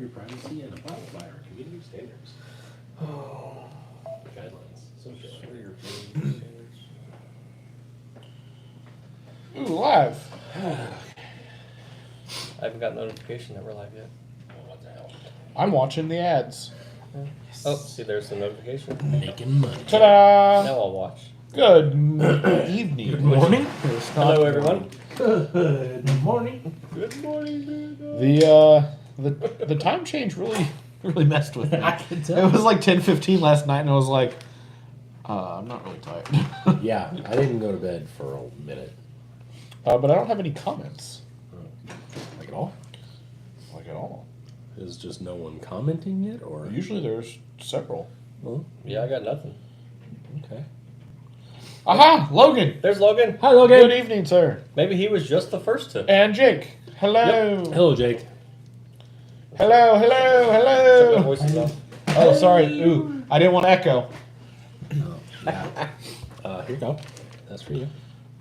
third-party privacy and abide by our community standards. Guidelines. Social. Ooh, live. I haven't got notification that we're live yet. Oh, what the hell? I'm watching the ads. Yes. Oh, see, there's the notification. Making money. Ta-da! Now I'll watch. Good evening. Good morning. Hello, everyone. Good morning. Good morning, The time change really messed with me. I can tell. It was like 10:15 last night, and I was like, I'm not really tired. Yeah, I didn't go to bed for a minute. But I don't have any comments. Like at all? Like at all. Is just no one commenting yet, or? Usually there's several. Well, Yeah, I got nothing. okay. Aha! Logan! There's Logan. Hi, Logan. Good evening, sir. Maybe he was just the first to. And Jake. Hello. Hello, Jake. Hello, Shut my hello. voices off. Oh, sorry. Ooh, I didn't want to echo. Yeah. Here you go. That's for you.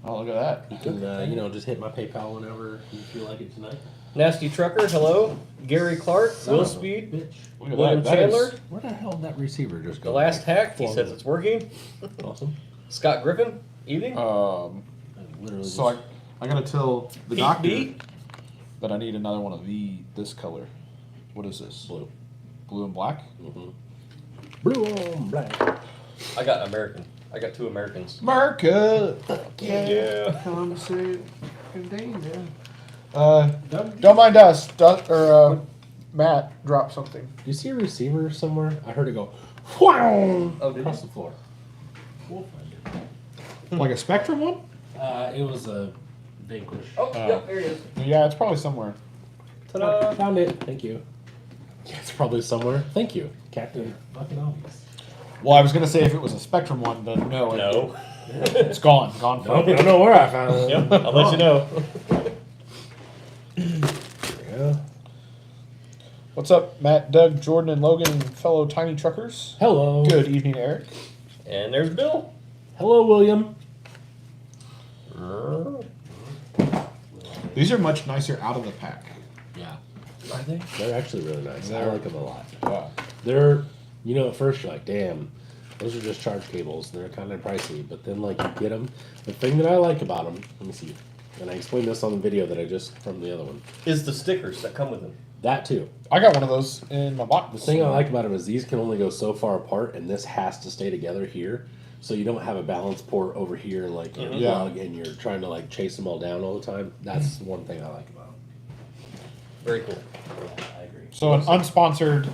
Oh, look at You that. can, just hit my PayPal whenever you feel like it tonight. Nasty Trucker, hello. Gary Clark, Son Will of a Speed, bitch. Look at William that. That is- Chandler, Where the hell did that receiver just go? The Last Hack, he says it's working. Awesome. Scott Griffin, evening. I literally So I gotta tell the Pete doctor B. that I need another one of this color. What is this? blue. Blue and black? Mm-hmm. Blue on black. I got American. I got two Americans. America! Yeah. Come see danger. Don't mind us. Matt dropped something. Do you see a receiver somewhere? I heard it go wow Oh, did across you? the floor. We'll find it. Like a Spectrum one? It was a Vanquish. Oh, yep, there he is. Yeah, it's probably somewhere. Ta-da. Found it. Thank you. Yeah, it's probably somewhere. Thank you, Captain. Fucking obvious. Well, I was gonna say if it was a Spectrum one, then no. No. It's gone. Gone Nope, I forever. don't know where I found it. Yep, I'll let you know. Yeah. What's up, Matt, Doug, Jordan, and Logan, fellow tiny truckers? Hello. Good evening, Eric. And there's Bill. Hello, William. These are much nicer out of the pack. Yeah. Are they? They're actually really nice. I They're- like them a lot. Yeah. They're, at first you're like, damn, those are just charge cables. And they're kind of pricey. But then, like, you get them. The thing that I like about them, let me see. And I explained this on the video that I just, from the other one. Is the stickers that come with them. That too. I got one of those in my box. The thing I like about them is these can only go so far apart, and this has to stay together here. So you don't have a balance port over here, like in a Yeah. plug, and you're trying to like chase them all down all the time. That's one thing I like about them. Very cool. I agree. So an unsponsored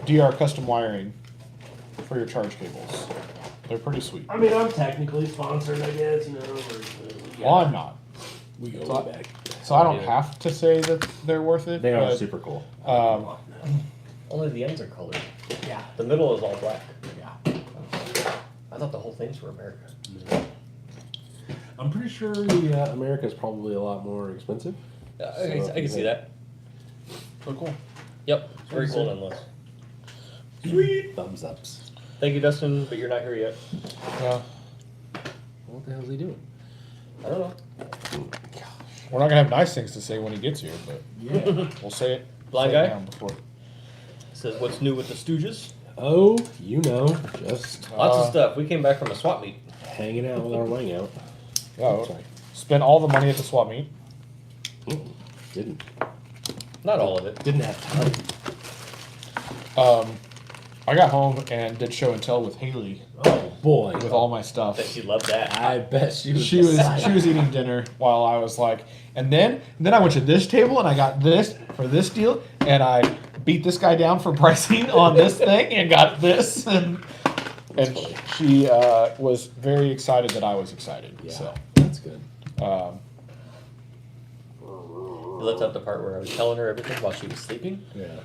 DR custom wiring for your charge cables. They're pretty sweet. I mean, I'm technically sponsored, I guess. Well, I'm not. We go So way back. So I don't Yeah. have to say that they're worth it. They are but, super cool. Only the ends are colored. Yeah. The middle is all black. Yeah. I thought the whole thing's for America. I'm pretty sure the America's probably a lot more expensive. I can see that. So cool. Yep. Very cool nonetheless. Sweet thumbs ups. Thank you, Dustin, but you're not here yet. Yeah. What the hell's he doing? I don't know. We're not gonna have nice things to say when he gets here, but Yeah. we'll say it. Blind say it guy? now before. Says what's new with the Stooges? Oh, just Lots of stuff. We came back from a swap meet. hanging out with our wang out. Yeah. That's right. Spent all the money at the swap meet. Didn't Not all of it. have time. I got home and did show and tell with Haley Oh boy. with all my stuff. Bet she loved that. I bet she was. She was eating dinner while I was like, and then I went to this table and I got this for this deal and I beat this guy down for pricing on this thing and got this and she was very excited that I was excited. Yeah, So that's good. You left out the part where I was telling her everything while she was sleeping. Yeah.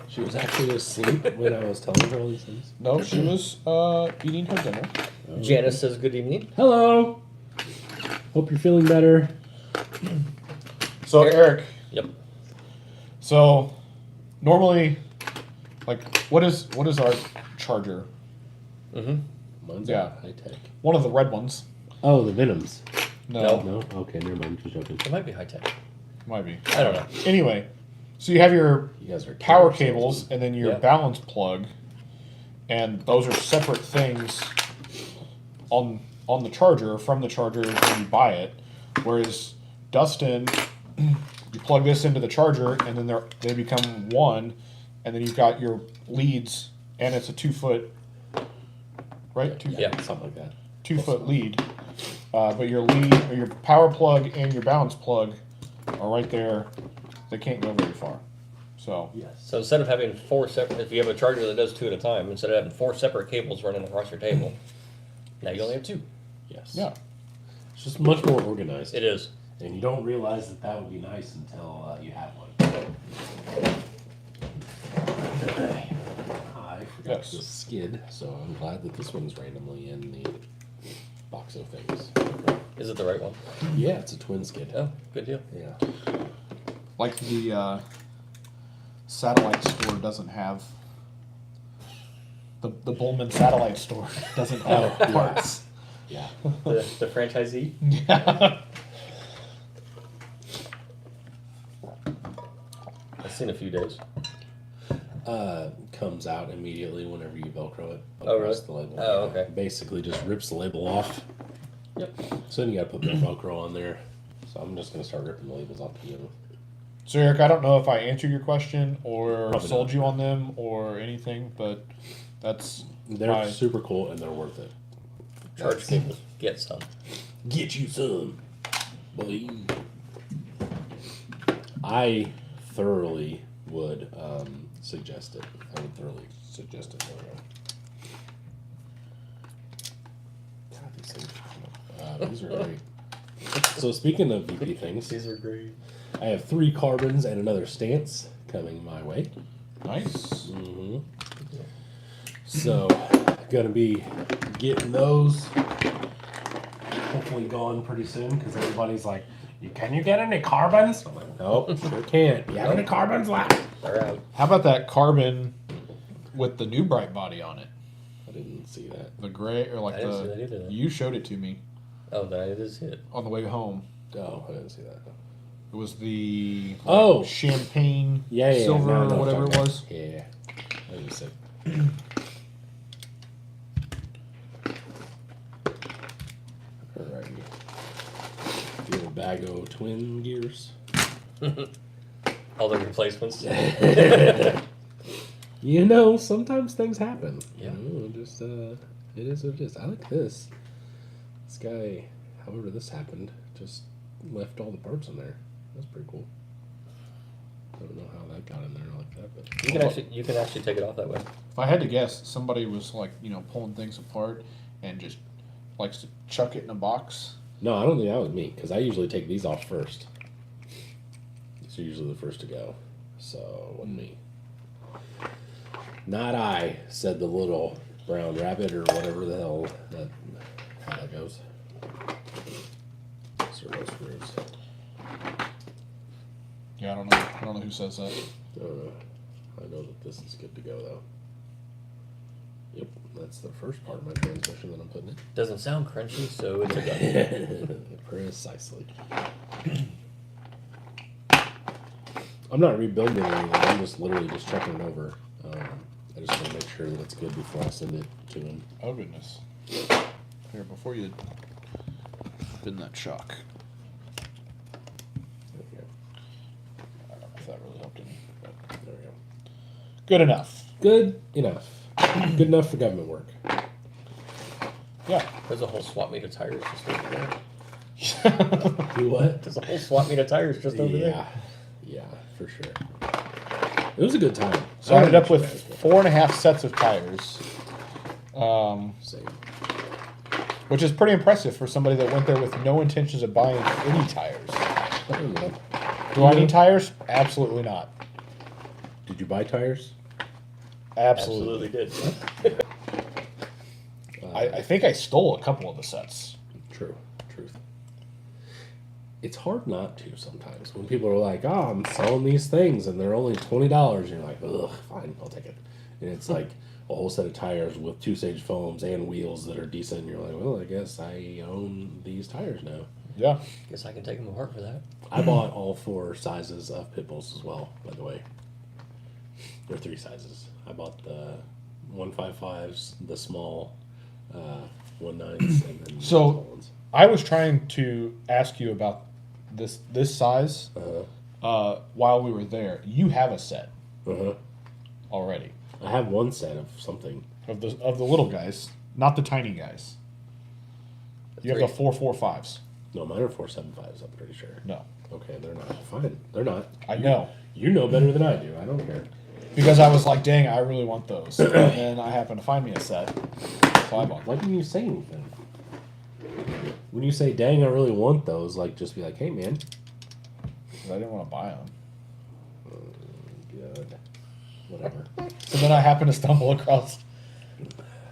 She was actually asleep when I was telling her all these things. no, she was eating her dinner. Janice says good evening. Hello. Hope you're feeling better. So Eric, Yep. so normally, like, what is our charger? Mm-hmm. Mine's Yeah. high tech. One of the red ones. Oh, the Venoms. No, No. No. Okay, never mind. Just joking. It might be high tech. might be. I don't know. Anyway, So you have your You guys are power killer cables salesmen. and then your Yeah. balance plug, and those are separate things on the charger, from the charger when you buy it. Whereas Dustin, you plug this into the charger and then they become one, and then you've got your leads, and it's a 2-foot, right? Yeah. Something like that. 2-foot lead. But your lead, or your power plug and your balance plug are right there. They can't go very far. So Yes. So instead of having 4 separate, if you have a charger that does 2 at a time, instead of having 4 separate cables running across your table, now you only have 2. Yes. yeah, It's just much more organized. It is. And you don't realize that that would be nice until you have one. I forgot Yes. to skid, so I'm glad that this one's randomly in the box of things. Is it the right one? Yeah, it's a twin skid. Oh, good deal. Yeah. like the satellite store doesn't have. The Bullman satellite store doesn't have Oh, yeah. parts. Yeah. The franchisee? Yeah. I've seen a few days. Comes out immediately whenever you Velcro it. Oh, really? across the label. Oh, Yeah. okay. Basically just rips the label off. Yep. So then you gotta put the Velcro on there. So I'm just gonna start ripping the labels off to begin with. So Eric, I don't know if I answered your question or Probably sold not. you on them or anything, but that's They're my- super cool and they're worth it. Charge cables. Get some. Get you some, boy. I thoroughly would suggest it. I would thoroughly suggest it. God, these things. These are great. So speaking of VP things, These are great. I have 3 carbons and another stance coming my way. nice. Mm-hmm. So, gonna be getting those hopefully gone pretty soon because everybody's like, "Can you get any carbons?" I'm like, "Nope, sure can't. You have any carbons left?" They're out. How about that carbon with the new bright body on it? I didn't see that. The gray, or like I didn't see that either. you showed it to me Oh, then I did see it. on the way home. Oh, I didn't see that. It was the Oh. champagne Yeah, silver no, or no, whatever it sorry. was. Yeah, I didn't see. Alrighty. Do you have a bag of twin gears? All the replacements. You know, sometimes things happen. Yeah. You know, just it is what it is. I like this. This guy, however this happened, just left all the parts in there. That's pretty cool. I don't know how that got in there like that, but You can actually take it off that way. If I had to guess, somebody was like, pulling things apart and just likes to chuck it in a box. no, I don't think that was me because I usually take these off first. These are usually the first to go, so it wasn't me. Not I, said the little brown rabbit or whatever the hell how that goes. Servo screws. Yeah, I don't know. I don't know who says that. I don't know. I know that this is good to go though. Yep, that's the first part of my transmission that I'm putting in. Doesn't sound crunchy, so it's a go. Precisely. I'm not rebuilding anything. I'm just literally just checking it over. I just want to make sure that it's good before I send it to him. Oh, goodness. Here, before you spin that shock. There we go. I don't know if that really helped any. But There we go. good enough. Good enough. Good enough for government work. Yeah. There's a whole swap meet of tires just over there. Do what? There's a whole swap meet of tires just over there. Yeah. Yeah, for sure. It was a good time. So I ended up don't with know what you 4.5 sets of tires, guys- Same. which is pretty impressive for somebody that went there with no intentions of buying any tires. I don't know. Do I need tires? Absolutely not. Did you buy tires? Absolutely. Absolutely did. I think I stole a couple of the sets. True. Truth. It's hard not to sometimes when people are like, "Oh, I'm selling these things and they're only $20," and you're like, "Ugh, fine, I'll take it." And it's like a whole set of tires with 2-stage foams and wheels that are decent. And you're like, "Well, I guess I own these tires now." Yeah. Guess I can take them apart for that. I bought all 4 sizes of pit bulls as well, by the way. There are 3 sizes. I bought the 155s, the small 19s, and then the So- small ones. I was trying to ask you about this size while we were there. You have a set already I have one set of something. of the little guys, not the tiny guys. You have the 445s. No, mine are 475s, I'm pretty sure. No, Okay, they're not. Fine. They're not. I know. You know better than I do. I don't care. Because I was like, dang, I really want those. And then I happened to find me a set. So I bought Why them. didn't you say anything? When you say, dang, I really want those, like, just be like, hey, man. Because I didn't want to buy them. Good. Whatever. So then I happened to stumble across.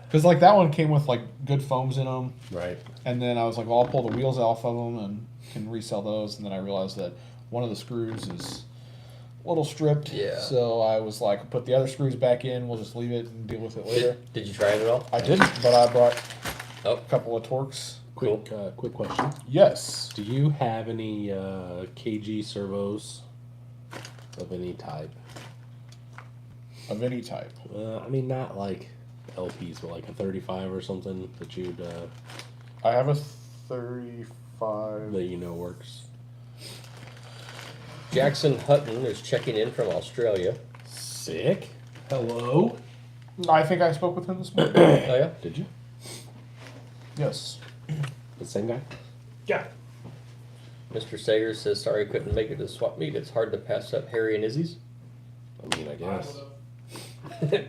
Because, like, that one came with, like, good foams in them. Right. And then I was like, well, I'll pull the wheels off of them and can resell those. And then I realized that one of the screws is a little stripped. Yeah. So I was like, put the other screws back in. We'll just leave it and deal with it later. Did you try it at all? I didn't, but I brought Oh, a couple of Torques. Quick, quick question. Yes. Do you have any KG servos of any type? Of any type. I mean, not like LPs, but like a 35 or something that you'd I have a 35. that you know works. Jackson Hutton is checking in from Australia. Sick. Hello. I think I spoke with him this morning. Oh yeah. Did you? Yes. The same guy? Yeah. Mr. Sager says sorry couldn't make it to swap meet. It's hard to pass up Harry and Izzy's. I mean, I guess.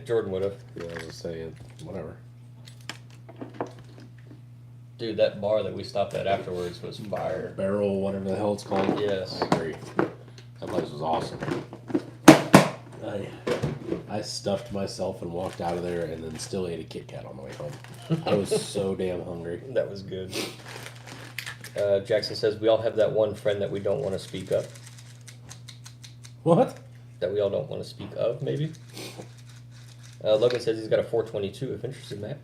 Jordan would have. Yeah, I was saying, whatever. Dude, that bar that we stopped at afterwards was fire. Barrel, whatever the hell it's called. Yes. I agree. That place was awesome. I stuffed myself and walked out of there and then still ate a Kit Kat on the way home. I was so damn hungry. That was good. Jackson says we all have that one friend that we don't want to speak of. What? That we all don't want to speak of, maybe. Logan says he's got a 422 if interested, Matt.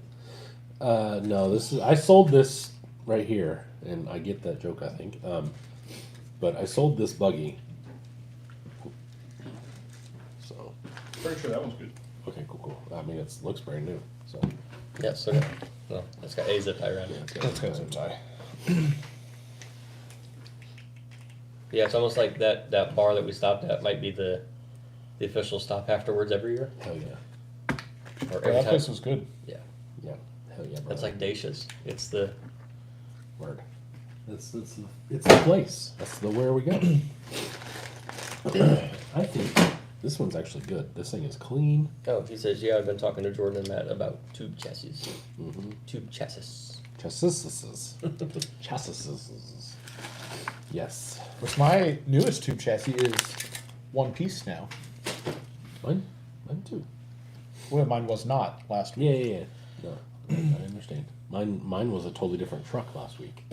No, I sold this right here, and I get that joke, I think. But I sold this buggy. So, Pretty sure that one's good. okay, cool. I mean, it looks brand new. So, Yeah, so no, it's got a zip tie around it. That's got some tie. Yeah, it's almost like that bar that we stopped at might be the official stop afterwards every year. hell yeah. Or Yeah, every that time. place was good. Yeah, Yeah. Hell yeah, bro. that's like Dacia's. It's the Word. It's the place. That's the where we go. I think this one's actually good. This thing is clean. oh, he says yeah. I've been talking to Jordan and Matt about tube chassis. Mm-hmm. Tube chassis. Chassises. Chassises. Yes. Which my newest tube chassis is one piece now. Mine too. Well, mine was not last week. Yeah. No, I understand. Mine was a totally different truck last week.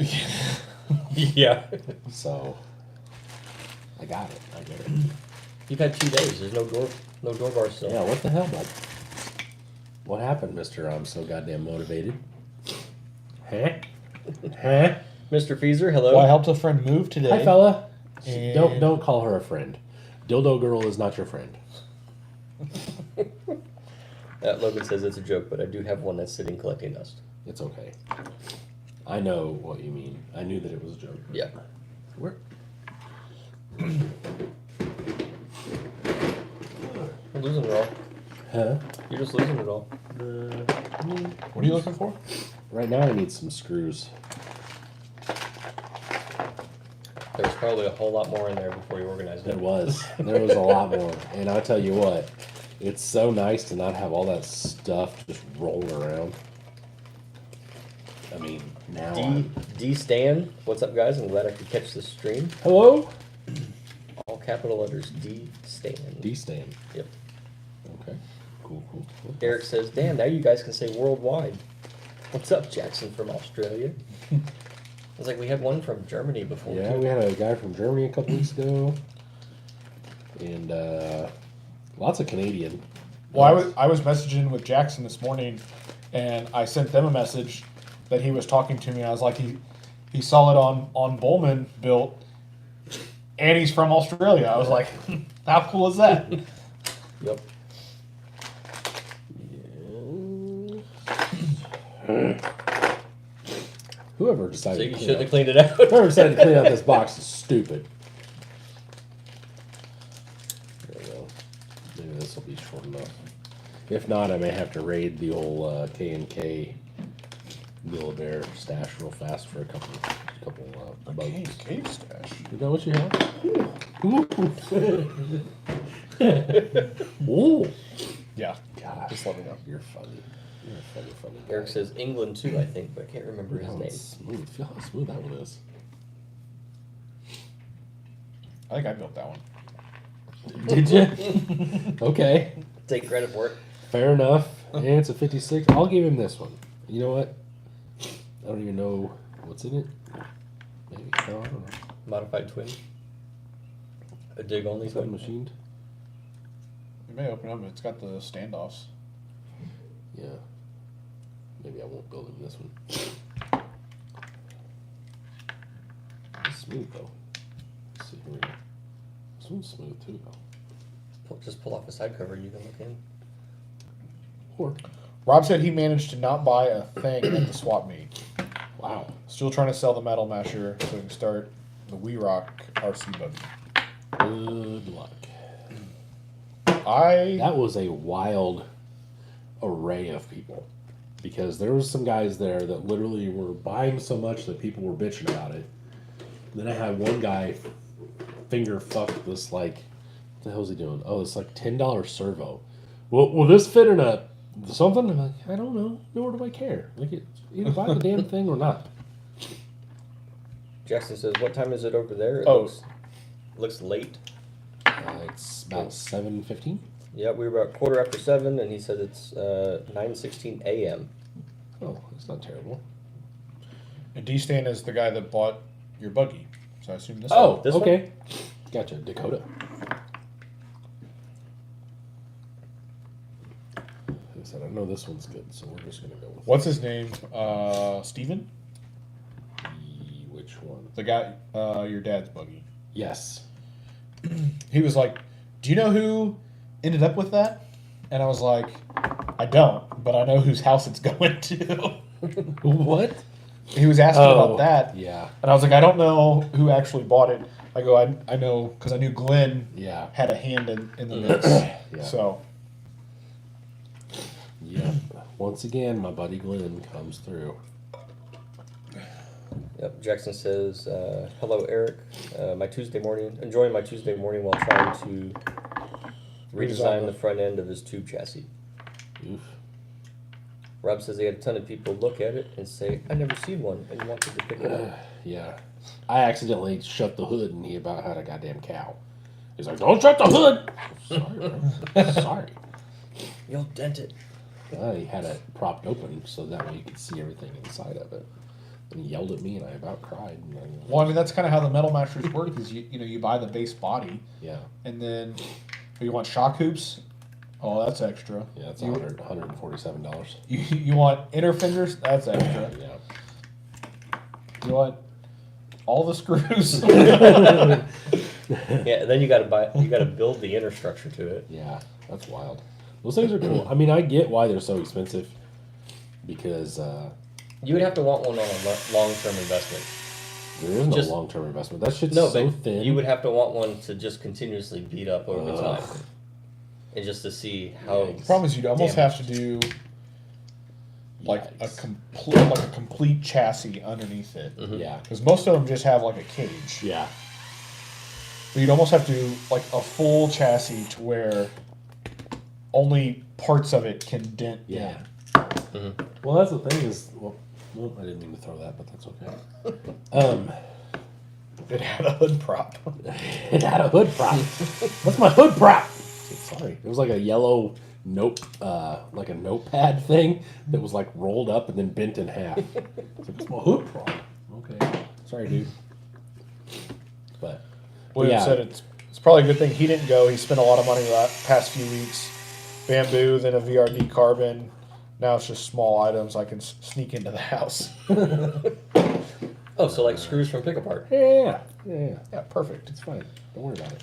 Yeah. So I got it. I get it. You've had 2 days. There's no door bar still. Yeah, what the hell, bud? What happened, Mr. I'm so goddamn motivated? Huh? Huh? Mr. Feezer, hello. Well, I helped a friend move today. Hi, fella. And- Don't call her a friend. Dildo girl is not your friend. Logan says it's a joke, but I do have one that's sitting collecting dust. It's okay. I know what you mean. I knew that it was a joke. Yeah. Where? You're losing it all. Huh? You're just losing it all. What are you looking for? Right now I need some screws. There's probably a whole lot more in there before you organized There it. was. There was a lot more. And I'll tell you what, it's so nice to not have all that stuff just rolling around. I mean, now D Stan, what's up, guys? I'm glad I could catch this stream. Hello? All capital letters D Stan. D-stand. Yep. Okay. Cool. Eric says, "Damn, now you guys can say worldwide." What's up, Jackson from Australia? I was like, we had one from Germany before. Yeah, too. we had a guy from Germany a couple weeks ago. And lots of Canadian. Well, I was messaging with Jackson this morning, and I sent them a message that he was talking to me. I was like, he he saw it on Bullman Built, and he's from Australia. I was like, how cool is that? Yep. Whoever So decided you to should have clean cleaned it out. up, whoever decided to clean out this box is stupid. There we go. Maybe this will be short enough. If not, I may have to raid the old K&K Build-A-Bear stash real fast for a couple bugs. Cave stash. Is that what you have? Ooh. Yeah. Gosh, Just let me know. You're funny. You're a funny guy. Eric says England too, I think, but I can't remember Look his how name. it's smooth. Feel how smooth that one is. I think I built that one. Did you? Okay. Take credit for it. Fair enough. And it's a 56. I'll give him this one. You know what? I don't even know what's in it. Maybe. No, I don't know. Modified twin. A dig only Is that twin. machined? You may open up. It's got the standoffs. Yeah. Maybe I won't build him this one. It's smooth though. Let's see, here we go. This one's smooth too though. Just pull off a side cover and you can look in. Or, Rob said he managed to not buy a thing at the swap meet. wow. Still trying to sell the metal mesher so we can start the We Rock RC buggy. Good luck. That was a wild array of people. Because there was some guys there that literally were buying so much that people were bitching about it. Then I had one guy finger fuck this like, what the hell is he doing? Oh, it's like $10 servo. Well, will this fit in a something? I'm like, I don't know. Nor do I care. Like, either buy the damn thing or not. Jackson says, "What time is it over there?" It Oh. looks late. It's about 7:15. Yeah, we were about 7:15, and he said it's 9:16 a.m. Oh, that's not terrible. And D-Stan is the guy that bought your buggy. So I assume this Oh, one. this okay. Gotcha. Dakota. Like I said, I know this one's good, so we're just gonna go with What's his name? Steven? which one? The guy, your dad's buggy. Yes. He was like, do you know who ended up with that? And I was like, I don't, but I know whose house it's going to. What? He was asking about that. Yeah. And I was like, I don't know who actually bought it. I go, I know, because I knew Glenn Yeah. had a hand in the mix. Yeah. So, Yeah. Once again, my buddy Glenn comes through. Yep. Jackson says, "Hello, Eric. Enjoying my Tuesday morning while trying to redesign the front end of his tube chassis." Oof. Rob says they had a ton of people look at it and say, "I never seen one," and wanted to pick it up. Yeah. I accidentally shut the hood and he about had a goddamn cow. He's like, don't shut the hood! Sorry, bro. Sorry. You'll dent it. He had it propped open so that way you could see everything inside of it. And he yelled at me and I about cried. And well, I mean, that's kind of how the metal masters work is you buy the base body yeah. and then you want shock hoops. Oh, that's extra. Yeah, it's you, $147. you want inner fenders? That's extra. Yeah. You want all the screws? Yeah, and then you gotta build the inner structure to it. Yeah, that's wild. Those things are cool. I mean, I get why they're so expensive because You would have to want one on a long-term investment. there is no Just- long-term investment. That shit's No, so but thin. you would have to want one to just continuously beat up over Ugh. time, and just to see how. Yikes. The problem is you'd almost have to do like a complete chassis underneath it. Mhm. Yeah. Because most of them just have like a cage. Yeah. But you'd almost have to do like a full chassis to where only parts of it can dent Yeah. in. Well, that's the thing is, well, I didn't mean to throw that, but that's okay. It had a hood prop. It had a hood prop. What's my hood prop? Sorry, it was like a yellow like a notepad thing that was like rolled up and then bent in half. It's like, what's my hood prop? Okay, sorry, dude. But William said it's probably a good thing he didn't go. He spent a lot of money the past few weeks. Bamboo, then a VRD carbon. Now it's just small items I can sneak into the house. Oh, so like screws from pick apart. Yeah. Yeah, perfect. It's fine. Don't worry about it.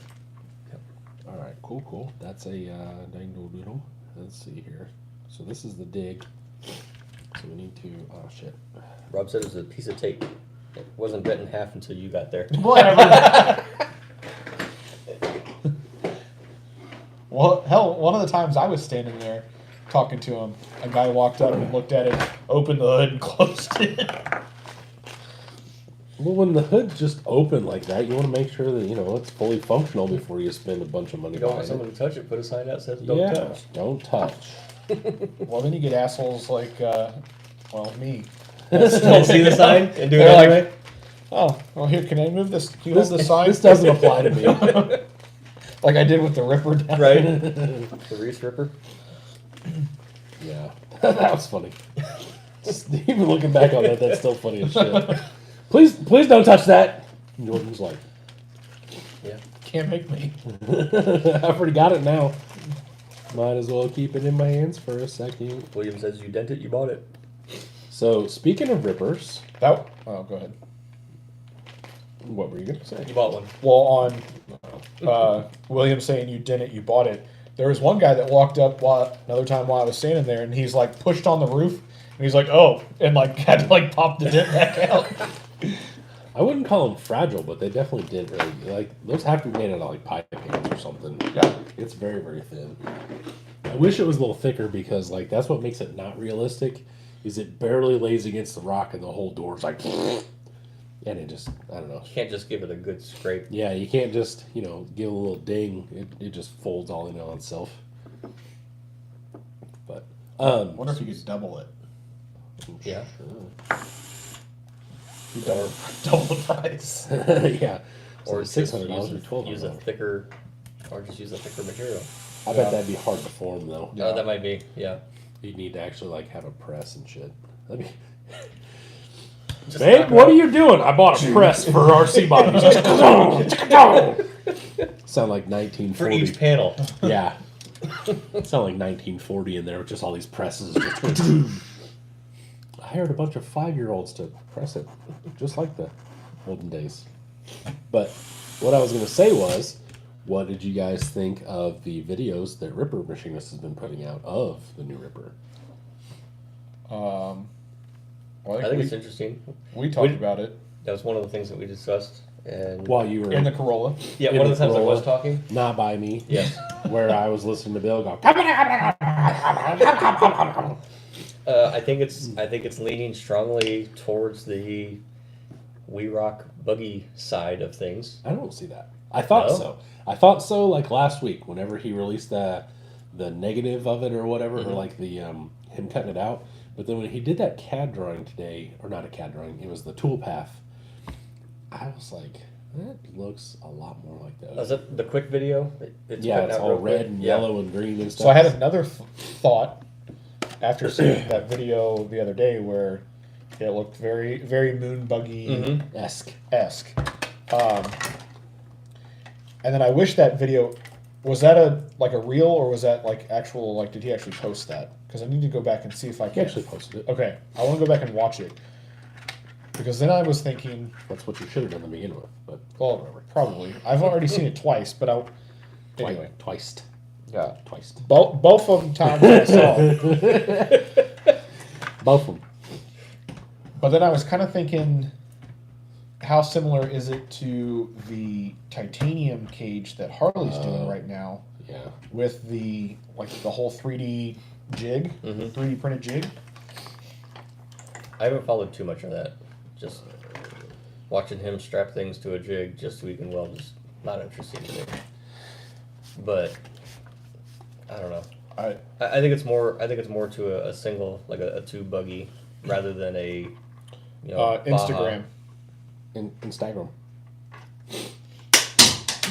Yep. All right, cool. That's a dangle doodle. Let's see here. So this is the dig. So we need to, oh shit. Rob said it was a piece of tape. It wasn't bent in half until you got there. Whatever. Well, hell, one of the times I was standing there talking to him, a guy walked up and looked at it, opened the hood, and closed it. Well, when the hood's just open like that, you want to make sure that, it's fully functional before you spend a bunch of money You don't want buying someone it. to touch it, put a sign out that says don't touch. Don't touch. Well, then you get assholes like, me. Still see the sign and do it They're anyway? Oh, well, here, can I move this? Can you hold the sign? This doesn't apply to me. Like I did with the Ripper down. Right? The Reese Ripper? Yeah. That was funny. Just, even looking back on that, that's still funny as shit. Please don't touch that. And Jordan's like, Yeah. Can't make me. I've already got it now. Might as well keep it in my hands for a second. William says you dent it, you bought it. So, speaking of rippers, Oh, go ahead. what were you going to say? You bought one. Well, on William saying you didn't, you bought it. There was one guy that walked up another time while I was standing there, and he's like pushed on the roof, and he's like, "Oh," and like had to like pop the dent back out. I wouldn't call them fragile, but they definitely didn't really, like, those have to be made out of like pipe cans or something. Yeah. It's very, very thin. I wish it was a little thicker because, like, that's what makes it not realistic, is it barely lays against the rock and the whole door's like, and it just, I don't know. You can't just give it a good scrape. Yeah, you can't just, give it a little ding. It just folds all in on itself. But, I wonder if you could double it. Yeah. Double the price. Yeah. Or So just $600 or use a $1,200. thicker, or just use a thicker material. I bet that'd be hard to form, though. Yeah. Oh, that might be, yeah. You'd need to actually, like, have a press and shit. That'd be... Just Babe, knock what it are you doing? I bought a press for RC bodies. Sound like 1940. for each panel. Yeah. Sound like 1940 in there with just all these presses. I hired a bunch of 5-year-olds to press it, just like the olden days. But what I was going to say was, what did you guys think of the videos that Ripper Machinist has been putting out of the new Ripper? Well, I think it's interesting. we talked about it That was one of the things that we discussed. And While you were in the Corolla. yeah, in one of the the times I was Corolla. talking. not by me, Yes. where I was listening to Bill go. I think it's leaning strongly towards the We Rock buggy side of things. I don't see that. I thought No? so. I thought so. Like last week, whenever he released the negative of it or whatever, or like the him cutting it out. But then when he did that CAD drawing today, or not a CAD drawing, it was the toolpath. I was like, that looks a lot more like Was those. it the quick video? It's Yeah, cutting it's out all real red quick. and Yeah. yellow and green and stuff. So I had another thought after seeing that video the other day where it looked very, very moon buggy Mhm. esque. And then I wish that video was that a reel or was that like actual did he actually post that? Because I need to go back and see if I He can. actually posted it. Okay, I want to go back and watch it because then I was thinking, That's what you should have done to begin with. But well, probably I've already seen it twice, but anyway, twice. yeah, Twice. both of them times I saw it. Both of them. But then I was kind of thinking, how similar is it to the titanium cage that Harley's doing right now Yeah. with the whole 3D jig, Mhm. 3D printed jig? I haven't followed too much of that. Just watching him strap things to a jig just so he can weld is not interesting to me. But I don't know. I think it's more. I think it's more to a single, like a tube buggy, rather than a Baja. Instagram. Instagram.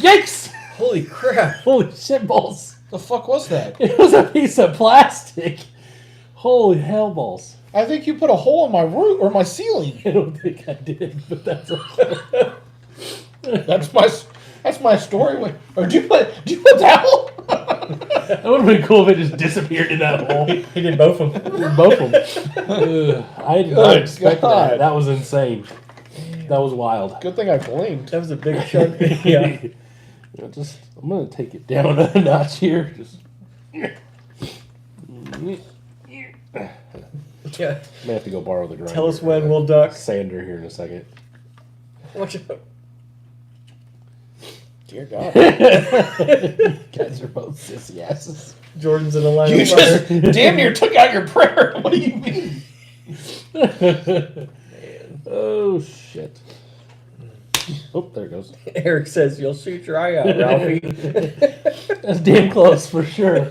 Yikes! Holy crap! Holy shit balls! The fuck was that? It was a piece of plastic. Holy hell balls! I think you put a hole in my roof or my ceiling. I don't think I did, but that's okay. That's my story. Or do you put that hole? That would have been cool if it just disappeared in that hole. He did both of them. Both of them. I did not Good expect God. that. That was insane. That was wild. Good thing I blinked. That was a big chunk. Yeah. Just I'm gonna take it down a notch here. Just Yeah. may have to go borrow the grinder. Tell us when we'll duck. Sander here in a second. Watch out. Dear God. Guys are both sissy asses. Jordan's in a line You of fire. just damn near took out your prayer. What do you mean? Oh shit. Oh, there it goes. Eric says you'll shoot your eye out, Ralphie. That's damn close for sure.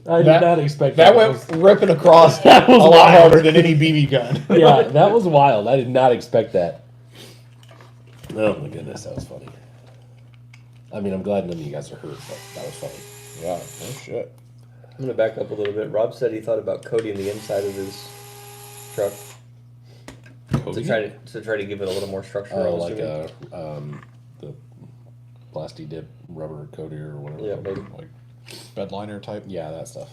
I did That- not expect That that. went ripping across That was a lot wild. harder than any BB gun. Yeah, that was wild. I did not expect that. Oh my goodness, that was funny. I mean, I'm glad none of you guys are hurt, but that was funny. Yeah, no shit. I'm gonna back up a little bit. Rob said he thought about coating the inside of his truck to try to give it a little more structure. Oh, I'm like assuming. the plasti dip rubber coater or whatever. Yeah, maybe. Like bed liner type. Yeah, that stuff.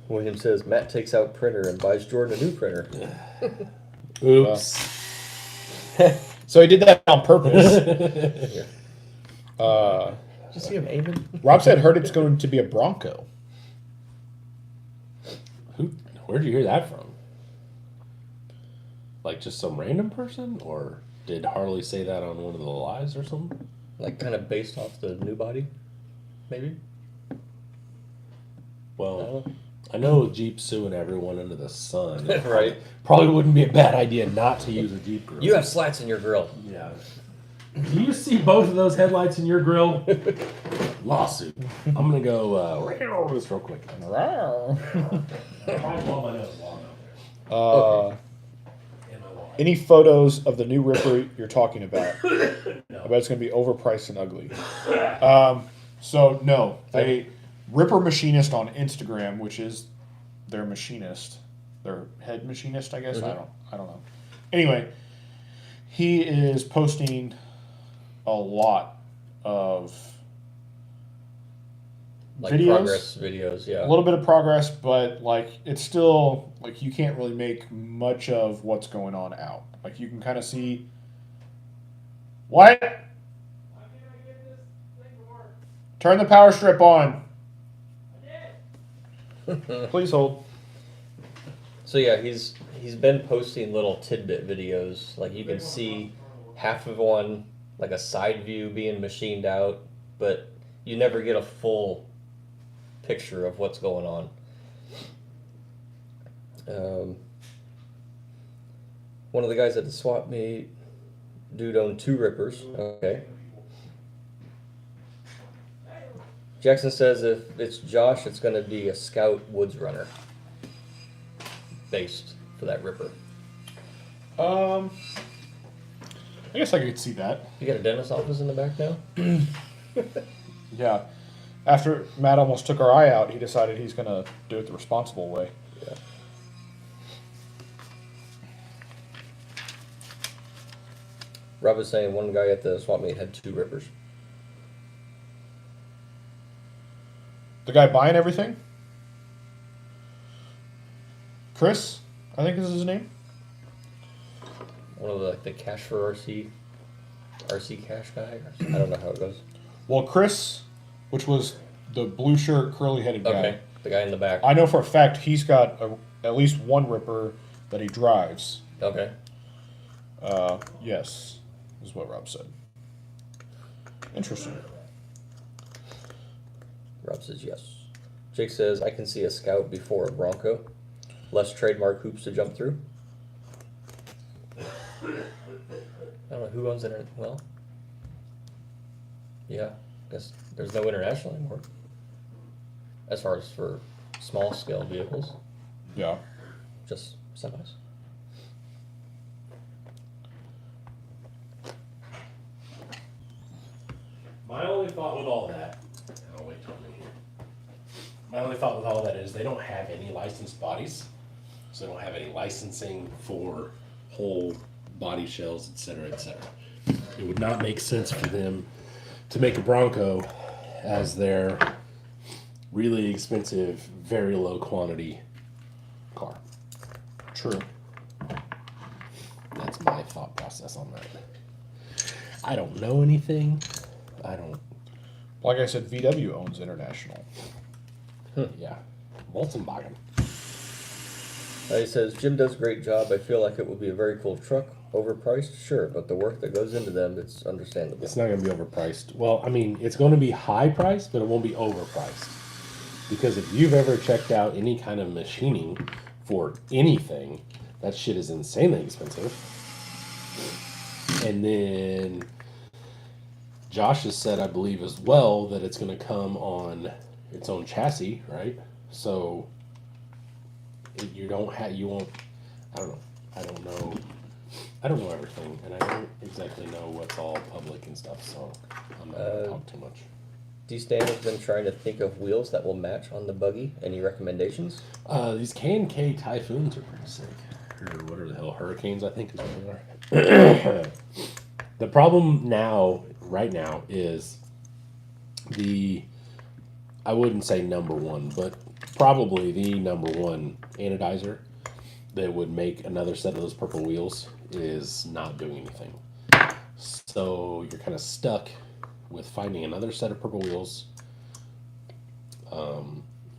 William says Matt takes out printer and buys Jordan a new printer. Oops. So he did that on purpose. Yeah. uh, Did you see him aiming? Rob said heard it's going to be a Bronco. Where'd you hear that from? Like just some random person, or did Harley say that on one of the lives or something? Like kind of based off the new body, maybe. Well, I know Jeep suing everyone under the sun. Right. Probably wouldn't be a bad idea not to use a Jeep grill. You have slats in your grill. Yeah. Do you see both of those headlights in your grill? Lawsuit. I'm gonna go this real quick. Any photos of the new Ripper you're talking about? I bet it's going to be overpriced and ugly. So no, they Ripper Machinist on Instagram, which is their machinist, their head machinist, I guess. Mm-hmm. I don't know. Anyway, he is posting a lot of Like videos. progress videos, yeah. A little bit of progress, but like it's still like you can't really make much of what's going on out. Like you can kind of see what? Turn the power strip on. Please hold. So yeah, he's been posting little tidbit videos. Like you can see half of one, like a side view being machined out, but you never get a full picture of what's going on. One of the guys at the swap meet, dude owned 2 Rippers. Okay. Jackson says if it's Josh, it's going to be a Scout Woods Runner based for that Ripper. I guess I could see that. You got a dentist office in the back now? Yeah. After Matt almost took our eye out, he decided he's going to do it the responsible way. Yeah. Rob was saying one guy at the swap meet had 2 Rippers. The guy buying everything? Chris, I think is his name. One of the cash for RC cash guy. I don't know how it goes. Well, Chris, which was the blue shirt, curly headed guy. Okay, the guy in the back. I know for a fact he's got at least one Ripper that he drives. Okay. Yes, is what Rob said. Interesting. Rob says yes. Jake says I can see a Scout before a Bronco. Less trademark hoops to jump through. I don't know who owns it. Well, yeah, guess there's no international anymore. As far as for small scale vehicles, Yeah. just semis. My only thought with all that, I'll wait till I'm here. My only thought with all that is they don't have any licensed bodies, so they don't have any licensing for whole body shells, etc., etc. It would not make sense for them to make a Bronco as their really expensive, very low quantity car. True. my thought process on that. I don't know anything. I don't. Like I said, VW owns International. Yeah. Volkswagen. He says, Jim does a great job. I feel like it will be a very cool truck. Overpriced? Sure, but the work that goes into them, it's understandable. It's not going to be overpriced. Well, I mean, it's going to be high priced, but it won't be overpriced. Because if you've ever checked out any kind of machining for anything, that shit is insanely expensive. And then Josh has said, I believe as well, that it's going to come on its own chassis, right? So you won't, I don't know. I don't know everything, and I don't exactly know what's all public and stuff, so I'm not going to talk too much. D-Stan has been trying to think of wheels that will match on the buggy. Any recommendations? These K&K Typhoons are pretty sick. Or whatever the hell, Hurricanes, I think is what they are. The problem right now, is I wouldn't say number one, but probably the number one anodizer that would make another set of those purple wheels is not doing anything. So you're kind of stuck with finding another set of purple wheels,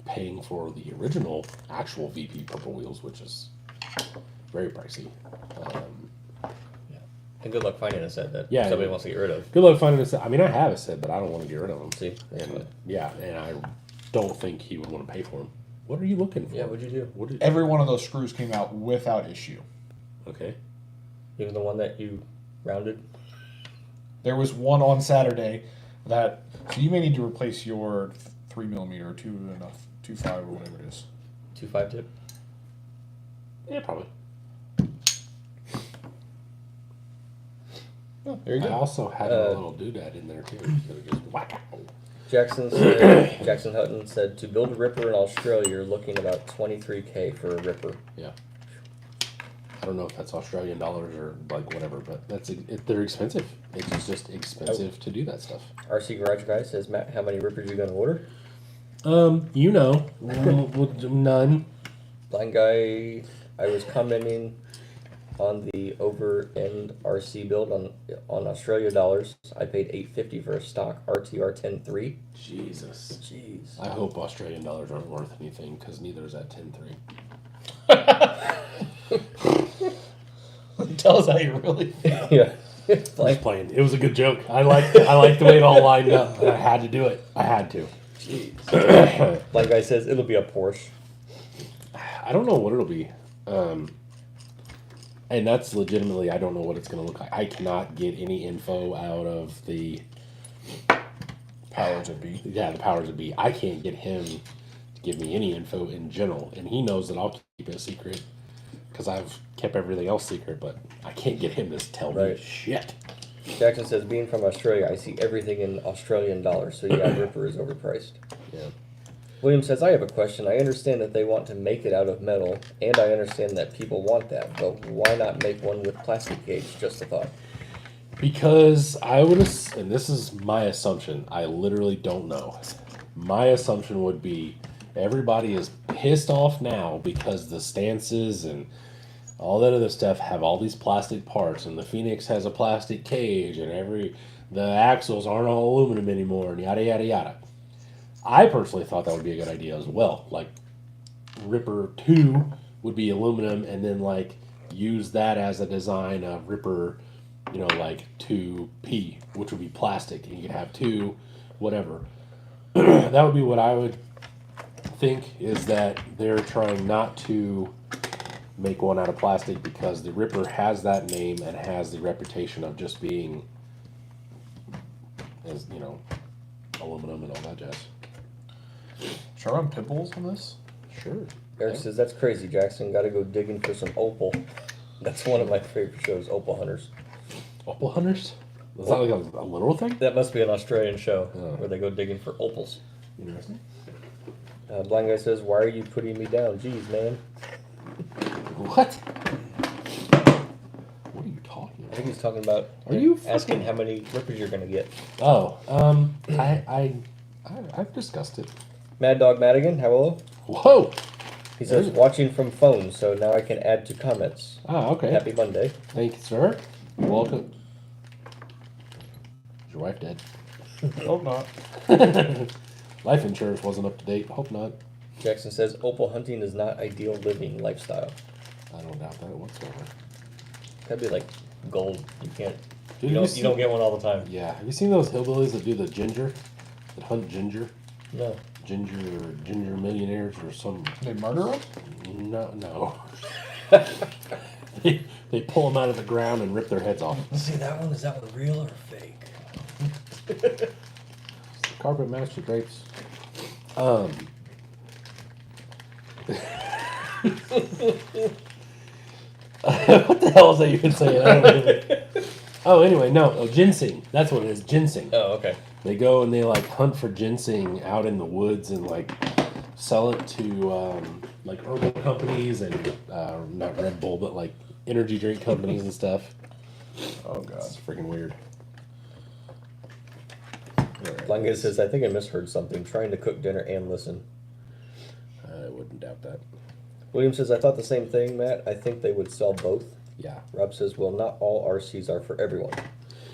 paying for the original actual VP purple wheels, which is very pricey. And good luck finding a set that Yeah, somebody wants to get rid of. Good luck finding a set. I mean, I have a set, but I don't want to get rid of them. See? And I don't think he would want to pay for them. What are you looking for? Yeah, what'd you do? Every one of those screws came out without issue. Okay. Even the one that you rounded? There was one on Saturday so you may need to replace your 3mm or 2.5 or whatever it is. 2.5 tip? Yeah, probably. Oh, there you I go. also had a little doodad in there too. So it just whack. Jackson Hutton said, to build a Ripper in Australia, you're looking about $23K for a Ripper. Yeah. I don't know if that's Australian dollars or like whatever, but they're expensive. It's just expensive to do that stuff. RC Garage Guy says, Matt, how many Rippers you gonna order? None. Blind Guy, I was commenting on the over-end RC build on Australia dollars. I paid $850 for a stock RTR 10.3. Jesus. Jeez. I hope Australian dollars aren't worth anything, because neither is that 10.3. Tell us how you really feel. Yeah. Just playing. It was a good joke. I liked the way it all lined up. I had to do it. I had to. Jeez. Blind Guy says it'll be a Porsche. I don't know what it'll be. And that's legitimately, I don't know what it's going to look like. I cannot get any info out of the Powers that be. Yeah, the powers that be. I can't get him to give me any info in general, and he knows that I'll keep it secret because I've kept everything else secret, but I can't get him to tell me shit. Jackson says, being from Australia, I see everything in Australian dollars, so yeah, Ripper is overpriced. Yeah. William says, I have a question. I understand that they want to make it out of metal, and I understand that people want that, but why not make one with plastic gauge? Just a thought. Because I would, and this is my assumption, I literally don't know. My assumption would be everybody is pissed off now because the stances and all that other stuff have all these plastic parts, and the Phoenix has a plastic cage, and the axles aren't all aluminum anymore, and yada yada yada. I personally thought that would be a good idea as well. Like Ripper 2 would be aluminum, and then like use that as a design of Ripper, like 2P, which would be plastic, and you could have 2, whatever. That would be what I would think, is that they're trying not to make one out of plastic because the Ripper has that name and has the reputation of just being, as aluminum and all that jazz. Should I run pit bulls on this? Sure. Eric says, that's crazy, Jackson. Got to go digging for some opal. That's one of my favorite shows, Opal Hunters. Opal Hunters? Is that like a literal thing? That must be an Australian show Oh. where they go digging for opals. Interesting. Blind Guy says, why are you putting me down? Jeez, man. What? What are you talking I about? think he's talking about asking how many Rippers you're going to get. Oh, I've discussed it. Mad Dog Madigan, hello. Whoa! He says, watching from phone, so now I can add to comments. Ah, okay. Happy Monday. Thank you, sir. Welcome. Is your wife dead? Hope not. Life insurance wasn't up to date. Hope not. Jackson says, opal hunting is not ideal living lifestyle. I don't doubt that whatsoever. That'd be like gold. You can't. Dude, You don't get one all the time. Yeah. Have you seen those hillbillies that do the ginger? That hunt ginger? No. Ginger millionaires or some. They murder them? No. they pull them out of the ground and rip their heads off. Let's see, is that one real or fake? Carpet matched the drapes. What the hell was I even saying? I don't know. Oh, anyway, no. Oh, ginseng. That's what it is. Ginseng. Oh, okay. They go and they like hunt for ginseng out in the woods and like sell it to like herbal companies and not Red Bull, but like energy drink companies and stuff. Oh, God. It's freaking weird. Langus says, I think I misheard something. Trying to cook dinner and listen. I wouldn't doubt that. William says, I thought the same thing, Matt. I think they would sell both. Yeah. Rob says, well, not all RCs are for everyone.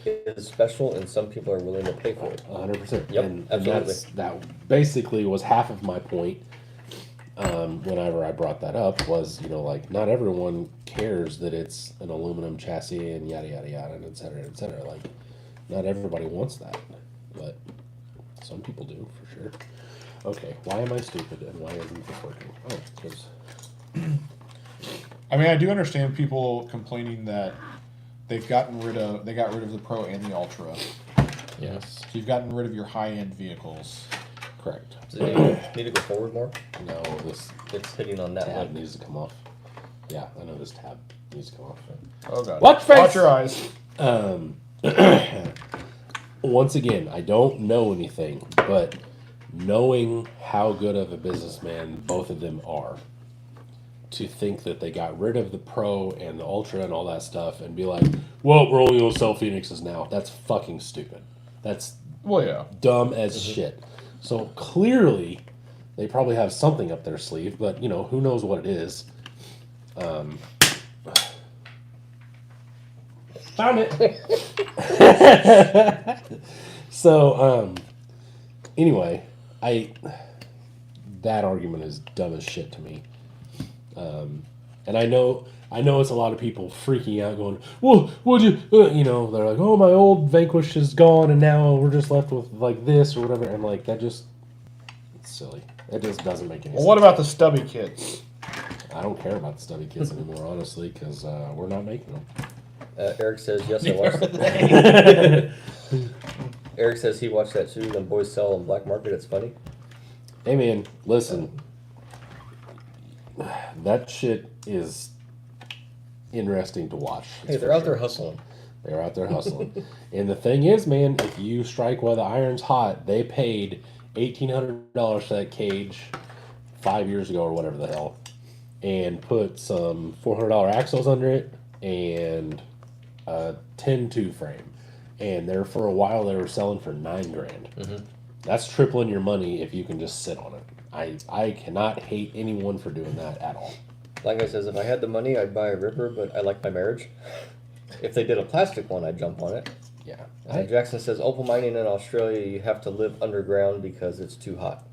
It is special, and some people are willing to pay for it. 100%. Yep, and absolutely. That basically was half of my point. Whenever I brought that up was, like not everyone cares that it's an aluminum chassis and yada yada yada and et cetera, et cetera. Like, not everybody wants that, but some people do for sure. Okay, why am I stupid and why isn't this working? Oh, because I mean, I do understand people complaining that they got rid of the Pro and the Ultra. yes, So you've gotten rid of your high-end vehicles. correct. Does it need to go forward more? No, this It's hitting on that tab one. needs to come off. Yeah, I know this tab needs to come off. Oh, God. Watch your eyes. Once again, I don't know anything, but knowing how good of a businessman both of them are, to think that they got rid of the Pro and the Ultra and all that stuff and be like, well, we're only going to sell Phoenixes now. That's fucking stupid. That's Well, yeah. dumb as shit. So clearly, they probably have something up their sleeve, but, who knows what it is. Found it. So, anyway, that argument is dumb as shit to me. And I know it's a lot of people freaking out going, well, would you, they're like, oh, my old Vanquish is gone and now we're just left with like this or whatever. And like, it's silly. It just doesn't make any sense. Well, what about the stubby kits? I don't care about the stubby kits anymore, honestly, because we're not making them. Eric says, yes, I watched that. Eric says he watched that too. When boys sell on black market, it's funny. Hey, man, listen. That shit is interesting to watch. Hey, they're out there hustling. They're out there hustling. And the thing is, man, if you strike while the iron's hot, they paid $1,800 for that cage 5 years ago or whatever the hell, and put some $400 axles under it and a 10-2 frame. And there for a while they were selling for $9,000. Mm-hmm. That's tripling your money if you can just sit on it. I cannot hate anyone for doing that at all. Like guy says, if I had the money, I'd buy a Ripper, but I like my marriage. If they did a plastic one, I'd jump on it. Yeah. Jackson says, opal mining in Australia, you have to live underground because it's too hot.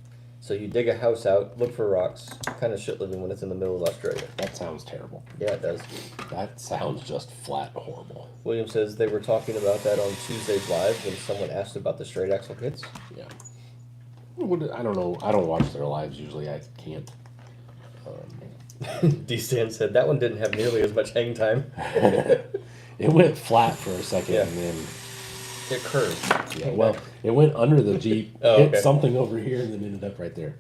So you dig a house out, look for rocks, kind of shit living when it's in the middle of Australia. That sounds terrible. Yeah, it does. That sounds just flat horrible. William says they were talking about that on Tuesday's Live when someone asked about the straight axle kits. Yeah. I don't know. I don't watch their lives usually. I can't. D-Stan said that one didn't have nearly as much hang time. It went flat for a second Yeah. and then It curved. yeah, well, it went under the Jeep, Oh, hit okay. something over here, and then ended up right there.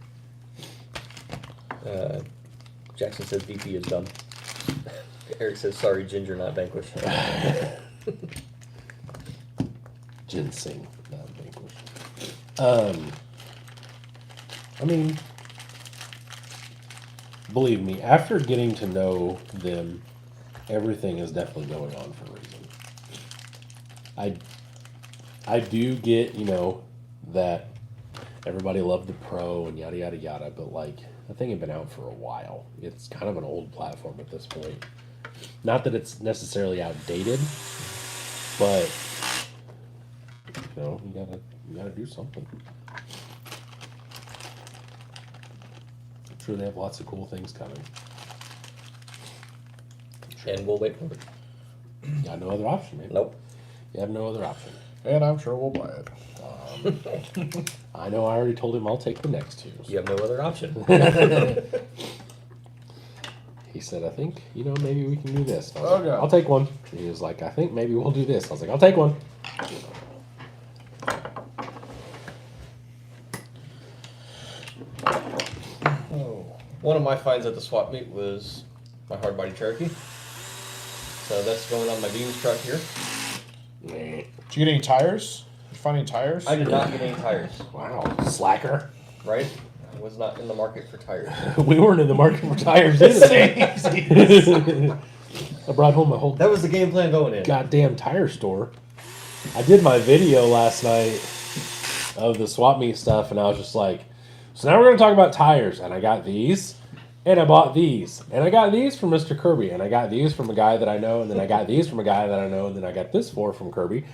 Jackson says VP is dumb. Eric says, sorry, Ginger, not Vanquish. Ginseng, not Vanquish. I mean, believe me, after getting to know them, everything is definitely going on for a reason. I do get, that everybody loved the Pro and yada yada yada, but like the thing had been out for a while. It's kind of an old platform at this point. Not that it's necessarily outdated, but you know, you gotta do something. I'm sure they have lots of cool things coming. And we'll wait for it. Got no other option, man. Nope. You have no other option. And I'm sure we'll buy it. I know I already told him I'll take the next two. You have no other option. He said, I think, you know, maybe we can do this. I was Okay. like, I'll take one. He was like, I think maybe we'll do this. I was like, I'll take one. One of my finds at the swap meet was my hard body Cherokee. So that's going on my Beams truck here. Nah. Did you get any tires? Did you find any tires? I did not get any tires, Wow, slacker. right? I was not in the market for tires. We weren't in the market for tires either. I brought home a whole That was the game plan going in. goddamn tire store. I did my video last night of the swap meet stuff, and I was just like, so now we're going to talk about tires. And I got these, and I bought these, and I got these from Mr. Kirby, and I got these from a guy that I know, and then I got these from a guy that I know, and then I got this from Kirby.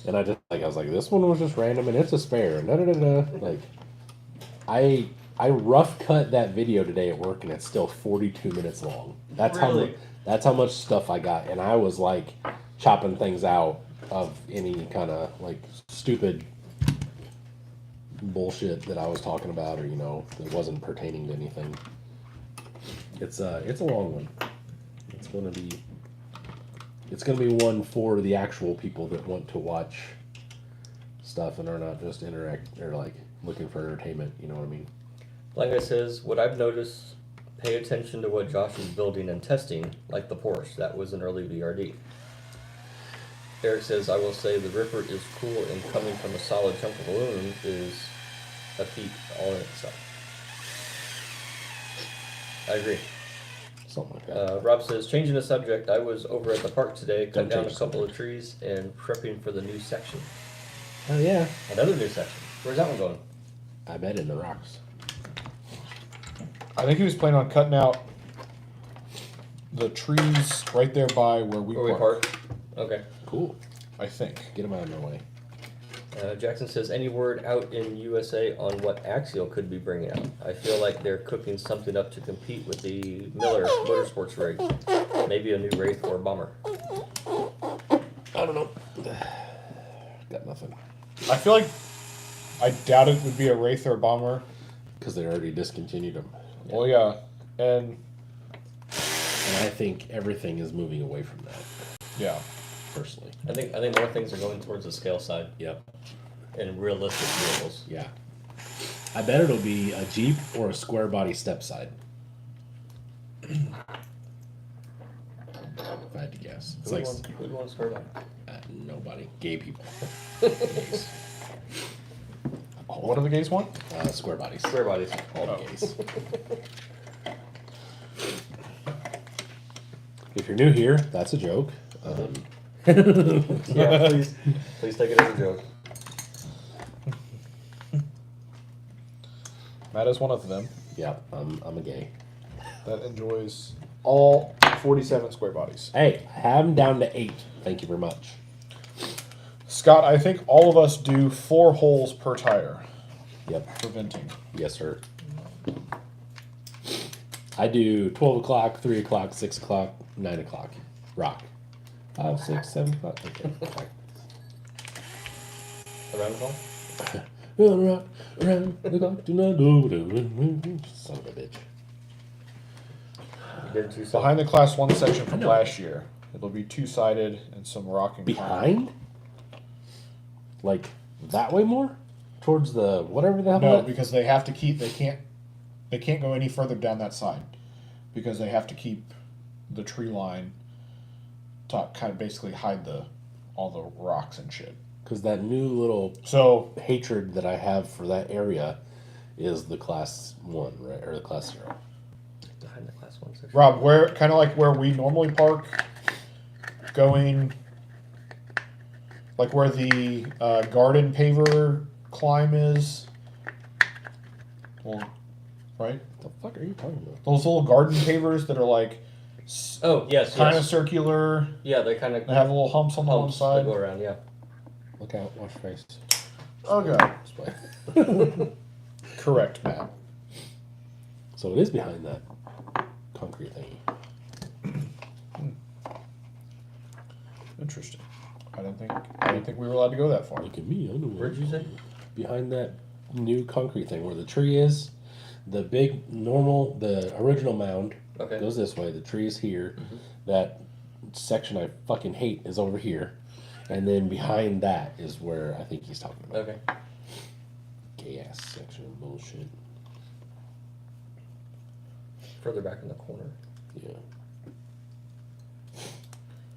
And I was like, this one was just random, and it's a spare. Da, da, da, da. Like, I rough cut that video today at work, and it's still 42 minutes long. That's Really? that's how much stuff I got, and I was like chopping things out of any kind of like stupid bullshit that I was talking about, or you know, that wasn't pertaining to anything. It's a long one. It's gonna be one for the actual people that want to watch stuff and are not just like looking for entertainment. You know what I mean? Blanca says, what I've noticed, pay attention to what Josh is building and testing, like the Porsche. That was an early VRD. Eric says, I will say the Ripper is cool, and coming from a solid chunk of balloon is a feat all in itself. I agree. Something like that. Rob says, changing the subject, I was over at the park today, cutting Don't down a change couple of trees and prepping for the new section. Oh yeah. Another new section. Where's that one going? I bet in the rocks. I think he was planning on cutting out the trees right there by where we Where we park. park? Okay. Cool. I think. Get them out of my way. Jackson says, any word out in USA on what Axial could be bringing out? I feel like they're cooking something up to compete with the Miller Motorsports rig. Maybe a new Wraith or Bomber. I don't know. Got nothing. I feel like I doubt it would be a Wraith or a Bomber. Because they already discontinued them. Well, yeah. And I think everything is moving away from that, yeah. personally. I think more things are going towards the scale side Yep. and realistic vehicles. Yeah. I bet it'll be a Jeep or a square body step side. If I had to guess. It's like Who'd want to start on? nobody. Gay people. What do the gays want? Square bodies. Square bodies. All the gays. If you're new here, that's a joke. Yeah, please take it as a joke. Matt is one of them Yeah, I'm a gay. that enjoys all 47 square bodies. Hey, have them down to 8. Thank you very much. Scott, I think all of us do 4 holes per tire Yep. for venting. Yes, sir. I do 12 o'clock, 3 o'clock, 6 o'clock, 9 o'clock. Rock. 5, 6, 7 o'clock. Okay. Around the ball? Around the clock, do not do. Son of a bitch. You did it too soon. Behind the Class 1 section from last year, it'll be 2-sided and some rock and Behind? Like that way more? Towards the whatever the hell? No, that- because they have to keep. They can't go any further down that side because they have to keep the tree line to kind of basically hide all the rocks and shit. Because that new little So hatred that I have for that area is the class 1, right? Or the class 0. Behind the class 1 section. Rob, where kind of like where we normally park, going like where the garden paver climb is, Well, right? What the fuck are you talking about? Those little garden pavers that are like Oh, yes, kind of yes. circular. Yeah, they kind of They have little humps on the one humps that side. go around, yeah. Look out, watch your face. Okay. Display. Correct, Matt. So it is behind that concrete thingy. Interesting. I didn't think we were allowed to go that far. Look at me, I know. Where'd you say? Behind that new concrete thing where the tree is, the big normal, the original mound Okay. goes this way. The tree is here. That section I fucking hate is over here. And then behind that is where I think he's talking about. Okay. Gay ass section of bullshit. Further back in the corner. Yeah. I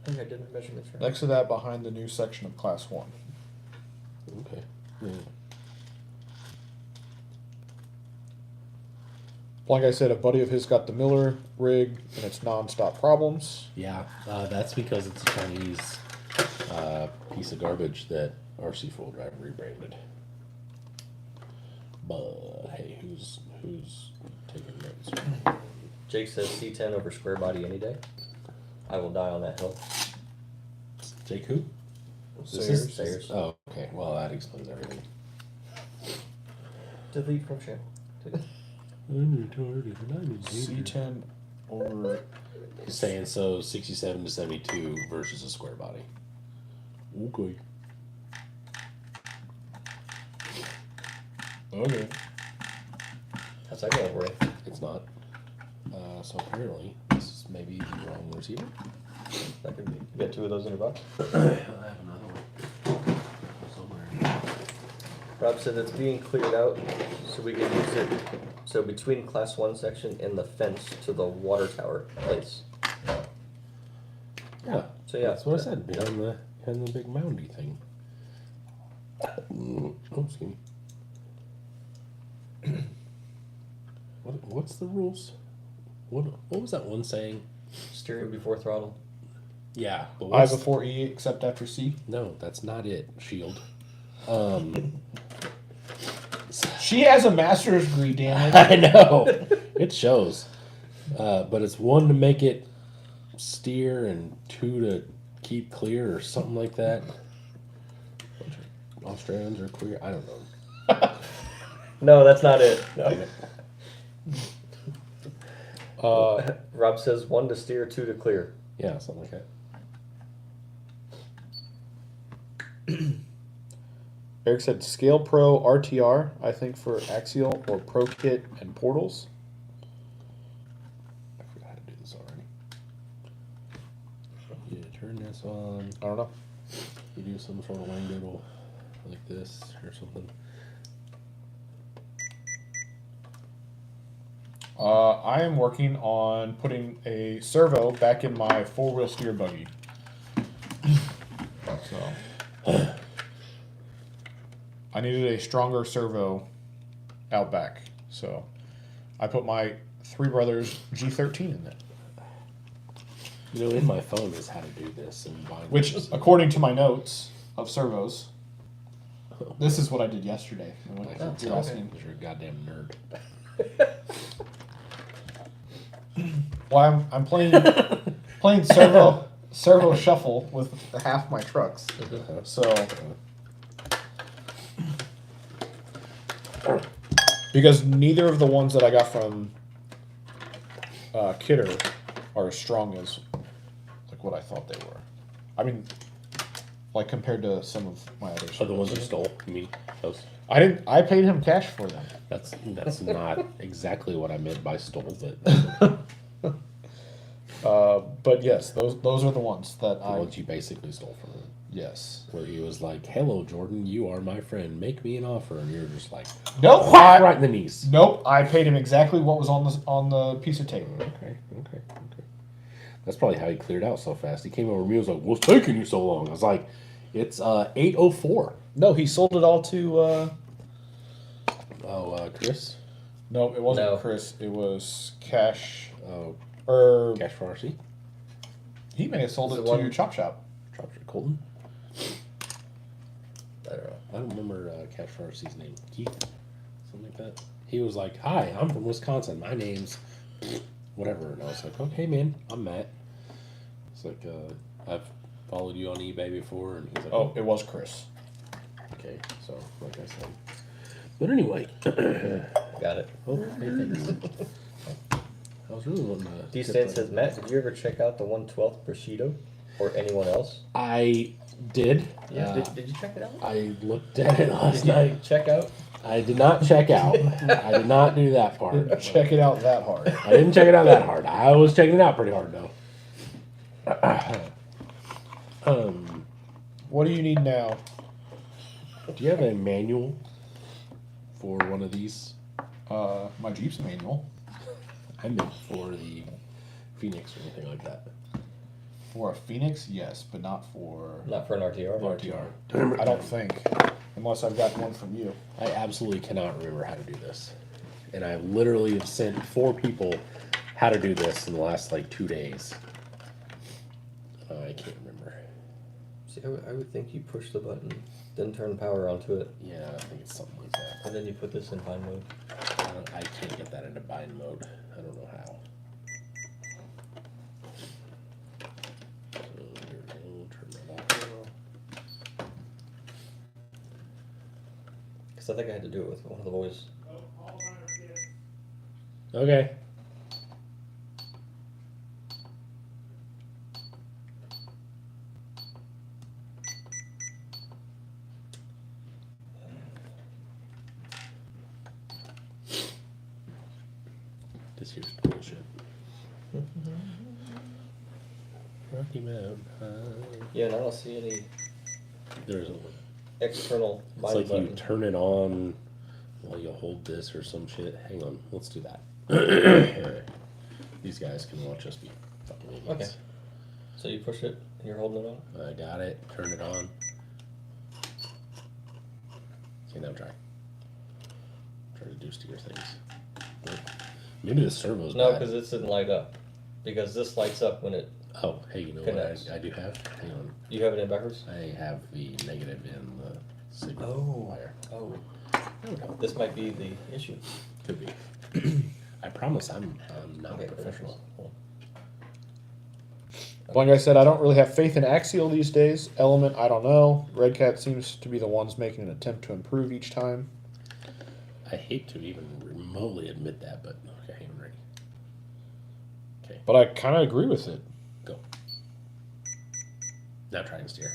think I did my measurements right. Next to that, behind the new section of Class 1. Okay. Yeah. Like I said, a buddy of his got the Miller rig, and it's non-stop problems. Yeah, that's because it's a Chinese piece of garbage that RC Full Drive rebranded. But hey, who's taking notes? Jake says C10 over square body any day. I will die on that hill. Jake who? Sayers. Oh, okay. Well, that explains everything. Delete from share. I'm retarded and I'm in danger. C10 over... He's saying so 67 to 72 versus a square body. Okay. Okay. How's that going, Ray? It's not. So apparently, this is maybe the wrong receiver. That could be. You got 2 of those in your box? I have another one. Somewhere. Rob said it's being cleared out so we can use it. So between Class 1 section and the fence to the water tower place. Yeah. So yeah. That's what I said, behind the big moundy thing. Oh, excuse me. What's the rules? What was that one saying? Steering before throttle. Yeah, but I what's before E except after C. no, that's not it. Shield. She has a master's degree, damn it. I know it shows, but it's 1 to make it steer and 2 to keep clear or something like that. Australians are clear. I don't know. No, that's not it. No. Rob says 1 to steer, 2 to clear. Yeah, something like that. Eric said Scale Pro RTR, I think for axial or Pro Kit and portals. I forgot how to do this already. You turn this on. I don't know. You do some sort of wing doodle like this or something. I am working on putting a servo back in my 4-wheel steer buggy. So I needed a stronger servo out back. So I put my Three Brothers G13 in it. You know, in my phone is how to do this, and Which, according to my notes of servos, this is what I did yesterday. You're asking. Because you're a goddamn nerd. Well, I'm playing servo shuffle with half my trucks. So because neither of the ones that I got from Kidder are as strong as like what I thought they were. I mean, like compared to some of my other. Oh, the ones you stole, you mean? Those? I didn't. I paid him cash for them. That's not exactly what I meant by stole, but But yes, those are the ones that the I. ones you basically stole from him. Yes. Where he was like, "Hello, Jordan, you are my friend. Make me an offer," and you're just like, Nope. right in the knees. Nope. I paid him exactly what was on the piece of tape. Okay. That's probably how he cleared out so fast. He came over to me and was like, "What's taking you so long?" I was like, "It's 8:04." No, he sold it all to. Chris. No, it wasn't No. Chris. It was Cash. Oh, Or Cash for RC. he may have sold Is it it to one- Chop Shop. Colton. I don't know. I don't remember Cash for RC's name. Keith. something like that. He was like, "Hi, I'm from Wisconsin. My name's whatever," and I was like, "Okay, man, I'm Matt." It's like, "I've followed you on eBay before," and he's like, Oh, it was Chris. okay." So, like I said, but anyway, Got it. oh, hey, thanks. I was really wanting to. D-Stan says, Matt, did you ever check out the 1/12 Bushido? Or anyone else? I did. Yeah. Did you check it out? I looked at it last Did you night. check out? I did not check out. I did not do that part. Didn't check it out that hard. I didn't check it out that hard. I was checking it out pretty hard though. What do you need now? Do you have a manual for one of these? My Jeep's manual. I meant for the Phoenix or anything like that. For a Phoenix, yes, but not for Not for an RTR. RTR. I don't think, unless I've got one from you. I absolutely cannot remember how to do this, and I literally have sent 4 people how to do this in the last like 2 days. I can't remember. See, I would think you push the button, then turn power onto it, Yeah, I think it's something like that. and then you put this in bind mode. I can't get that into bind mode. I don't know how. So here we go. Turn that off now. Because I think I had to do it with one of the boys. Okay. This here's bullshit. Rocky Mountain High. Yeah, and I don't see any There's a. external It's bind like button. you turn it on while you hold this or some shit. Hang on, let's do that. These guys can watch us be fucking idiots. Okay. So you push it, and you're holding it on? I got it. Turn it on. Okay, now try. Try to do steer things. Nope. Maybe the servo's No, bad. because this didn't light up. Because this lights up when it... Oh, hey, you know Connects. what I do have? Hang on. You have it in backwards? I have the negative in the signal Oh. wire. Oh. There we go. This might be the issue. Could be. I promise I'm not Okay, a professional. cool. Like I said, I don't really have faith in Axial these days. Element, I don't know. Red Cat seems to be the ones making an attempt to improve each time. I hate to even remotely admit that, but okay, I'm ready. Okay, But I kind of agree with it. go. Now try and steer.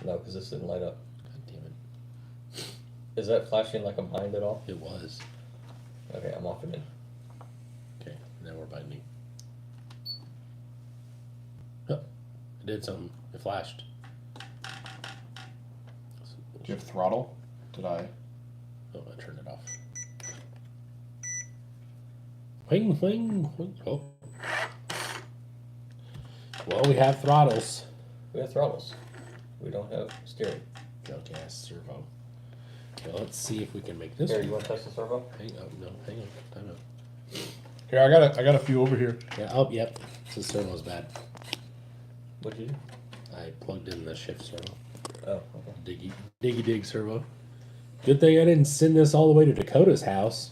No, because this didn't light up. God damn it. Is that flashing like a bind at all? It was. Okay, I'm off it in. Okay, now we're binding. Oh, it did something. It flashed. Do you have throttle? Did I? Oh, I turned it off. Wing, wing, wing. Oh. Well, we have throttles. We have throttles. We don't have steering. Junk ass servo. Okay, let's see if we can make this Here, one. you want to touch the servo? Hang on, no, hang on. Time out. Here, I got a few over here. Yeah, oh, yep. So the servo's bad. What'd you do? I plugged in the shift servo. Oh, okay. Diggy dig servo. Good thing I didn't send this all the way to Dakota's house.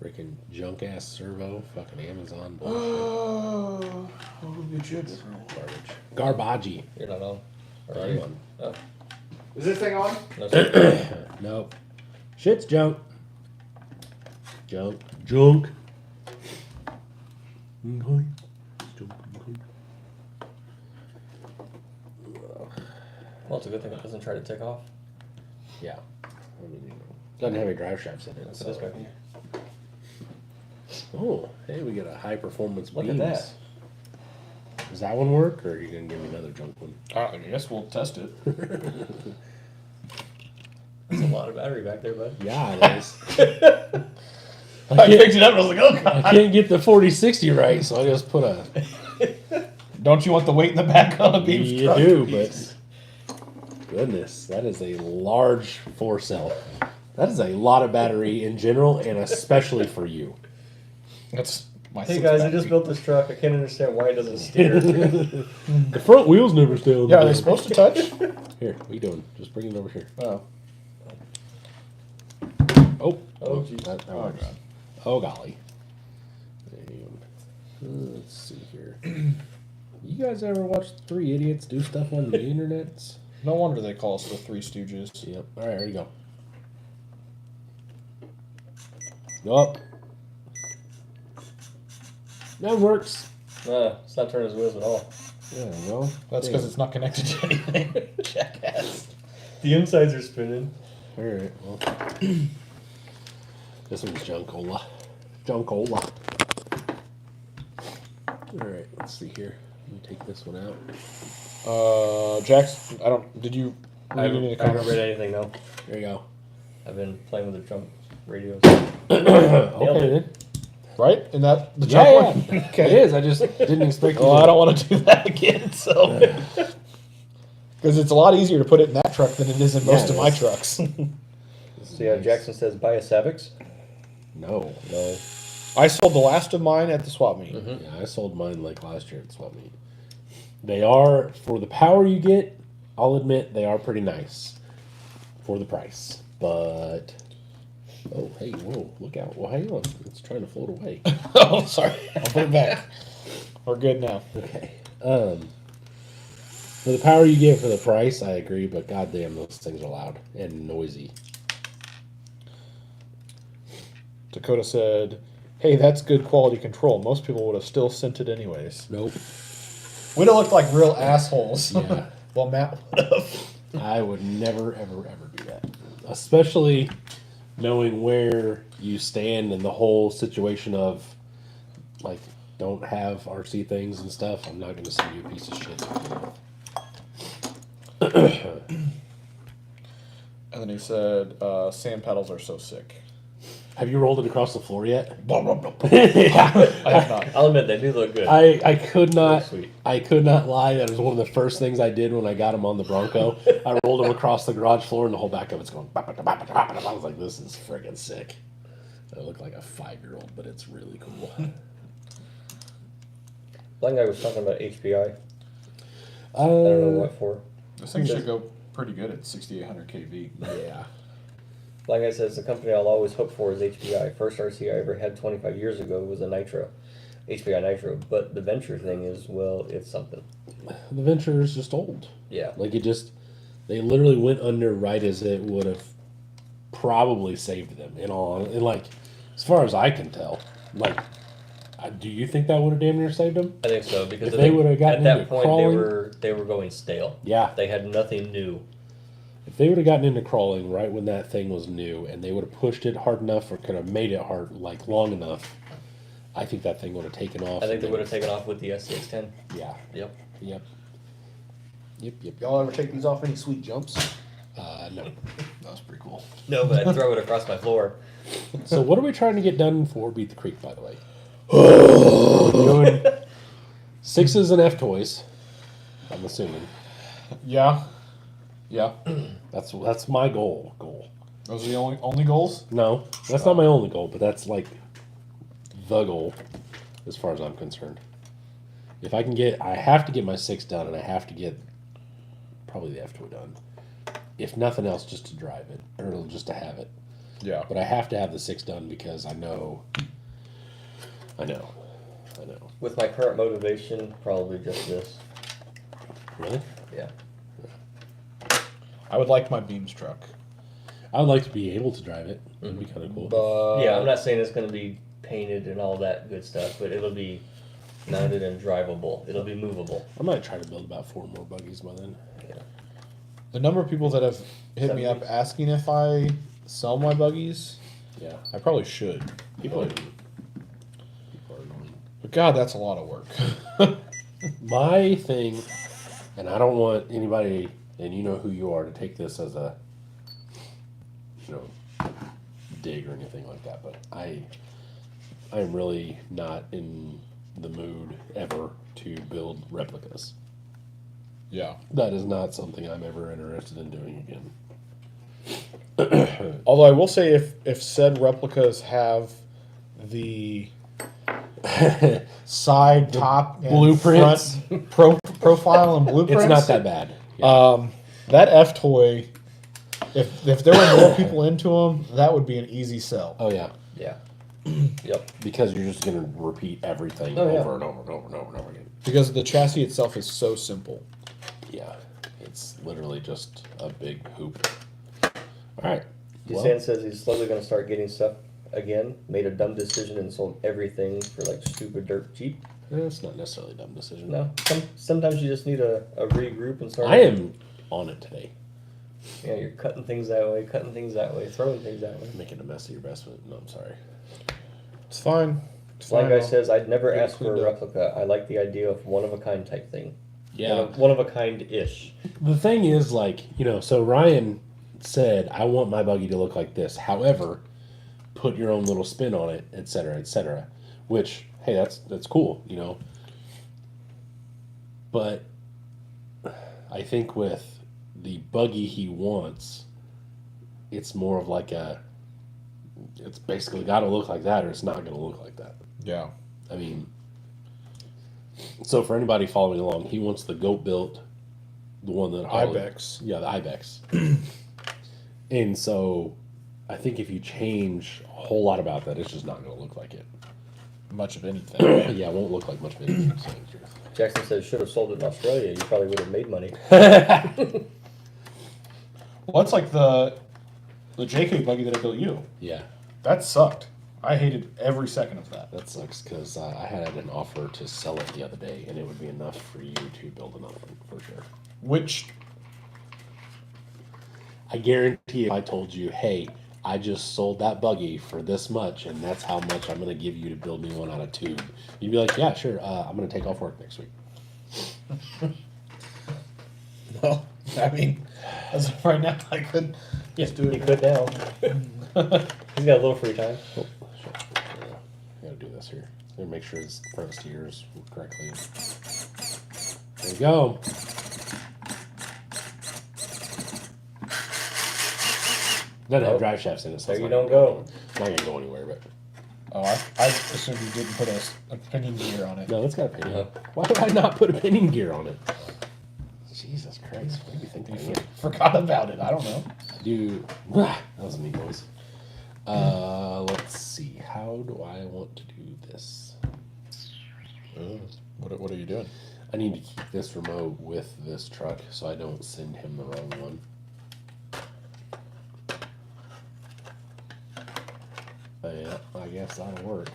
Freaking junk ass servo. Fucking Amazon bullshit. Oh, get you. Garbage. You're not on. Or are I'm you? on. Oh, Is this thing on? no, sir. Nope. Shit's junk. Junk. Junk. Junk. Well, it's a good thing it doesn't try to take off. Yeah. I mean, doesn't have any drive shafts in it. So this way. Oh, hey, we got a high performance Look beams. at that. Does that one work, or are you gonna give me another junk one? I guess we'll test it. That's a lot of battery back there, bud. Yeah, it is. I picked it up and I was like, oh god. I can't get the 4060 right, so I just put a. Don't you want the weight in the back on a beam You truck? do, but goodness, that is a large 4-cell. That is a lot of battery in general, and especially for you. That's my Hey six guys, I battery. just built this truck. I can't understand why it doesn't steer. The front wheels never stay on. Yeah, are the they supposed to touch? Here, what are you doing? Just bring it over here. Oh. geez. That Oh, works. God. Oh golly. Let's see here. You guys ever watch Three Idiots do stuff on the internet? No wonder they call us the Three Stooges. Yep. All right, here you go. Go up. That works. It's not turning his wheels at all. There you go. That's because it's not connected to anything. Jackass. The insides are spinning. All right. Well, this one's Junkola. Junkola. All right. Let's see here. Let me take this one out. Jax, I don't. Did you? I haven't read anything, no. There you go. I've been playing with the jump radios. Okay then. Right? In that the Yeah, jump yeah. one? Okay. It is. I just didn't expect. Well, I don't want to do that again. So, because it's a lot easier to put it in that truck than it is in most it of my is. trucks. So yeah, Jackson says buy a Savix. No. No. I sold the last of mine at the swap meet. Yeah, I sold mine like last year at swap meet. They are, for the power you get, I'll admit they are pretty nice for the price. But oh hey, whoa, look out. Well, hang on. It's trying to float away. Oh, sorry. I'll put it back. We're good now. Okay. For the power you get for the price, I agree, but goddamn, those things are loud and noisy. Dakota said, "Hey, that's good quality control. Most people would have still sent it anyways." Nope. We'd have looked like real assholes. Yeah. Well, Matt would have. I would never, ever, ever do that. Especially knowing where you stand in the whole situation of, like, don't have RC things and stuff. I'm not going to send you a piece of shit. And then he said, "Sand paddles are so sick." Have you rolled it across the floor yet? I have not. I'll admit they do look good. I could not. Sweet. I could not lie. That was one of the first things I did when I got him on the Bronco. I rolled him across the garage floor, and the whole back of it's going. I was like, "This is friggin' sick." I look like a 5-year-old, but it's really cool. One guy was talking about HPI. I don't know what for. This thing should go pretty good at 6,800 kV. Yeah. Like I said, it's the company I'll always hope for is HPI. First RC I ever had 25 years ago was a Nitro, HPI Nitro. But the Venture thing is, well, it's something. The Venture is just old. Yeah. Like they literally went under right as it would have probably saved them. And like, as far as I can tell, like, do you think that would have damn near saved them? I think so because If they would have gotten at that into point crawling, they were going stale. Yeah. They had nothing new. If they would have gotten into crawling right when that thing was new, and they would have pushed it hard enough or could have made it hard, like long enough, I think that thing would have taken off. I think they would have taken off with the SCX-10. Yeah. Yep. Yep. Yep. Y'all ever take these off any sweet jumps? No. That was pretty cool. No, but I'd throw it across my floor. So what are we trying to get done for Beat the Creek, by the way? Doing 6s and F toys, I'm assuming. Yeah. Yeah. That's my goal. Those are the only goals? No, that's not my only goal, but that's like the goal as far as I'm concerned. If I have to get my 6 done, and I have to get probably the F toy done. If nothing else, just to drive it or just to have it. Yeah. But I have to have the 6 done because I know. With my current motivation, probably just this. Really? Yeah. I would like my Beams truck. I would like to be able to drive it. It'd be kind of cool. But Yeah, I'm not saying it's going to be painted and all that good stuff, but it'll be mounted and drivable. It'll be movable. I might try to build about 4 more buggies by then. Yeah. the number of people that have hit me up asking if I sell my buggies, Yeah. I probably should. People are But God, that's a lot of work. My thing, and I don't want anybody, and you know who you are, to take this as a, dig or anything like that, but I'm really not in the mood ever to build replicas. Yeah. That is not something I'm ever interested in doing again. Although I will say if said replicas have the side, top, and blueprints. front profile and blueprints, It's not that bad. Yeah. That F toy If there were more people into them, that would be an easy sell. Oh yeah, Yeah. Yep. because you're just gonna repeat everything Oh, yeah. over and over and over and over and over again. Because the chassis itself is so simple. Yeah, it's literally just a big hoop. All right. Dusan says he's slowly going to start getting stuff again. Made a dumb decision and sold everything for like stupid dirt cheap. It's not necessarily a dumb decision. No, sometimes you just need a regroup and start. I am on it today. Yeah, you're cutting things that way, throwing things that way. Making a mess of your basement. No, I'm sorry. It's fine. It's One fine. guy says, I'd never Get it ask for a cleaned up. replica. I like the idea of one of a kind type thing. Yeah. One of a kind-ish. The thing is, like, so Ryan said, I want my buggy to look like this. However, put your own little spin on it, et cetera, et cetera. Which, hey, that's cool, But I think with the buggy he wants, it's more of like it's basically got to look like that or it's not going to look like that. Yeah. I mean, so for anybody following along, he wants the goat built, the one that Ibex. Yeah, the Ibex. And so, I think if you change a whole lot about that, it's just not going to look like it. Much of anything. Yeah, it won't look like much of anything. To tell you the truth. Jackson says, should have sold it in Australia. You probably would have made money. Well, that's like the JK buggy that I built you. Yeah, That sucked. I hated every second of that. that sucks because I had an offer to sell it the other day, and it would be enough for you to build another one for sure. Which, I guarantee if I told you, hey, I just sold that buggy for this much, and that's how much I'm going to give you to build me one out of tube, you'd be like, yeah, sure, I'm going to take off work next week. well, I mean, as of right now, I could just do He it. could now. He's got a little free time. Oh, shit. I gotta do this here. Gotta make sure it's front steers correctly. There we go. Doesn't have drive shafts in it, so There it's you not don't gonna go. It's not gonna go anywhere, but Oh, I assumed you didn't put a pinion gear on it. no, it's got a pinion. Yeah. Why would I not put a pinion gear on it? Jesus Christ, what do you think I am? Forgot about it. I don't know. Do that was a neat noise. Let's see. How do I want to do this? What are you doing? I need to keep this remote with this truck so I don't send him the wrong one. Yeah, I guess that'll work.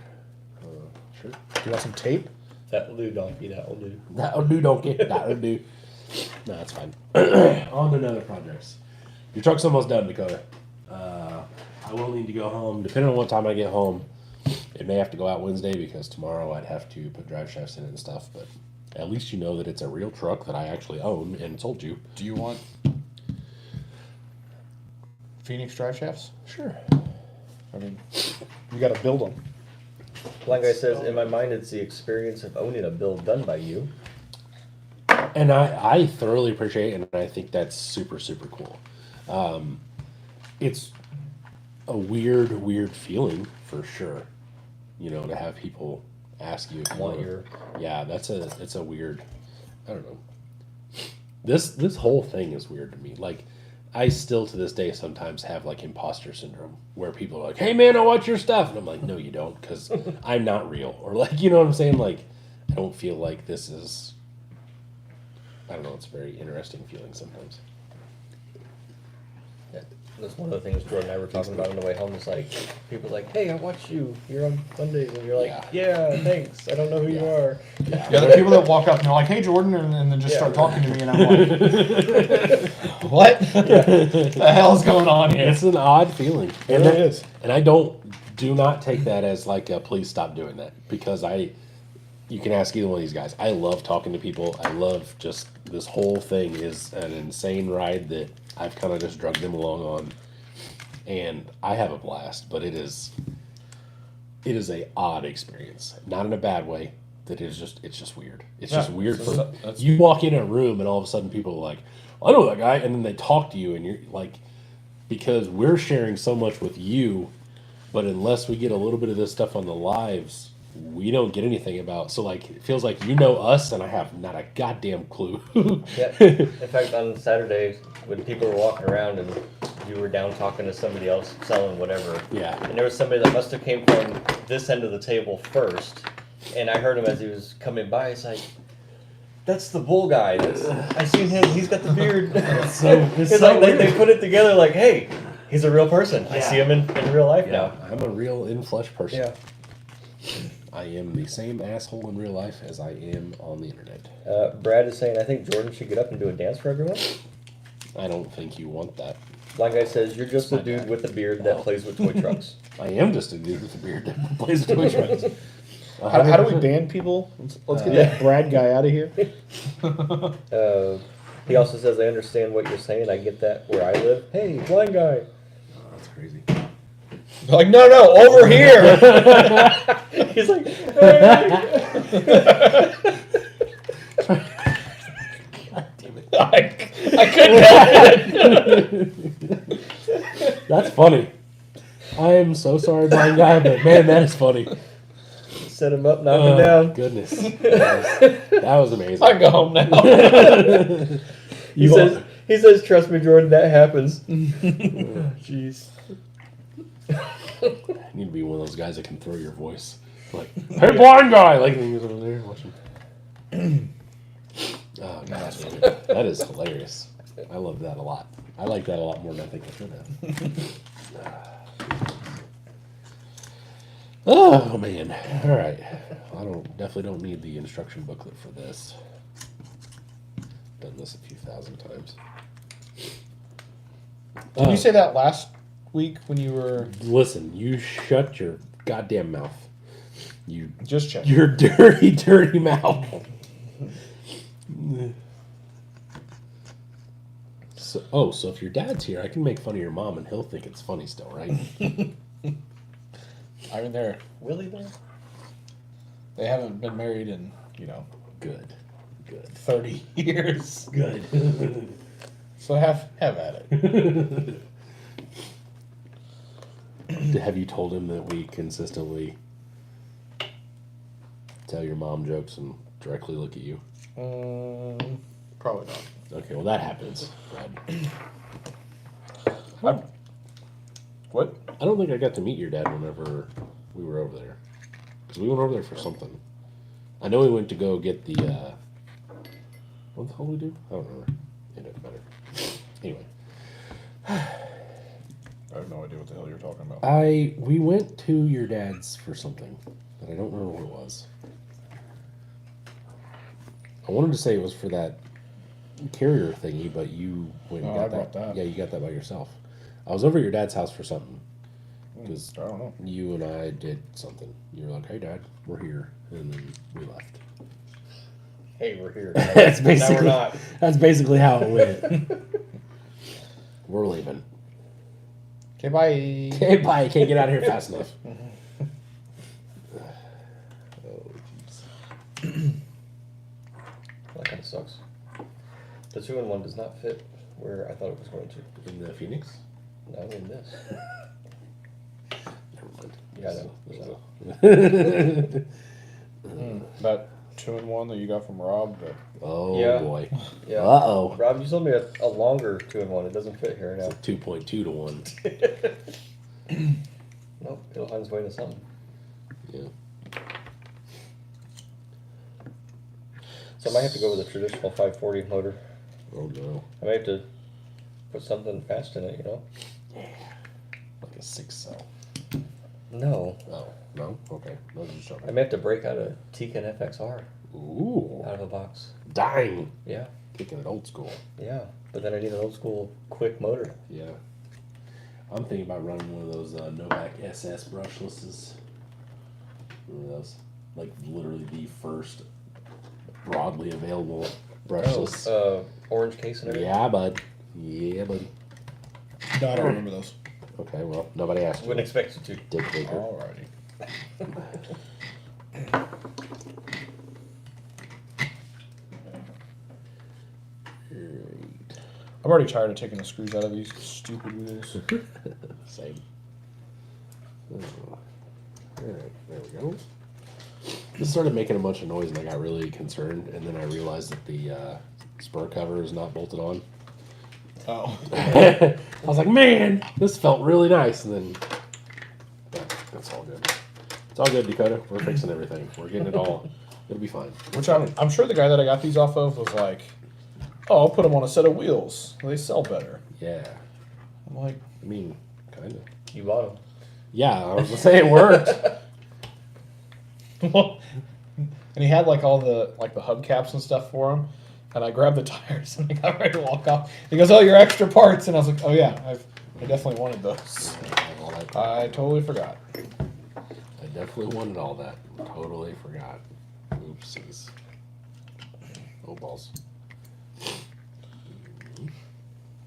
Sure. Do you want some tape? That will do, donkey. That will do. That'll do, donkey. That'll do. No, that's fine. On to another projects. Your truck's almost done, Dakota. I will need to go home. Depending on what time I get home, it may have to go out Wednesday because tomorrow I'd have to put drive shafts in it and stuff. But at least you know that it's a real truck that I actually own and sold you. Do you want Phoenix drive shafts? Sure. I mean, you got to build them. One guy says, in my mind, it's the experience of owning a build done by you. And I thoroughly appreciate it, and I think that's super, super cool. It's a weird feeling for sure, to have people ask you if you Want want your yeah, it's a weird, I don't know. This whole thing is weird to me. Like, I still to this day sometimes have like imposter syndrome where people are like, hey man, I want your stuff. And I'm like, no, you don't, because I'm not real. Or like, you know what I'm saying? Like, I don't feel like this is, I don't know, it's a very interesting feeling sometimes. Yeah, that's one of the things Jordan and I were talking about on the way home. It's like, people are like, hey, I watch you. You're on Mondays. And you're like, yeah, thanks. I don't know who you are. Yeah, the people that walk up and they're like, hey, Jordan, and then just start talking to me, and I'm like, what? The hell's going on here? It's an odd feeling. It really is. And I do not take that as like a please stop doing that, because you can ask either one of these guys. I love talking to people. I love just this whole thing is an insane ride that I've kind of just dragged them along on, and I have a blast. But it is a odd experience, not in a bad way. That is just it's just weird. It's just weird for that's- you walk in a room and all of a sudden people are like, I know that guy, and then they talk to you and you're like, because we're sharing so much with you, but unless we get a little bit of this stuff on the lives, we don't get anything about. So like, it feels like you know us and I have not a goddamn clue. Yeah. In fact, on Saturday, when people were walking around and we were down talking to somebody else selling whatever. Yeah. And there was somebody that must have came from this end of the table first. And I heard him as he was coming by. He's like, "That's the bull guy. I seen him. He's got the beard." It's like they put it together like, "Hey, he's a real person. I see him in real life now." I'm a real in-flesh person. Yeah. I am the same asshole in real life as I am on the internet. Brad is saying, "I think Jordan should get up and do a dance for everyone." I don't think you want that. Blind guy says, "You're just a dude with a beard that plays with toy trucks." I am just a dude with a beard that plays with toy trucks. How do we ban people? Let's get that Brad guy out of here. He also says, "I understand what you're saying. I get that where I live." Hey, blind guy. Oh, that's crazy. They're like, no, over here. He's like, "Hey." God damn it. I couldn't help it. That's funny. I am so sorry, blind guy, but man, that is funny. Set him up, knock him down. Goodness. That was amazing. I can go home now. He says, "Trust me, Jordan, that happens." Jeez. You need to be one of those guys that can throw your voice. Like, "Hey, blind guy!" Like, he was over there watching. Oh, God. That's funny. That is hilarious. I love that a lot. I like that a lot more than I think I should have. Oh, man. All right. I definitely don't need the instruction booklet for this. Done this a few thousand times. Did you say that last week when you were... Listen, you shut your goddamn mouth. You Just check. Your dirty, dirty mouth. So if your dad's here, I can make fun of your mom and he'll think it's funny still, right? I mean, they're Willie there? they haven't been married in, Good. 30 years. Good. So have at it. Have you told him that we consistently tell your mom jokes and directly look at you? Probably not. Okay, well that happens, Brad. What? I don't think I got to meet your dad whenever we were over there. Because we went over there for something. I know we went to go get the, what the hell did we do? I don't remember. It doesn't matter. Anyway. I have no idea what the hell you're talking about. We went to your dad's for something, but I don't remember what it was. I wanted to say it was for that carrier thingy, but you went and got brought that. Yeah, you got that by yourself. I was over at your dad's house for something. Because I don't know. you and I did something. You were like, "Hey, Dad, we're here," and then we left. Hey, we're here. That's basically No, we're not. That's basically how it went. We're leaving. Okay, bye. Okay, bye. Can't get out of here fast enough. Oh, jeez. That kind of sucks. The 2-in-1 does not fit where I thought it was going to. In the Phoenix? Not in this. Never mind. Yeah, I know. That 2-in-1 that you got from Rob. Oh, Yeah. boy. Yeah. Uh-oh. Rob, you sold me a longer 2-in-1. It doesn't fit here now. It's a 2.2 to 1. Nope, it'll find its way into something. Yeah. So I might have to go with a traditional 540 motor. Oh, no. I might have to put something fast in it, Yeah. Like a 6-cell. No. Oh, no? Okay. No, just I joking. may have to break out a Tican FXR Ooh. out of a box. Dang. Yeah, Kicking it old school. yeah. But then I need an old school quick motor. Yeah. I'm thinking about running one of those Novak SS brushlesses. Remember those? Like literally the first broadly available brushless. Orange case and everything. Yeah, bud. Yeah, buddy. No, I don't remember those. Okay, well, nobody asked you. Wouldn't expect you to. Dick Baker. Alrighty. I'm already tired of taking the screws out of these stupid wheels. Same. Oh. Alright, there we go. This started making a bunch of noise and I got really concerned, and then I realized that the spur cover is not bolted on. Oh. I was like, man, this felt really nice. And then, yeah, that's all good. It's all good, Dakota. We're fixing everything. We're getting it all. It'll be fine. Which I'm sure the guy that I got these off of was like, oh, I'll put them on a set of wheels. They sell better. Yeah. I'm like, I mean, kind of. You bought them. Yeah, I was going to say it worked. and he had like all the hubcaps and stuff for him. And I grabbed the tires and I got ready to walk off. He goes, oh, your extra parts. And I was like, oh, yeah, I definitely wanted those. I totally forgot. I definitely wanted all that. Totally forgot. Oopsies. Oh, balls.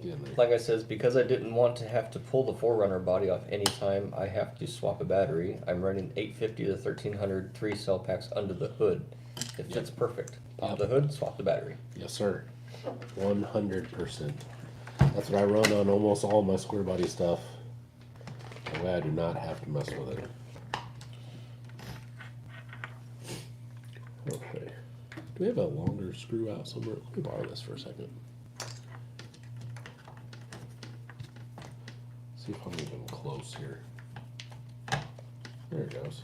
Get in there. Like I says, because I didn't want to have to pull the 4Runner body off anytime I have to swap a battery, I'm running 850 to 1300 3-cell packs under the hood. It fits perfect. Pop the hood, swap the battery. Yes, sir. 100%. That's what I run on almost all my square body stuff. That way I do not have to mess with it. Okay. Do we have a longer screw out somewhere? Let me borrow this for a second. See if I'm even close here. There it goes.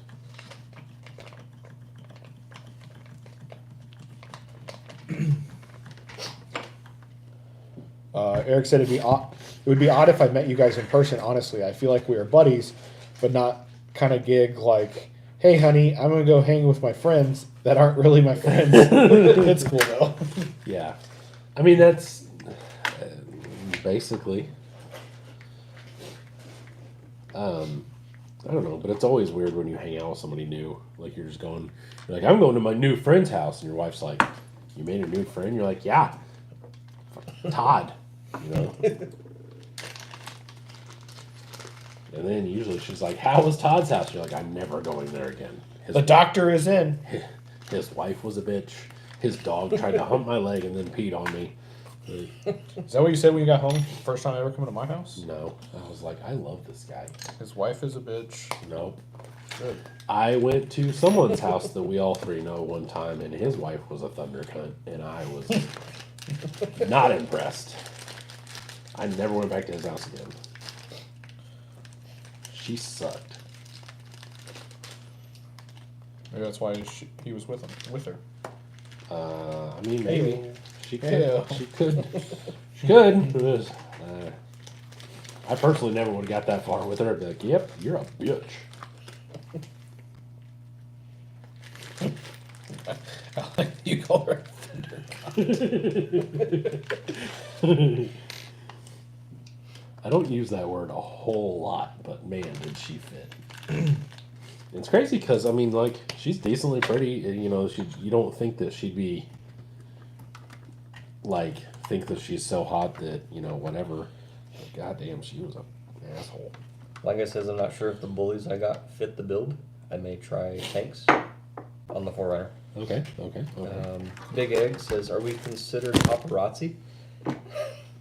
Eric said it would be odd if I met you guys in person. Honestly, I feel like we are buddies, but not kind of gig like, hey, honey, I'm gonna go hang with my friends that aren't really my friends. It's cool though. Yeah, I mean that's basically. I don't know, but it's always weird when you hang out with somebody new. Like you're like, I'm going to my new friend's house, and your wife's like, you made a new friend? You're like, yeah, Todd, you know. And then usually she's like, how was Todd's house? You're like, I'm never going there again. The doctor is in. His wife was a bitch. His dog tried to hump my leg and then peed on me. Is that what you said when you got home? First time ever coming to my house? No. I was like, I love this guy. His wife is a bitch. Nope. Good. I went to someone's house that we all three know one time, and his wife was a thunder cunt, and I was not impressed. I never went back to his house again. She sucked. Maybe that's why he was with her. I mean, maybe. Hey. She could. Hey. She could. She could. It was, I personally never would have got that far with her. I'd be like, yep, you're a bitch. You call her I don't use that word a whole lot, but man, did she fit. It's crazy because, I mean, like, she's decently pretty. You know, you don't think that she'd be, like, think that she's so hot that, you know, whatever. But goddamn, she was an asshole. Like I says, I'm not sure if the bullies I got fit the build. I may try tanks on the 4Runner. Okay. Big Egg says, are we considered paparazzi?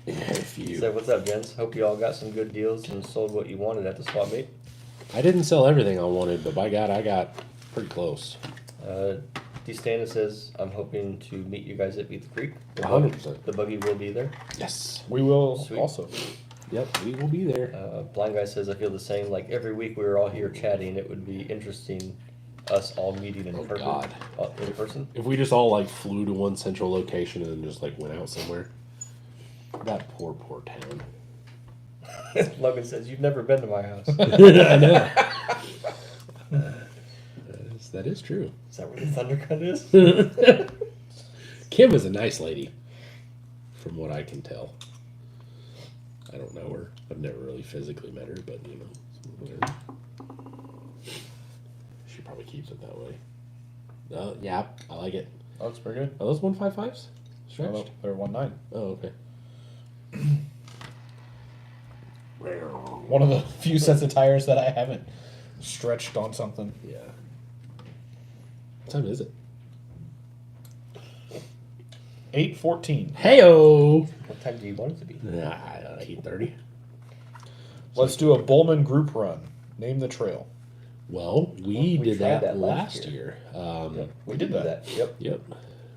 If you... So what's up, gents? Hope you all got some good deals and sold what you wanted at the swap meet. I didn't sell everything I wanted, but by God, I got pretty close. DeStana says, I'm hoping to meet you guys at Beat the Creek. 100%. The buggy will be there. Yes. We will Sweet. also. Yep, we will be there. Blind Guy says, I feel the same. Like every week we were all here chatting. It would be interesting us all meeting in person. God. In person. If we just all, like, flew to one central location and then just, like, went out somewhere. That poor town. Logan says, you've never been to my house. I know. That is true. Is that where the Thundercut is? Kim is a nice lady, from what I can tell. I don't know her. I've never really physically met her, but, you know, whatever. She probably keeps it that way. Yeah, I like it. That looks pretty good. Are those 155s? Stretched? No, they're 1.9. Oh, okay. One of the few sets of tires that I haven't stretched on something. Yeah. What time is it? 8:14. Heyo! What time do you want it to be? 8:30. Let's do a Bullman group run. Name the trail. Well, we did tried that last year. Yep, we did that. Yep. Yep,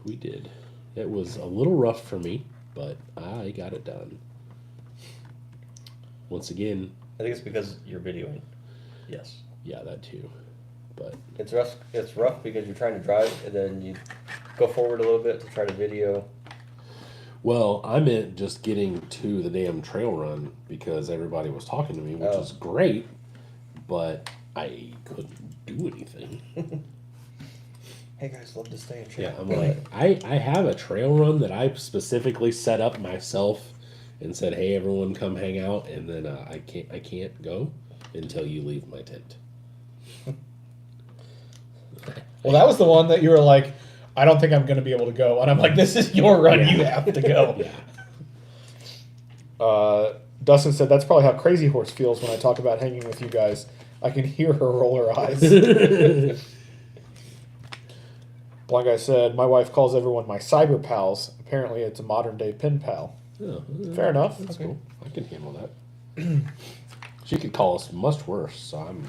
we did. It was a little rough for me, but I got it done. once again, I think it's because you're videoing. Yes. yeah, that too. But It's rough. It's rough because you're trying to drive and then you go forward a little bit to try to video. well, I meant just getting to the damn trail run because everybody was talking to me, which was great, but I couldn't do anything. Hey guys, love to stay and Yeah, chat. I'm like, I have a trail run that I specifically set up myself and said, hey, everyone come hang out, and then I can't go until you leave my tent. Well, that was the one that you were like, I don't think I'm going to be able to go. And I'm like, this is your run. Yeah. You have to go. Yeah. Dustin said, that's probably how Crazy Horse feels when I talk about hanging with you guys. I can hear her roll her eyes. Blind Guy said, my wife calls everyone my cyber pals. Apparently it's a modern day pen pal. Oh, Fair enough. That's cool. I can handle that. She could call us much worse, so I'm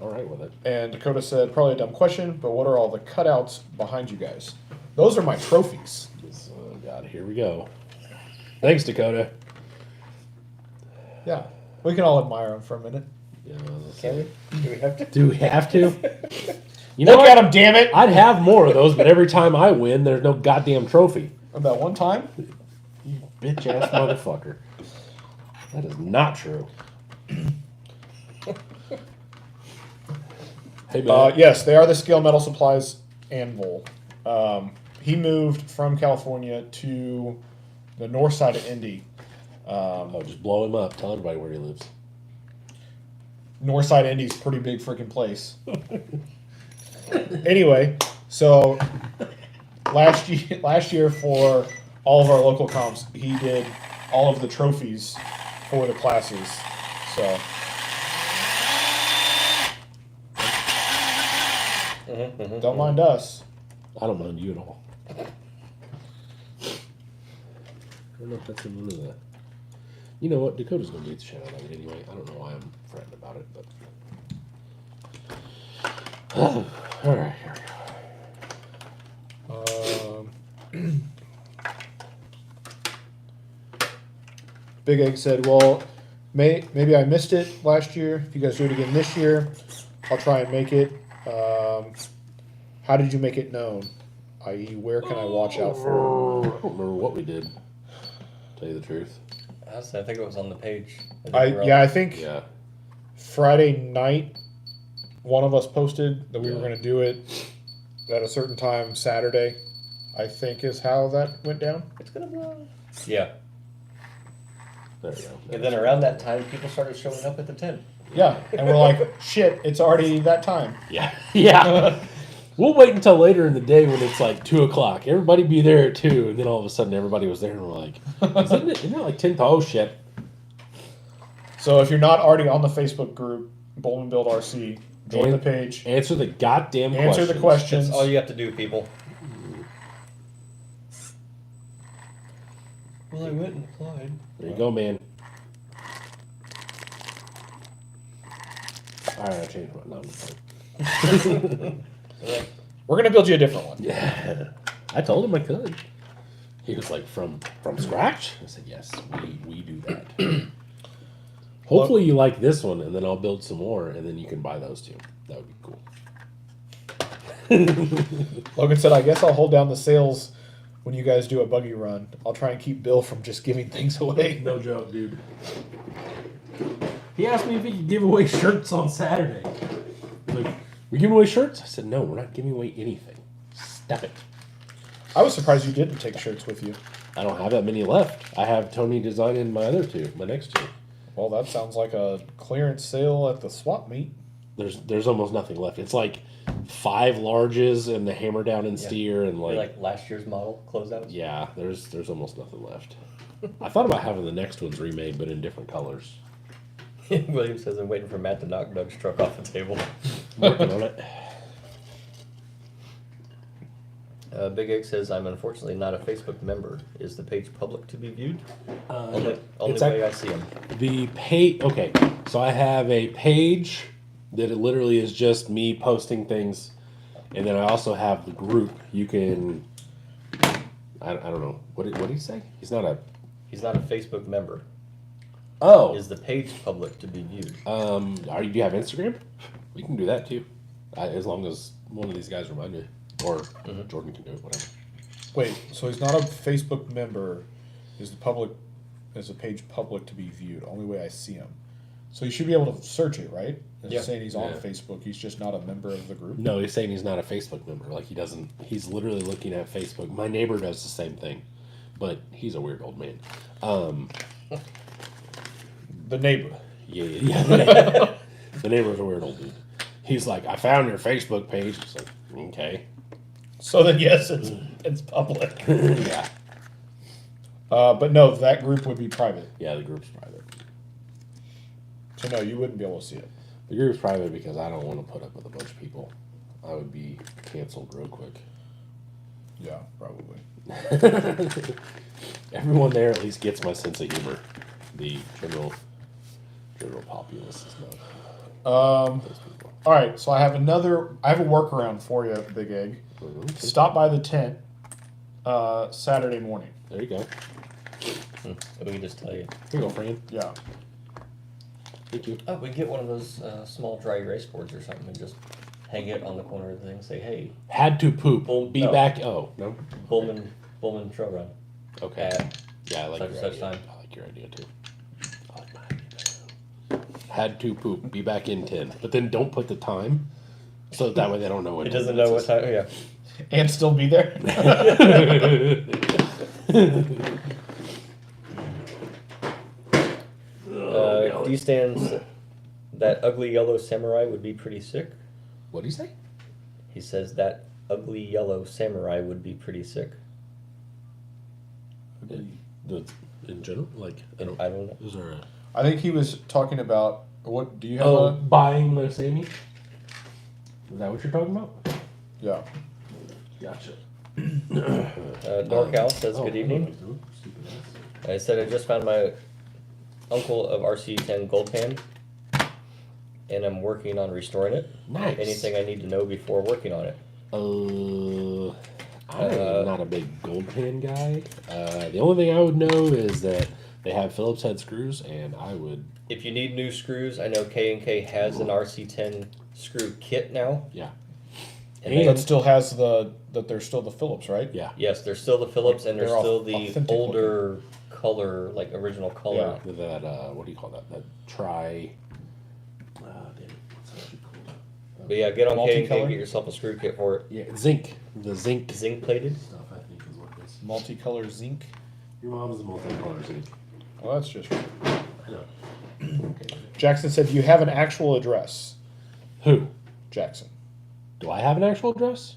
all right with it. And Dakota said, probably a dumb question, but what are all the cutouts behind you guys? Those are my trophies. Oh, God, here we go. Thanks, Dakota. Yeah. We can all admire them for a minute. Yeah, Can we? Do we have to? do we have to? You know Look what? at them, damn it! I'd have more of those, but every time I win, there's no goddamn trophy. That one time? You bitch ass motherfucker. That is not true. Hey, man. Yes, they are the Scale Metal Supplies anvil. He moved from California to the north side of Indy. Oh, just blow him up. Tell everybody where he lives. North side of Indy's a pretty big freaking place. Anyway, so last year for all of our local comps, he did all of the trophies for the classes. So don't mind us. I don't mind you at all. I don't know if that's in one of the... You know what? Dakota's going to beat the shit out of it anyway. I don't know why I'm fretting about it, but... Oh, all right, here we go. Big Egg said, well, maybe I missed it last year. If you guys do it again this year, I'll try and make it. How did you make it known? I.e., where can I watch out for? I don't remember what we did, to tell you the truth. Honestly, I think it was on the page. I think Yeah. Friday night, one of us posted that we were going to do it at a certain time Saturday, I think is how that went down. It's gonna blow. Yeah. There we go. And then around that time, people started showing up at the tent. Yeah, and we're like, shit, it's already that time. Yeah. Yeah. We'll wait until later in the day when it's like 2 o'clock. Everybody be there at 2, and then all of a sudden everybody was there, and we're like, isn't it like 10 to... Oh, shit. So if you're not already on the Facebook group, Bullman Built RC, join the page. Answer the goddamn questions. Answer the questions. That's all you have to do, people. Well, I went and applied. There you go, man. Alright, I changed my number. We're gonna build you a different one. Yeah. I told him I could. He was like, from scratch? I said, yes, we do that. Hopefully you like this one, and then I'll build some more, and then you can buy those too. That would be cool. Logan said, I guess I'll hold down the sales when you guys do a buggy run. I'll try and keep Bill from just giving things away. No joke, dude. He asked me if he could give away shirts on Saturday. Like, we giving away shirts? I said, no, we're not giving away anything. Stop it. I was surprised you didn't take shirts with you. I don't have that many left. I have Tony designing my other two, my next two. Well, that sounds like a clearance sale at the swap meet. There's almost nothing left. It's like 5 larges and the hammer down and steer and Like last year's model closeouts. yeah, there's almost nothing left. I thought about having the next ones remade, but in different colors. William says, I'm waiting for Matt to knock Doug's truck off the table. Working on it. Big Egg says, I'm unfortunately not a Facebook member. Is the page public to be viewed? Only it's way I see them. The page. Okay, so I have a page that it literally is just me posting things, and then I also have the group. You can. I don't know what did he say? He's not a Facebook member. Oh, Is the page public to be viewed? do you have Instagram? We can do that too, as long as one of these guys remind me, or Jordan can do it. Whatever. Wait, so he's not a Facebook member. Is the page public to be viewed? Only way I see him. So you should be able to search it, right? It's Yeah. saying he's on Yeah. Facebook. He's just not a member of the group. No, he's saying he's not a Facebook member. Like he doesn't. He's literally looking at Facebook. My neighbor does the same thing, but he's a weird old man. The neighbor. Yeah. The neighbor's a weird old dude. He's like, I found your Facebook page. It's like, okay. So then, yes, it's public. Yeah. But no, that group would be private. Yeah, the group's private. So no, you wouldn't be able to see it. The group's private because I don't want to put up with a bunch of people. I would be canceled real quick. Yeah, probably. Everyone there at least gets my sense of humor. The general populace is not. Those people. All right, so I have a workaround for you, Big Egg. Stop by the tent Saturday morning. There you go. We can just tell you. Here you go, Fran. Yeah. Thank you. Oh, we get one of those small dry erase boards or something and just hang it on the corner of the thing. Say, hey, Had to poop. Be No. back. Oh, no. Bullman Trail Run. Okay. At Yeah, I like such your such idea. time. I like your idea too. I like my idea too. Had to poop. Be back in 10. But then don't put the time. So that way they don't know what It doesn't know what time. Yeah. And still be there? D stands. That ugly yellow samurai would be pretty sick. What do you say? He says that ugly yellow samurai would be pretty sick. In general? Like, I don't, I don't know. is there a... I think he was talking about, what, do you have Oh, a... buying the Sammy? Is that what you're talking about? Yeah. Gotcha. NorCal says good evening. I said I just found my uncle of RC10 gold pan, and I'm working on restoring it. Nice. Anything I need to know before working on it? I'm not a big gold pan guy. The only thing I would know is that they have Phillips head screws, and I would... If you need new screws, I know K&K has an RC10 screw kit now. Yeah. And That still has that there's still the Phillips, right? Yeah. yes, there's still the Phillips, and there's They're still the authentic older color, like original color. That, what do you call that? That damn it. What's that shit called? But yeah, get on K&K, Multicolor? get yourself a screw kit for it. Yeah, zinc. The zinc Zinc plated. stuff, I think, is what it is. Multicolor zinc. Your mom's a multicolor zinc. Well, that's just... I know. Okay. Jackson said, do you have an actual address? Who? Jackson. Do I have an actual address?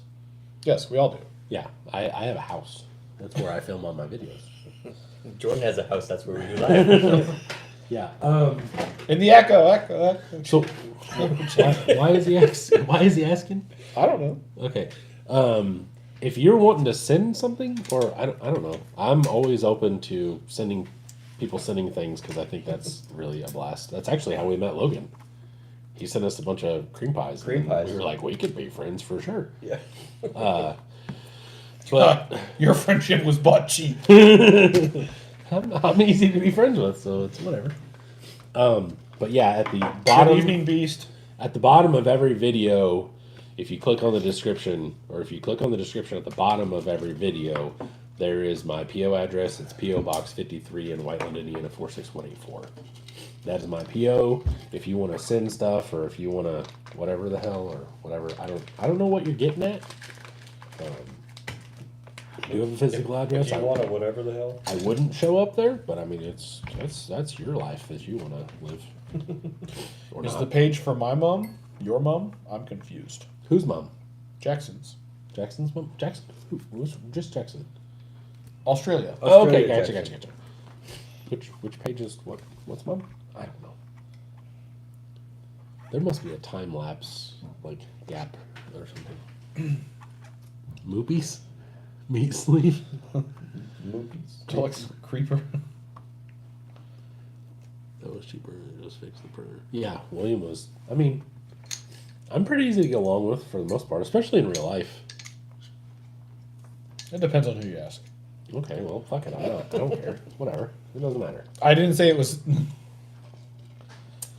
Yes, we all do. Yeah, I have a house. That's where I film all my videos. Jordan has a house, that's where we do live. Yeah. In the echo. So, why is he asking? I don't know. Okay. If you're wanting to send something, or I don't know, I'm always open to sending things because I think that's really a blast. That's actually how we met Logan. He sent us a bunch of cream pies. Cream and pies. We were like, we could be friends for sure. Yeah. But Your friendship was bought cheap. I'm easy to be friends with, so it's whatever. But yeah, at the Good bottom, evening, Beast. at the bottom of every video, if you click on the description, or if you click on the description at the bottom of every video, there is my PO address. It's PO Box 53 in Whiteland, Indiana 46184. That is my PO. If you want to send stuff, or if you want to whatever the hell, or whatever, I don't know what you're getting at. Do you have a physical address? If you want to whatever the hell. I wouldn't show up there, but I mean, that's your life that you want to live. Or Is not. the page for my mom your mom? I'm confused. Whose mom? Jackson's. Jackson's mom? Jackson? Who's just Jackson? Australia. Oh, okay, Australia, gotcha. Which page is what? What's mom? I don't know. There must be a time lapse like gap or something. Moopies? Meat sleeve? Movies. Alex Creeper. That was cheaper. Just fix the printer. Yeah, William was. I mean, I'm pretty easy to get along with for the most part, especially in real life. It depends on who you ask. Okay, well, fuck it. I don't care. Whatever. It doesn't matter. I didn't say it was.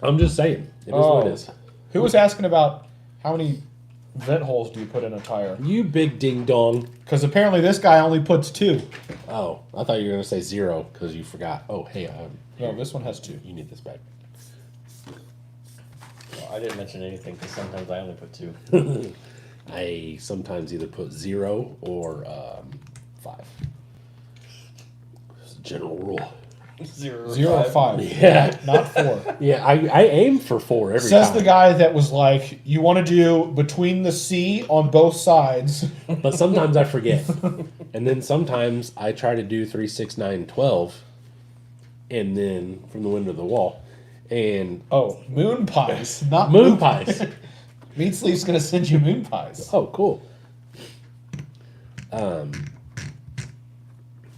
I'm just saying. It is what it is. Who was asking about how many vent holes do you put in a tire? You big ding dong. Because apparently this guy only puts 2. Oh, I thought you were going to say 0 because you forgot. Oh, hey. No, this one has 2. You need this back. Well, I didn't mention anything because sometimes I only put 2. I sometimes either put 0 or 5. It's a general rule. 0 0 or 5. Yeah. Not 4. Yeah, I aim for 4 every Says time. the guy that was like, you want to do between the C on both sides. But sometimes I forget. And then sometimes I try to do 3, 6, 9, 12. And then from the window to the wall. And Oh, moon pies. Not moon pies. Meat Sleep's going to send you moon pies. Oh, cool.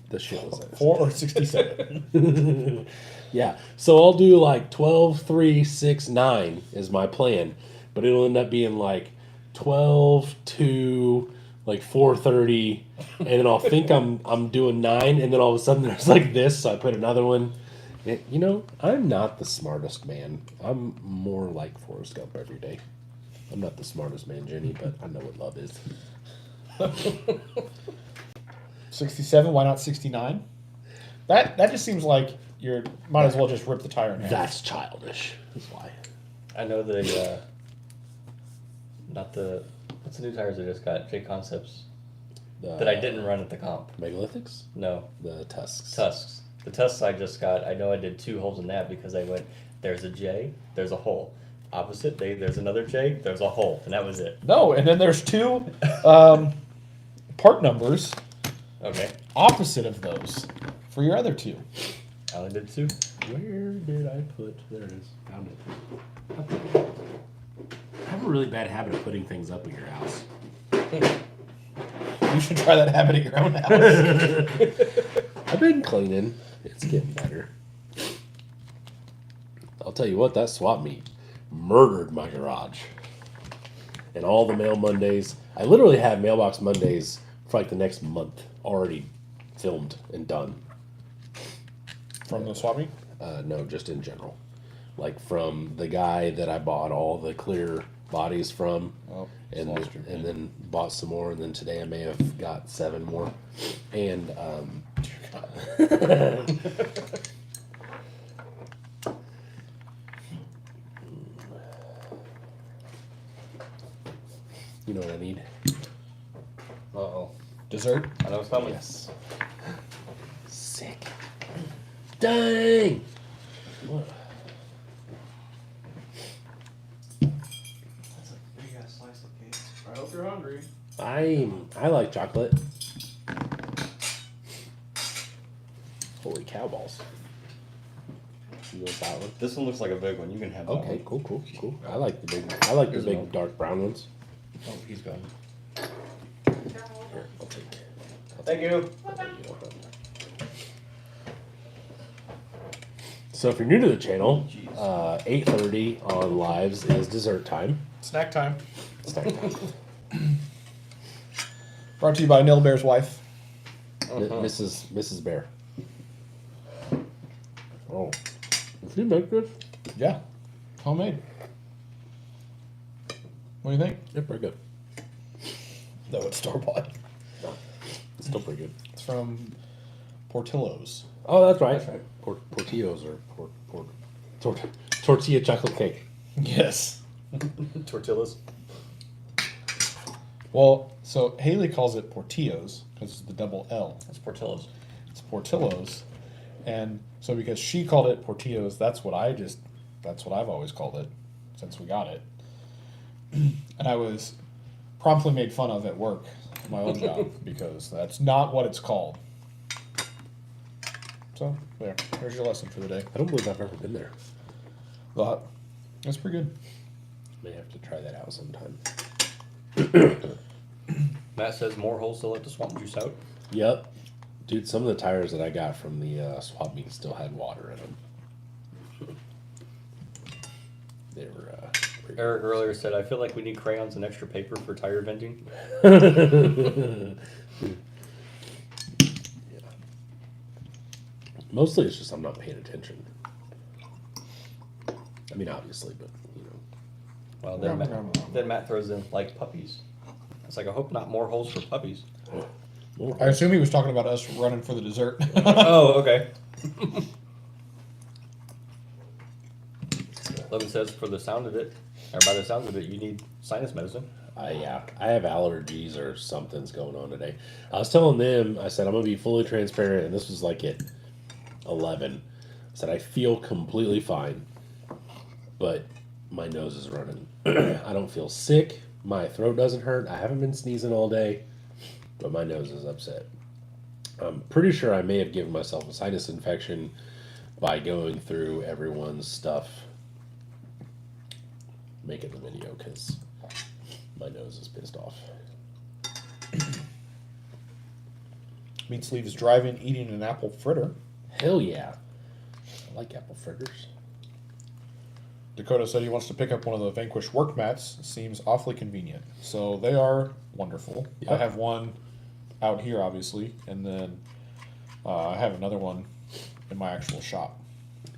The shit was 4 or 67. Yeah. So I'll do like 12, 3, 6, 9 is my plan. But it'll end up being like 12 to like 4:30, and then I'll think I'm doing 9, and then all of a sudden there's like this, so I put another one. And, you know, I'm not the smartest man. I'm more like Forrest Gump every day. I'm not the smartest man, Jenny, but I know what love is. 67, why not 69? That just seems like you might as well just rip the tire in half. That's childish. That's why. I know the, what's the new tires I just got? J Concepts. That I didn't run at the comp. Megalithics? No. The Tusks. Tusks. The Tusks I just got, I know I did 2 holes in that because I went, there's a J, there's a hole. Opposite, there's another J, there's a hole. And that was it. No, and then there's 2 part numbers Okay. opposite of those for your other 2. I only did 2. Where did I put? There it is. Found it. I have a really bad habit of putting things up at your house. You should try that habit at your own house. I've been cleaning. It's getting better. I'll tell you what, that swap meet murdered my garage. And all the Mail Mondays. I literally have Mailbox Mondays for like the next month already filmed and done. From the swap meet? No, just in general. Like from the guy that I bought all the clear bodies from. Oh, And, lost your and then bought some more, and then today I may have got 7 more. And you know what I need? Uh-oh. Dessert? I know it's coming. Yes. Sick. Dang! What? That's a big ass slice of cake. I hope you're hungry. I like chocolate. Holy cow balls. You want that one? This one looks like a big one. You can have that Okay, one. cool. I like the big Here's one. dark brown ones. Oh, he's gone. Here, I'll take. Thank you. So if you're new to the channel, 8:30 on lives is dessert time. Snack time. Snack time. Brought to you by Nil Bear's wife. Mrs. Bear. Oh, did you make this? Yeah. Homemade. What do you think? Yeah, pretty good. No, it's store bought. It's still pretty good. It's from Portillo's. Oh, that's right. Portillos or tortilla chocolate cake. Yes. Tortillas. Well, so Haley calls it Portillos because it's the double L. That's Portillo's. It's Portillo's. And so because she called it Portillo's, that's what I've always called it since we got it. And I was promptly made fun of at work, at my old job, because that's not what it's called. So, there's your lesson for the day. I don't believe I've ever been there. But that's pretty good. May have to try that out sometime. Matt says more holes to let the swamp juice out. Yep. Dude, some of the tires that I got from the swap meet still had water in them. They were pretty Eric earlier said, I feel like we need crayons and extra paper for tire venting. Yeah. Mostly it's just I'm not paying attention. I mean, obviously, but you know. Well, then Matt throws in like puppies. It's like I hope not more holes for puppies. I assume he was talking about us running for the dessert. Oh, okay. Logan says for the sound of it, or by the sound of it, you need sinus medicine. Yeah, I have allergies or something's going on today. I was telling them, I said I'm gonna be fully transparent, and this was like at 11. I said I feel completely fine, but my nose is running. I don't feel sick. My throat doesn't hurt. I haven't been sneezing all day, but my nose is upset. I'm pretty sure I may have given myself a sinus infection by going through everyone's stuff, making the video, because my nose is pissed off. Meat Sleeve is driving, eating an apple fritter. Hell yeah. I like apple fritters. Dakota said he wants to pick up one of the Vanquish work mats. Seems awfully convenient. So they are wonderful. Yep. I have one out here, obviously, and then I have another one in my actual shop.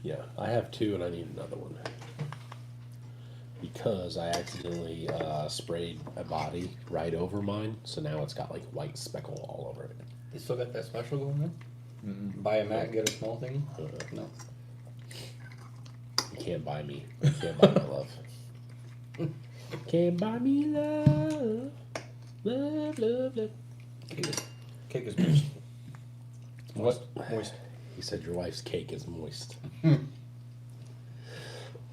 Yeah, I have two and I need another one. Because I accidentally sprayed a body right over mine, so now it's got like white speckle all over it. You still got that special going on? Buy a mat, get a small thing? No. You can't buy me. You can't buy my love. Can't buy me love. Love, love, love. Cake is moist. What? Moist. He said your wife's cake is moist.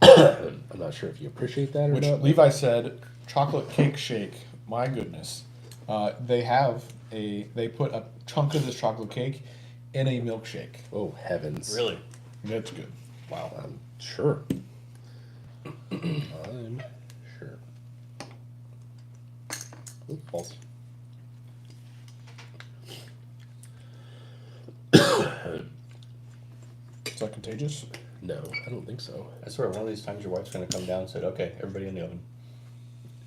I'm not sure if you appreciate that or Which not. Levi said, chocolate cake shake. My goodness. They put a chunk of this chocolate cake in a milkshake. Oh, heavens. Really? That's good. Wow, I'm sure. I'm sure. Ooh, false. Is that contagious? No, I don't think so. I swear, one of these times your wife's going to come down and say, okay, everybody in the oven.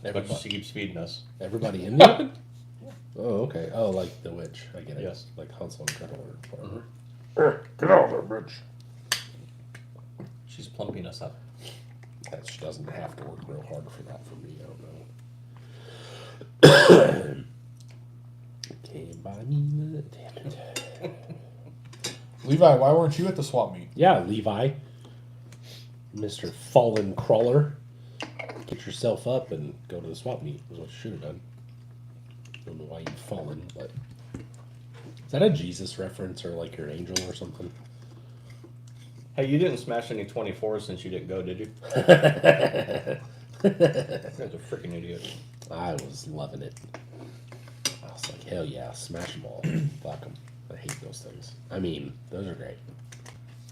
But Everybody, she keeps feeding us. everybody in the oven? Oh, okay. Oh, like the witch. I get it. Yes. Like Hansel and Gretel or whatever. Get out of there, bitch. She's plumping us up. That she doesn't have to work real hard for that for me. I don't know. Can't buy me the damn it. Levi, why weren't you at the swap meet? Yeah, Levi. Mr. Fallen Crawler. Get yourself up and go to the swap meet. Is what you should have done. Don't know why you've fallen, but. Is that a Jesus reference or like your angel or something? Hey, you didn't smash any 24s since you didn't go, did you? That guy's a freaking idiot. I was loving it. I was like, hell yeah, smash them all. Fuck them. I hate those things. I mean, those are great.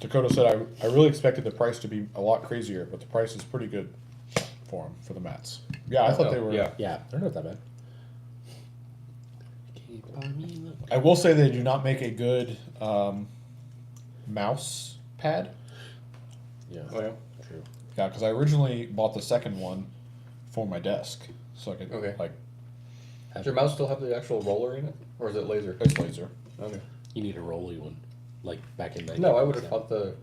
Dakota said, I really expected the price to be a lot crazier, but the price is pretty good for them, for the mats. Yeah, I thought they were. Yeah. Yeah, they're not that bad. I will say they do not make a good mouse pad. Yeah, Oh, yeah? true. Yeah, because I originally bought the second one for my desk, so I could Okay. like Does your mouse still have the actual roller in it? Or is it laser? it's laser. Okay. You need a rolly one, like back in. No, I would have thought the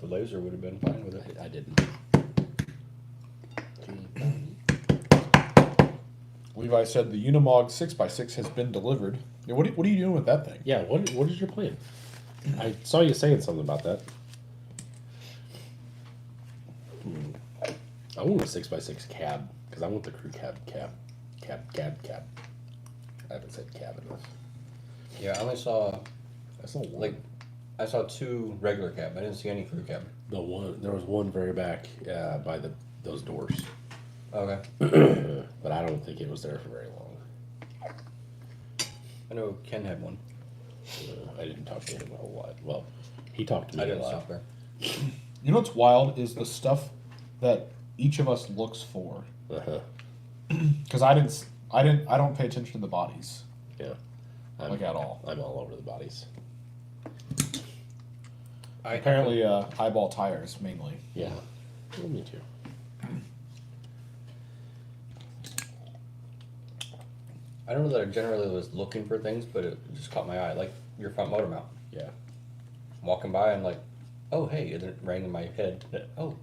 laser would have been fine with it. I didn't. Levi said the Unimog 6x6 has been delivered. Yeah, what are you doing with that thing? Yeah, what is your plan? I saw you saying something about that. I want a 6x6 cab because I want the crew cab. I haven't said cab enough. Yeah, I only saw That's not one. like I saw 2 regular cab. I didn't see any crew cab. There was one very back by those doors, Okay. but I don't think it was there for very long. I know Ken had one. I didn't talk to him a whole lot. Well, he talked to me I a didn't lot. stop there. You know what's wild is the stuff that each of us looks for. Uh-huh. Because I don't pay attention to the bodies Yeah. like at all. I'm all over the bodies. Apparently, eyeball tires mainly. Yeah. Well, me too. I don't know that I generally was looking for things, but it just caught my eye. Like your front motor mount. Yeah. Walking by and like, oh hey, and it rang in my head that, oh,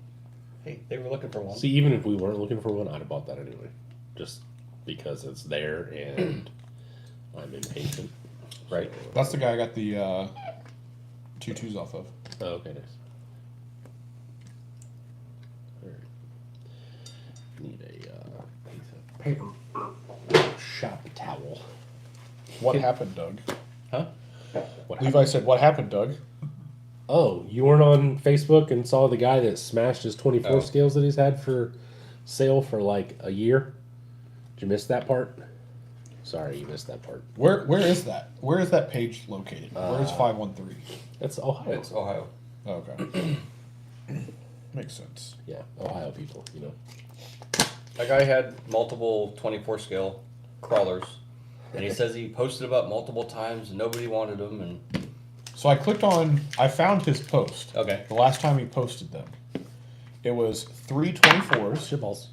Hey, they were looking for one. See, even if we weren't looking for one, I'd have bought that anyway. Just because it's there and I'm impatient. Right. That's the guy I got the 2.2s off of. Oh, okay, nice. Alright. Need a piece of paper. Shop towel. What happened, Doug? Huh? What Levi said, "What happened, Doug?" Oh, you weren't on Facebook and saw the guy that smashed his 24 Oh. scales that he's had for sale for like a year? Did you miss that part? Sorry, you missed that part. Where is that? Where is that page located? Where is 513? That's Ohio. It's Ohio. Oh, okay. Makes sense. Yeah, Ohio people, you know. That guy had multiple 24 scale crawlers, and he says he posted about multiple times and nobody wanted them. And So I found his post. okay, The last time he posted them. It was 3 24s Shitballs.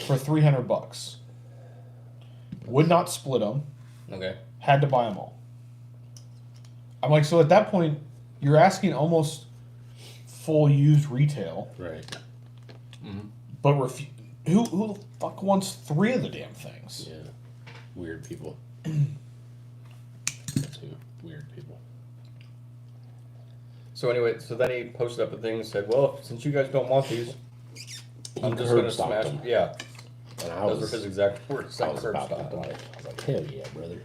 for $300. Would not split them. okay, Had to buy them all. I'm like, so at that point, you're asking almost full used retail, Right. but who the fuck wants 3 of the damn things? Yeah. Weird people. That's who. Weird people. so anyway, so then he posted up a thing and said, "Well, since you guys don't want these, I'm just curb gonna stomped smash them. them." Yeah, And those were his exact words. I was curb about stomped that them. life. I was like, hell yeah, brother.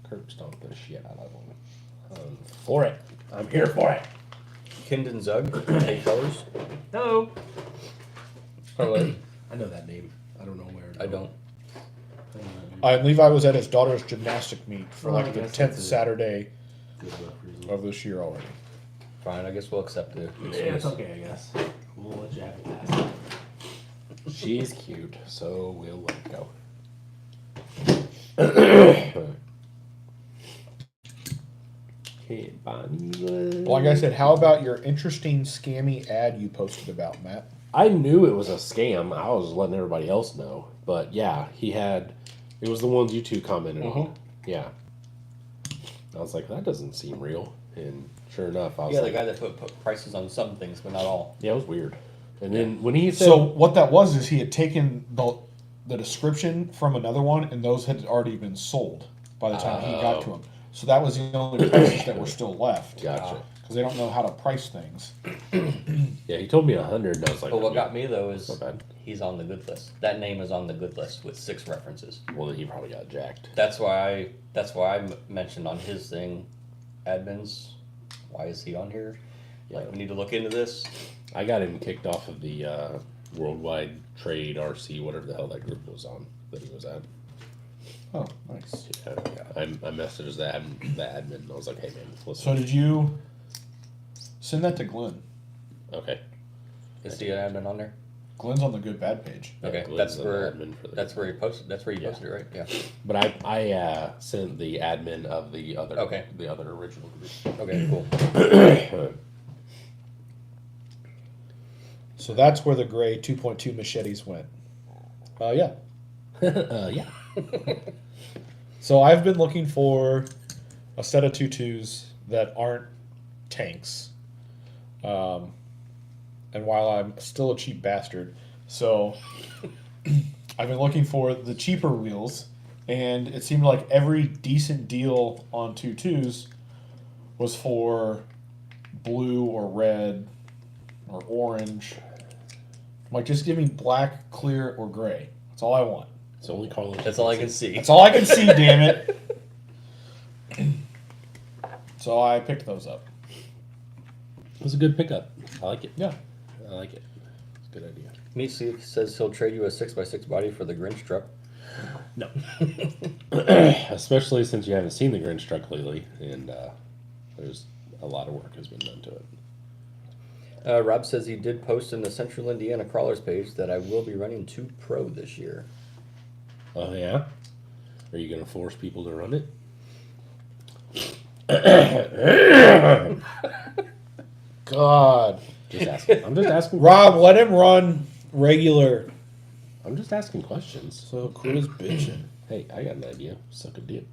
Curb stomp the shit out of them. For it. I'm here for it. Kindon Zug, 8 colors. Hello. Parlay. I know that name. I don't know where. I don't. And Levi was at his daughter's gymnastic meet for Well, like I the guess 10th that's it. Saturday Good enough reason. of this year already. Fine, I guess we'll accept the Yeah, it's excuse. okay, I guess. We'll let you have it pass. She's cute, so we'll let it go. Can't buy me Like I said, how about your interesting scammy ad you posted about, Matt? I knew it was a scam. I was letting everybody else know. But yeah, he had. It was the ones you two commented on. Yeah. I was like, that doesn't seem real. And sure enough, I was Yeah, the like, guy that put prices on some things, but not all. yeah, it was weird. And then when he said, So what that was is he had taken the description from another one, and those had already been sold by the time he got to him. So that was the only prices that were still left. gotcha. Because they don't know how to price things. Yeah, he told me 100, and I was like, But what got me though is Not bad. he's on the good list. That name is on the good list with 6 references. well, then he probably got jacked. That's why I mentioned on his thing, admins. Why is he on here? Yeah. Like we need to look into this. I got him kicked off of the Worldwide Trade RC, whatever the hell that group was on that he was at. Oh, nice. Yeah, I messaged the admin, and I was like, hey man, listen. So did you send that to Glenn? Okay. Is he an admin on there? Glenn's on the good bad page. Okay, Glenn's that's the where admin for the- that's where he posted. That's where you Yeah. posted it, right? Yeah. But I sent the admin of the other original group. Okay, cool. So that's where the gray 2.2 machetes went. Yeah. Yeah. So I've been looking for a set of 2.2s that aren't tanks. And while I'm still a cheap bastard, so I've been looking for the cheaper wheels, and it seemed like every decent deal on 2.2s was for blue or red or orange. I'm like, just give me black, clear, or gray. That's all I want. It's the only color. That's all I can see. That's all I can see, damn it. So I picked those up. It was a good pickup. I like it. Yeah. I like it. It's a good idea. Meat says he'll trade you a 6x6 body for the Grinch truck. No. Especially since you haven't seen the Grinch truck lately, and there's a lot of work has been done to it. Rob says he did post in the Central Indiana Crawlers page that I will be running 2 Pro this year. Oh yeah? Are you gonna force people to run it? God. Just asking. I'm just asking. Rob, let him run regular. I'm just asking questions. So quit his bitching. Hey, I got an idea. Suck a dip.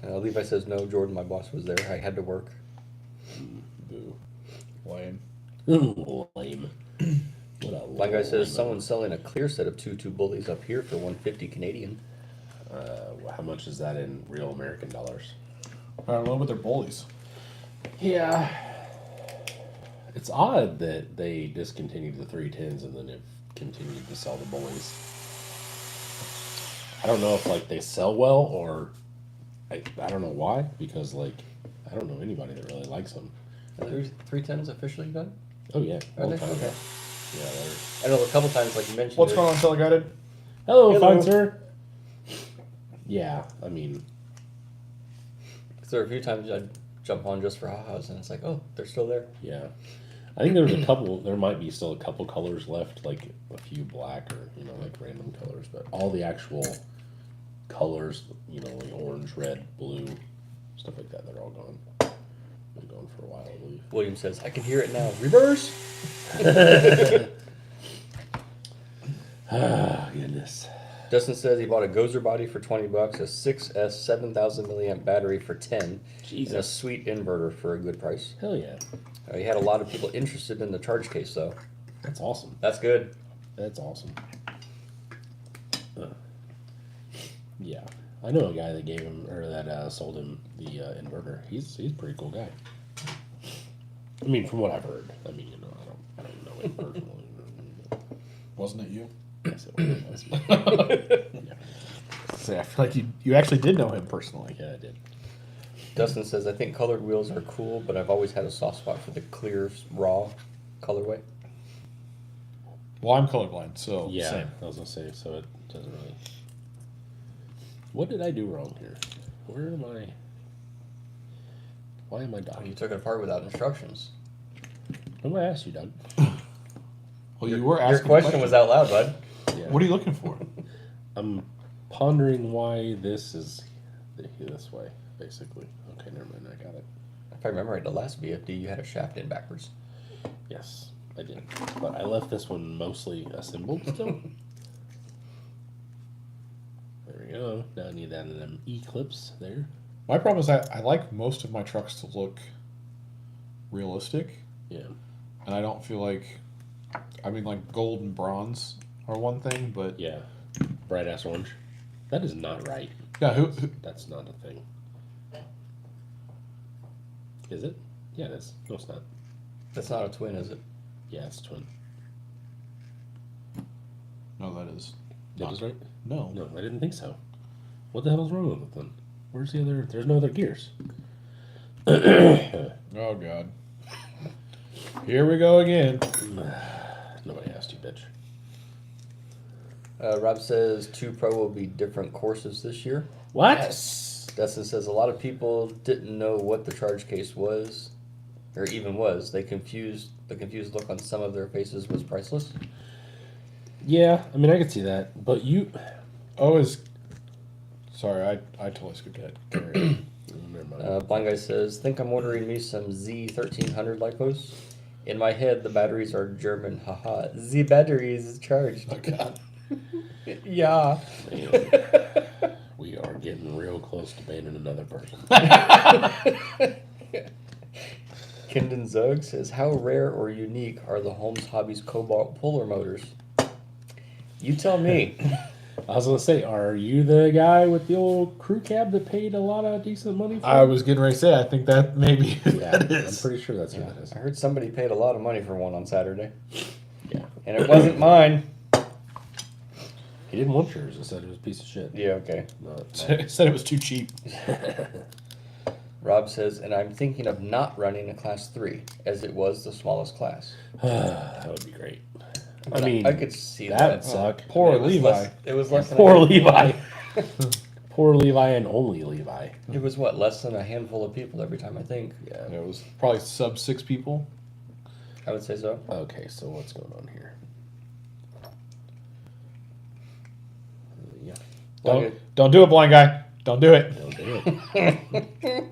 Levi says no. Jordan, my boss, was there. I had to work. Boo. Lame. Lame. What a One guy says lame. someone's selling a clear set of 2 bullies up here for 150 Canadian. How much is that in real American dollars? I don't know, but they're bullies. Yeah. It's odd that they discontinued the 310s and then have continued to sell the bullies. I don't know if like they sell well or I don't know why, because like I don't know anybody that really likes them. Are there 310s officially done? Oh yeah, Are long they? time Okay. ago. Yeah, they're... I know a couple times, like you mentioned. What's going on, Teleguided? Hello, Hello. fine sir. Yeah, I mean, There are a few times I'd jump on just for ha-has, and it's like, oh, they're still there. yeah. I think there's a couple. There might be still a couple colors left, like a few black or like random colors, but all the actual colors, like orange, red, blue, stuff like that, they're all gone. Been gone for a while, I believe. William says, I can hear it now. Reverse! Ah, goodness. Justin says he bought a Gozer body for $20, a 6S 7,000 milliamp battery for 10, and a Jesus. sweet inverter for a good price. Hell yeah. He had a lot of people interested in the charge case, though. That's awesome. That's good. That's awesome. Yeah. I know a guy that gave him, or that sold him the inverter. He's a pretty cool guy. I mean, from what I've heard. I mean, I don't know him personally. Wasn't it you? Yes, it was. Yeah. Say, I feel like you actually did know him personally. Yeah, I did. Dustin says, I think colored wheels are cool, but I've always had a soft spot for the clear, raw colorway. Well, I'm colorblind, so Yeah, same. I was gonna say, so it doesn't really. What did I do wrong here? Where am I? Why am I You dodging? took it apart without instructions. What did I ask you, Doug? Well, you were asking Your question was out loud, bud. Yeah. What are you looking for? I'm pondering why this is this way, basically. Okay, never mind. I got it. If I remember right, the last VFD you had a shaft in backwards. Yes, I did. But I left this one mostly assembled still. There we go. Now I need that in them E-clips there. My problem is I like most of my trucks to look realistic, Yeah. and I don't feel like, I mean, like gold and bronze are one thing, but Yeah. Bright ass orange. That is not right. yeah, who That's not a thing. Is it? Yeah, it is. No, it's not. That's not a twin, is it? Yeah, it's twin. no, that is That not- is right? no. No, I didn't think so. What the hell is wrong with it then? Where's the other? There's no other gears. Oh God, here we go again. Nobody asked you, bitch. Rob says 2 Pro will be different courses this year. What? Dustin says a lot of people didn't know what the charge case was, or even was. The confused look on some of their faces was priceless. Yeah, I mean, I could see that, but you. Oh, is sorry, I totally skipped ahead. Carry on. Never mind. Blind Guy says, think I'm ordering me some Z1300 lipos. In my head, the batteries are German. Haha. Z battery is charged. Oh God. Yeah. Man, we are getting real close to banning another person. Kindon Zug says, how rare or unique are the Holmes Hobbies Cobalt Polar motors? You tell me. I was gonna say, are you the guy with the old crew cab that paid a lot of decent money for? I was getting ready to say I think that maybe Yeah, that I'm is. pretty sure that's who that is. I heard somebody paid a lot of money for one on Saturday. Yeah, And it wasn't mine. he didn't want yours. He said it was a piece of shit. Yeah, okay. Said it was too cheap. Rob says, and I'm thinking of not running a class 3, as it was the smallest class. That would be great. I mean, I could see that that. would suck. Poor It was Levi. It was less than Poor a Levi. Poor Levi and only Levi. It was what, less than a handful of people every time, I think. Yeah. It was probably sub 6 people. I would say so. Okay, so what's going on here? Yeah. Don't do it, blind guy. Don't do it. Don't do it.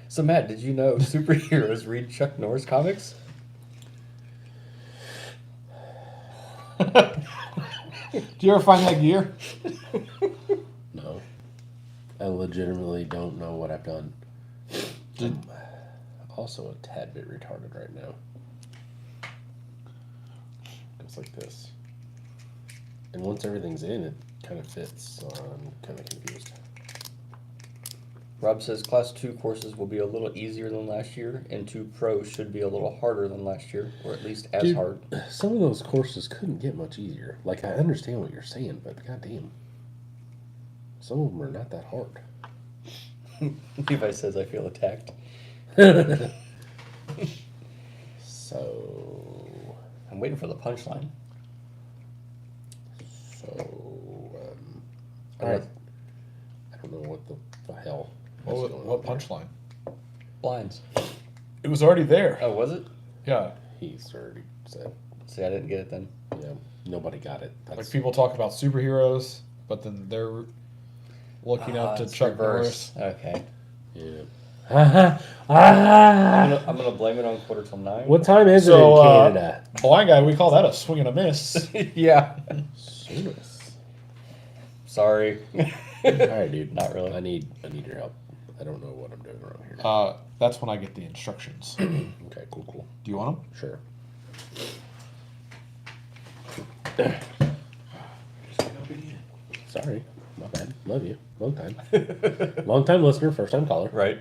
So Matt, did you know superheroes read Chuck Norris comics? Did Do you ever find that gear? No. I legitimately don't know what I've done. I'm also a tad bit retarded right now. Goes like this. And once everything's in, it kind of fits, so I'm kind of confused. Rob says Class 2 courses will be a little easier than last year, and 2 Pros should be a little harder than last year, or at least as Dude, hard. Some of those courses couldn't get much easier. Like, I understand what you're saying, but goddamn. Some of them are not that hard. Levi says, I feel attacked. So... I'm waiting for the punchline. I don't know what the hell is going on What there. punchline? Blinds. It was already there. Oh, was it? Yeah. He's already said, See, I didn't get it then. yeah, nobody got it. Like people talk about superheroes, but then they're looking up to It's Chuck reverse. Norris. Okay. Yeah. I'm gonna blame it on 8:45. What time is it in So, Canada? Blind guy, we call that a swing and a miss. Yeah. Soonest. Sorry. All right, dude. Not really. I need your help. I don't know what I'm doing wrong here. That's when I get the instructions. Do Okay, cool. you want them? Sure. Sorry, my bad. Love you. Long time. Long time listener, first time caller. Right.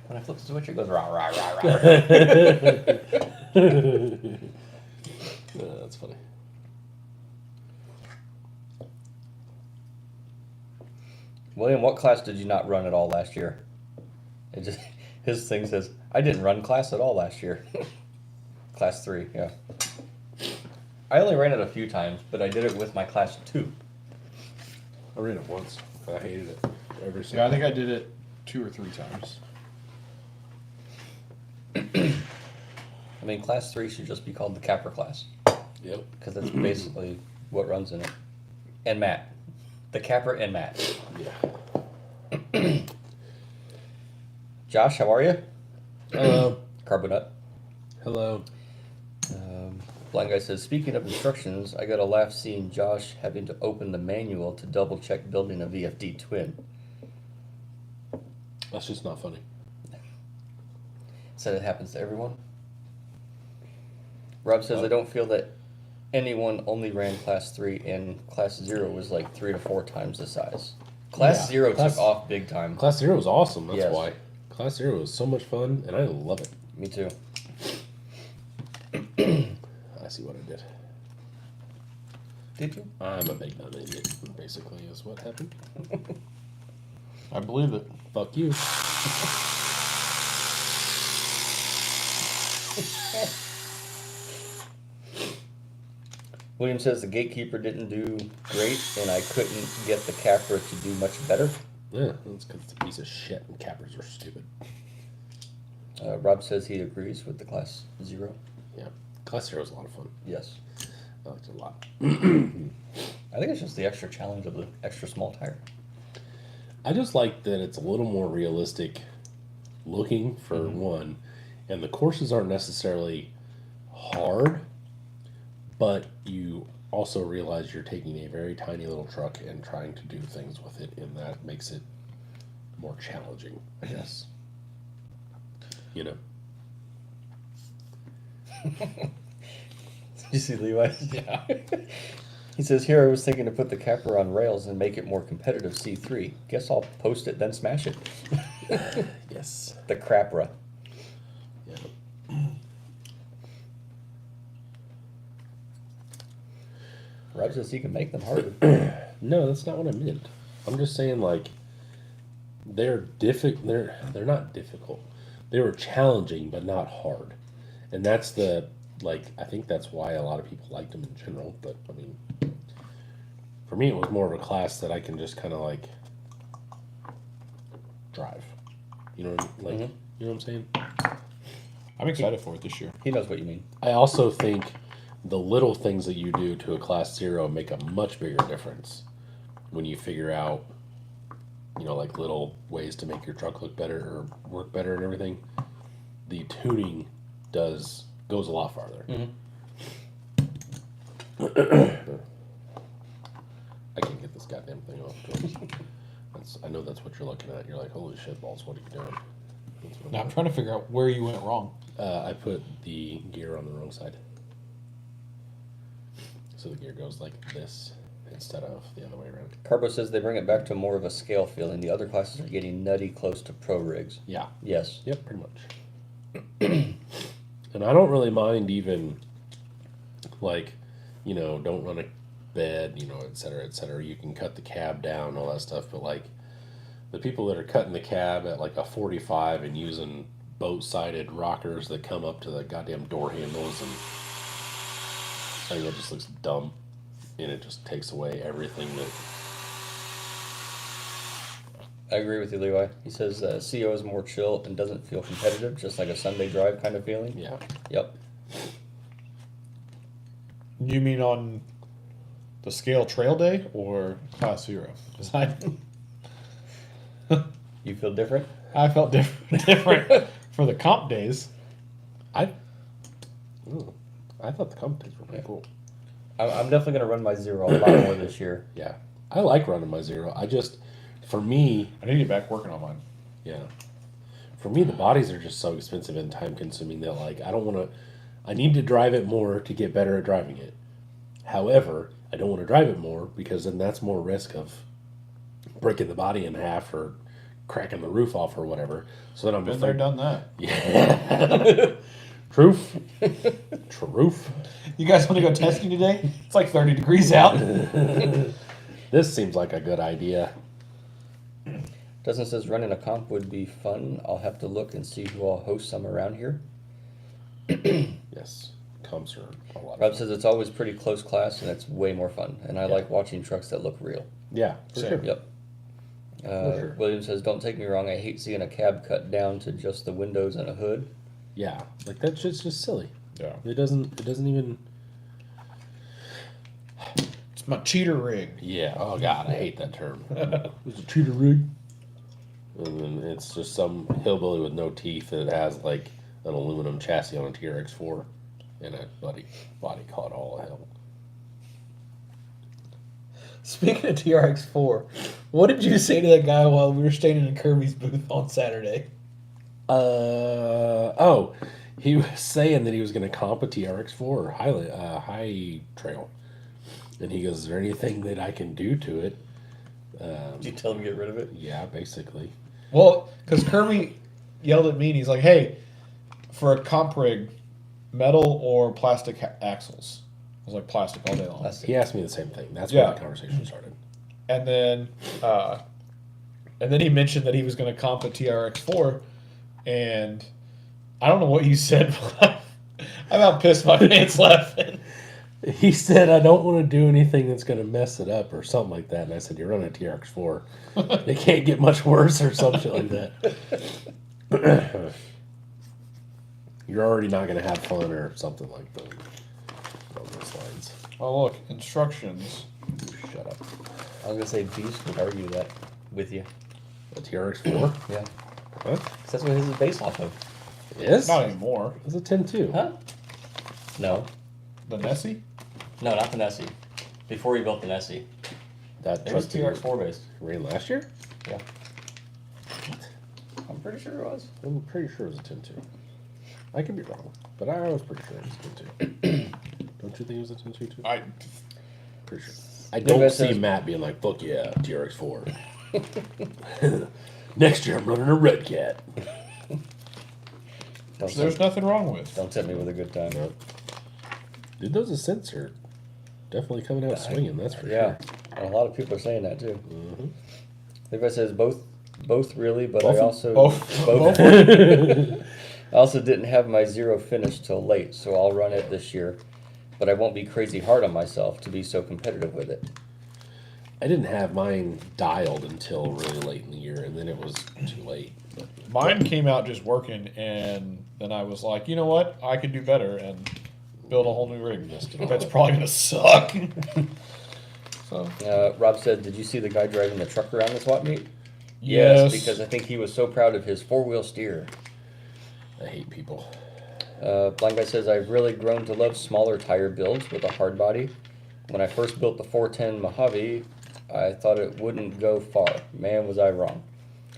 When I flip the switch, it goes rah, rah, rah, rah. That's funny. William, what class did you not run at all last year? It just his thing says, I didn't run class at all last year. Class 3, yeah. I only ran it a few times, but I did it with my Class 2. I ran it once. I hated it. Every Yeah, I think I did it 2 or 3 times. I mean, Class 3 should just be called the Capper class, Yep. because that's basically what runs in it. And Matt. The Capper and Matt. Yeah. Josh, how are you? Hello. Carbonut. Hello. Blind guy says, speaking of instructions, I got a laugh seeing Josh having to open the manual to double check building a VFD twin. That's just not funny. Said it happens to everyone. Rob says, I don't feel that anyone only ran Class 3 and Class 0 was like 3 to 4 times the size. Class Yeah, 0 Class- took off big time. Class 0 was awesome. That's Yes. why. Class 0 was so much fun, and I love it. Me too. I see what I did. Did you? I'm a big dumb idiot, basically, is what happened. I believe it. Fuck you. William says the gatekeeper didn't do great and I couldn't get the capper to do much better. Yeah, that's because it's a piece of shit and cappers are stupid. Rob says he agrees with the Class 0. Yeah. Class 0 was a lot of fun. Yes. I liked it a lot. I think it's just the extra challenge of the extra small tire. I just like that it's a little more realistic looking for one, and the courses aren't necessarily hard, but you also realize you're taking a very tiny little truck and trying to do things with it, and that makes it more challenging, I guess. You know. Did you see Levi? Yeah. He says, here I was thinking to put the capper on rails and make it more competitive C3. Guess I'll post it, then smash it. Yes. The crapra. Yeah. Rob says he can make them harder. No, that's not what I meant. I'm just saying, like, they're not difficult. They were challenging, but not hard. And that's I think that's why a lot of people liked them in general. But, I mean, for me, it was more of a class that I can just kind of, like, drive. You know what You know what I'm saying? I'm excited for it this year. He knows what you mean. I also think the little things that you do to a Class 0 make a much bigger difference when you figure out, like little ways to make your truck look better or work better and everything. The tuning goes a lot farther. I know that's what you're looking at. You're like, holy shit balls, what are you doing? That's what Now I'm trying to figure out where you went wrong. I put the gear on the wrong side. So the gear goes like this instead of the other way around. Carbo says they bring it back to more of a scale feeling. The other classes are getting nutty close to pro rigs. Yeah. Yes. Yep, pretty much. And I don't really mind even, like, you know, don't run a bed, you know, et cetera, et cetera. You can cut the cab down, all that stuff. But, like, the people that are cutting the cab at, like, a 45 and using boat-sided rockers that come up to the goddamn door handles, and I think that just looks dumb. And it just takes away everything that... I agree with you, Levi. He says CO is more chill and doesn't feel competitive, just like a Sunday drive kind of feeling. Yeah. Yep. You mean on the scale trail day or class 0? 'Cause You feel different? I felt different for the comp days. I thought the competitions were pretty cool. I'm definitely going to run my 0 a lot more this year. Yeah. I like running my 0. I just... For me, I need to get back working on mine. yeah. For me, the bodies are just so expensive and time consuming that, like, I don't want to. I need to drive it more to get better at driving it. However, I don't want to drive it more because then that's more risk of breaking the body in half or cracking the roof off or whatever. So then I'm Been just there, like, done that. yeah. Truth. Truth. You guys want to go testing today? It's like 30 degrees out. This seems like a good idea. Dustin says running a comp would be fun. I'll have to look and see who all hosts some around here. Yes. Comps are a lot of Rob fun. says it's always pretty close class and it's way more fun. And I Yeah. like watching trucks that look real. Yeah, for Same. sure. Yep. sure. William says, don't take me wrong, I hate seeing a cab cut down to just the windows and a hood. Yeah, like that shit's just silly. Yeah. It doesn't even. It's my cheater rig. Yeah. Oh God, I hate that term. It's a cheater rig. And then it's just some hillbilly with no teeth that has like an aluminum chassis on a TRX4 and a body caught all hell. Speaking of TRX4, what did you say to that guy while we were standing in Kirby's booth on Saturday? Oh, he was saying that he was going to comp a TRX4 or high trail, and he goes, "Is there anything that I can do to it?" Did you tell him to get rid of it? Yeah, basically. Well, because Kirby yelled at me and he's like, hey, for a comp rig, metal or plastic axles? I was like, plastic all day long. He asked me the same thing. That's Yeah. where the conversation started. And then he mentioned that he was going to comp a TRX4, and I don't know what you said, but I about pissed my pants laughing. He said, "I don't want to do anything that's going to mess it up," or something like that. And I said, "You're running a TRX4. It can't get much worse," or some shit like that. You're already not going to have fun, or something like that. On those lines. Oh, look, instructions. Shut up. I was going to say Beast would argue that with you. A TRX4? Yeah. Huh? 'Cause that's what his is based off of. It is? Not anymore. It's a 10-2. Huh? No. The Nessie? No, not the Nessie. Before he built the Nessie. That It was truck TRX4 based. ran last year? Yeah. I'm pretty sure it was. I'm pretty sure it was a 10-2. I could be wrong, but I was pretty sure it was a 10-2. Don't you think it was a 10-2 too? I Pretty sure. I Maybe don't that see says- Matt being like, "Fuck yeah, TRX4." Next year I'm running a Red Cat. Don't there's tempt, nothing wrong with. don't tempt me with a good time. No. Dude, those Ascents are definitely coming out swinging, that's for Yeah. sure. And a lot of people are saying that too. Mm-hmm. Levi says both really, but Both? I also Both. I also didn't have my 0 finished till late, so I'll run it this year. But I won't be crazy hard on myself to be so competitive with it. I didn't have mine dialed until really late in the year, and then it was too late. But Mine came out just working, and then I was like, you know what? I could do better and build a whole new rig. That's probably going to suck. So, Rob said, "Did you see the guy driving the truck around the swap meet?" yes. Because I think he was so proud of his 4-wheel steer. I hate people. Blind Guy says, I've really grown to love smaller tire builds with a hard body. When I first built the 410 Mojave, I thought it wouldn't go far. Man, was I wrong.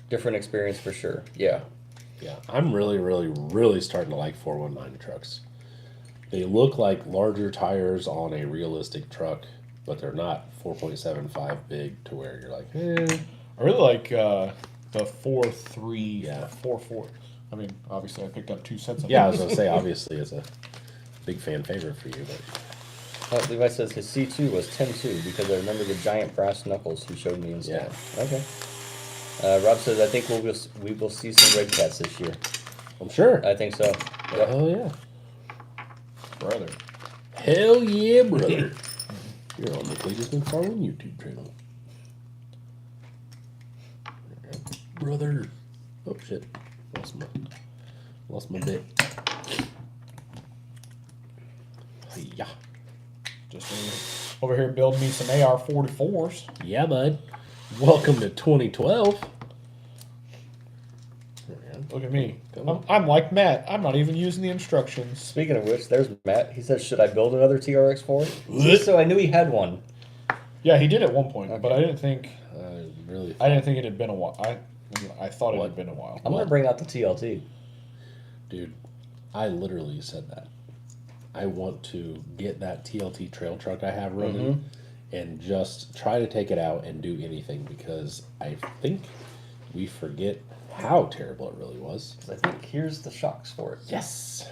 Different experience for sure. Yeah. Yeah, I'm really starting to like 419 trucks. They look like larger tires on a realistic truck, but they're not 4.75 big to where you're like, eh. I really like the 4.3, Yeah. 4.4. I mean, obviously, I picked up 2 sets of Yeah, I them. was gonna say, obviously, it's a big fan favorite for you, but Levi says his C2 was 10.2 because I remember the giant brass knuckles he showed me instead. Yeah. Okay. Rob says, I think we will see some red cats this year. I'm sure. I think so. Yep. Hell yeah. Brother. Hell yeah, brother. You're on the Cletus and Farland YouTube channel. Brother. Oh shit. Lost my bit. Yeah. Just over here building me some AR-44s. Yeah, bud. Welcome to 2012. Look at me. Come on. I'm like Matt. I'm not even using the instructions. Speaking of which, there's Matt. He says, should I build another TRX4? Just so I knew he had one. Yeah, he did at one point, Okay. but I didn't think Really? it had been a while. I thought it What? had been a while. I'm going to bring out the TLT. Dude, I literally said that. I want to get that TLT trail truck I have running and just try to take it out and do anything because I think we forget how terrible it really was. 'Cause I think here's the shocks for it. Yes.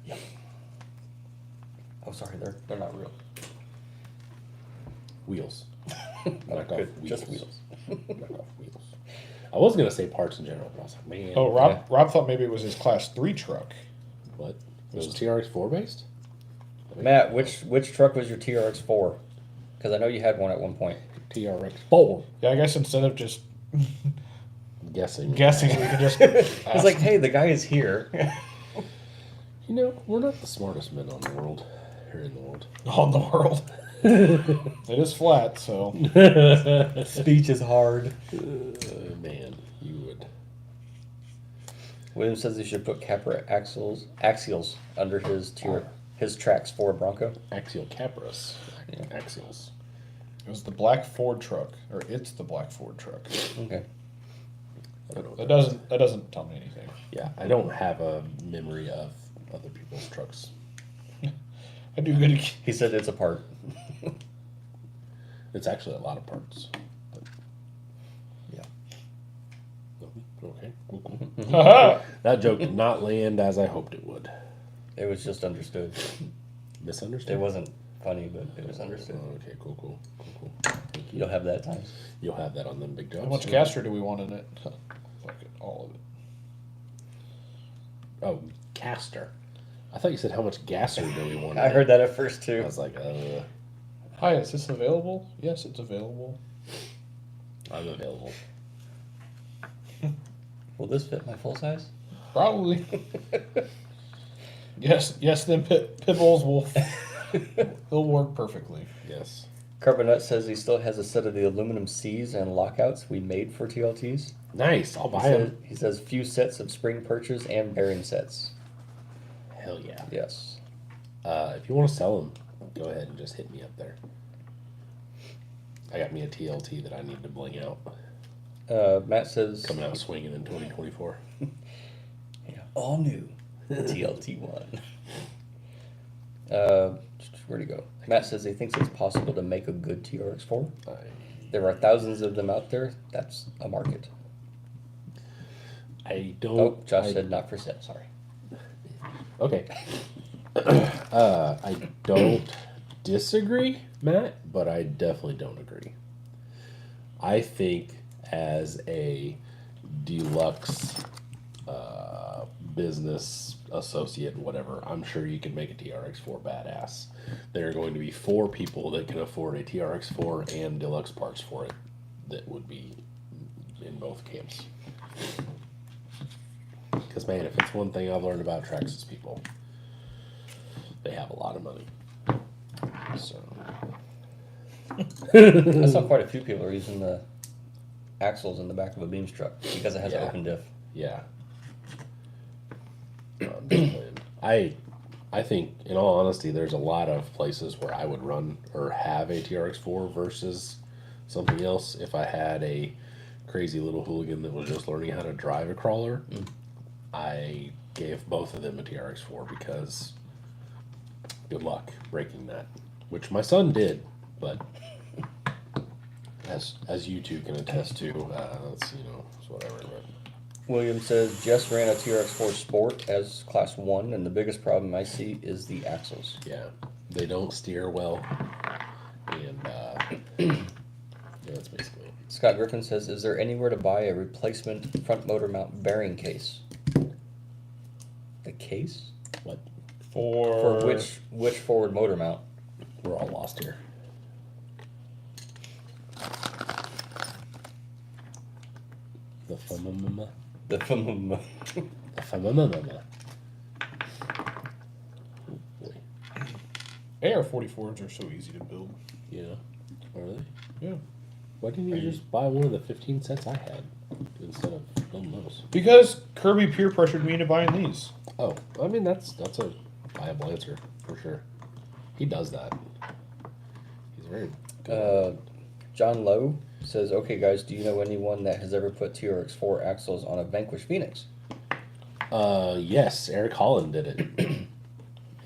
Yep. Oh, sorry, they're not real. Wheels. Oh, Knock off good. wheels. Just wheels. Knock off wheels. I was gonna say parts in general, but I was like, man. Oh, Rob thought maybe it was his Class 3 truck. What? Was it TRX4 based? Matt, which truck was your TRX4? Because I know you had one at one point. TRX4. Yeah, I guess instead of just Guessing. guessing, we can just He's like, hey, the guy is here. You know, we're not the smartest men on the world. Here in the world. on the world. It is flat, so. Speech is hard. Man, you would. William says he should put capra axials under his his tracks for Bronco. Axial Capras. Axials. It was the black Ford truck, or it's the black Ford truck. Okay. I don't know. That doesn't tell me anything. Yeah, I don't have a memory of other people's trucks. I do good. He said it's a part. It's actually a lot of parts. But Yeah. okay. Cool. Haha. That joke did not land as I hoped it would. It was just understood. Misunderstood? It wasn't funny, but it was understood. Oh, okay, cool. Thank you. You'll have that at times. You'll have that on them big jobs. How much caster do we want in it? Fuck it, all of it. Oh, caster. I thought you said how much gasser do we want? I heard that at first too. I was like, Hi, is this available? Yes, it's available. I'm available. Will this fit my full size? Probably. Yes, them pit bulls will. They'll work perfectly. Yes. Carbonut says he still has a set of the aluminum C's and lockouts we made for TLTs. Nice. I'll buy them. He says few sets of spring perches and bearing sets. Hell yeah. Yes. If you want to sell them, go ahead and just hit me up there. I got me a TLT that I need to bling out. Matt says Coming out swinging in 2024. yeah, all new TLT1. Where'd he go? Matt says he thinks it's possible to make a good TRX4. There are thousands of them out there. That's a market. I don't. Oh, Josh said not for sale. Sorry. Okay. I don't disagree, Matt, but I definitely don't agree. I think as a deluxe business associate, whatever, I'm sure you can make a TRX4 badass. There are going to be 4 people that can afford a TRX4 and deluxe parts for it that would be in both camps. Because, man, if it's one thing I've learned about Traxxas people, they have a lot of money. So. I saw quite a few people are using the axles in the back of a Beams truck because it has an Yeah. open diff. Yeah. No, I'm just playing. I think, in all honesty, there's a lot of places where I would run or have a TRX4 versus something else. If I had a crazy little hooligan that was just learning how to drive a crawler, I gave both of them a TRX4 because good luck breaking that, which my son did, but as you two can attest to, that's it's whatever. But. William says Jess ran a TRX4 Sport as Class 1, and the biggest problem I see is the axles. Yeah, they don't steer well, and yeah, that's basically it. Scott Griffin says, is there anywhere to buy a replacement front motor mount bearing case? The case? What? For which forward motor mount? We're all lost here. The famama. The The famama. AR-44s are so easy to build. Yeah. Are they? Yeah. Why didn't you just buy one of the 15 sets I had instead of building those? Because Kirby peer pressured me into buying these. Oh, I mean that's a viable answer for sure. He does that. He's very good. John Lowe says, okay guys, do you know anyone that has ever put TRX4 axles on a Vanquish Phoenix? Yes, Eric Holland did it.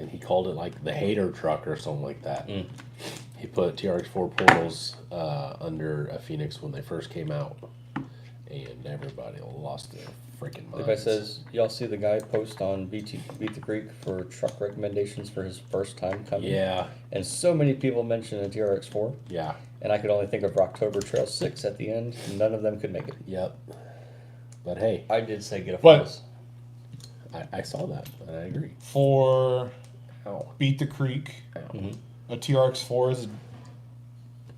And he called it like the hater truck or something like that. He put TRX4 portals under a Phoenix when they first came out. And everybody lost their freaking minds. Levi says, y'all see the guy post on Beat the Creek for truck recommendations for his first time coming? Yeah. And so many people mentioned a TRX4. Yeah. And I could only think of Rocktober Trail 6 at the end. None of them could make it. Yep. But hey. I did say get a But- Focus. I saw that, and I agree. For Ow. Beat the Creek, Mm-hmm. a TRX4 is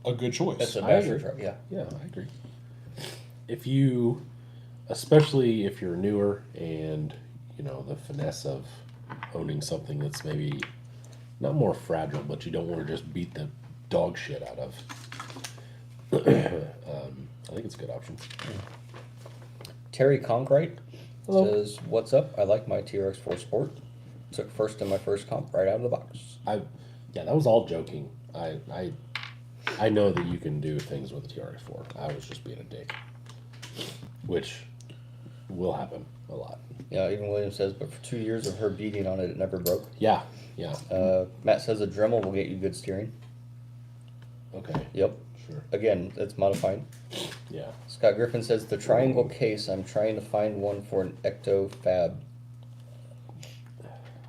a good choice. That's a I basher agree. truck, yeah. Yeah, I agree. If you, especially if you're newer and, the finesse of owning something that's maybe not more fragile, but you don't want to just beat the dog shit out of, I think it's a good option. Terry Conkright Hello. says, what's up? I like my TRX4 Sport. Took first in my first comp right out of the box. Yeah, that was all joking. I know that you can do things with the TRX4. I was just being a dick. Which will happen a lot. Yeah, even William says, but for 2 years of her beating on it, it never broke. Yeah. Matt says a Dremel will get you good steering. Okay. Yep. Sure. Again, it's modified. Yeah. Scott Griffin says the triangle case. I'm trying to find one for an Ecto Fab.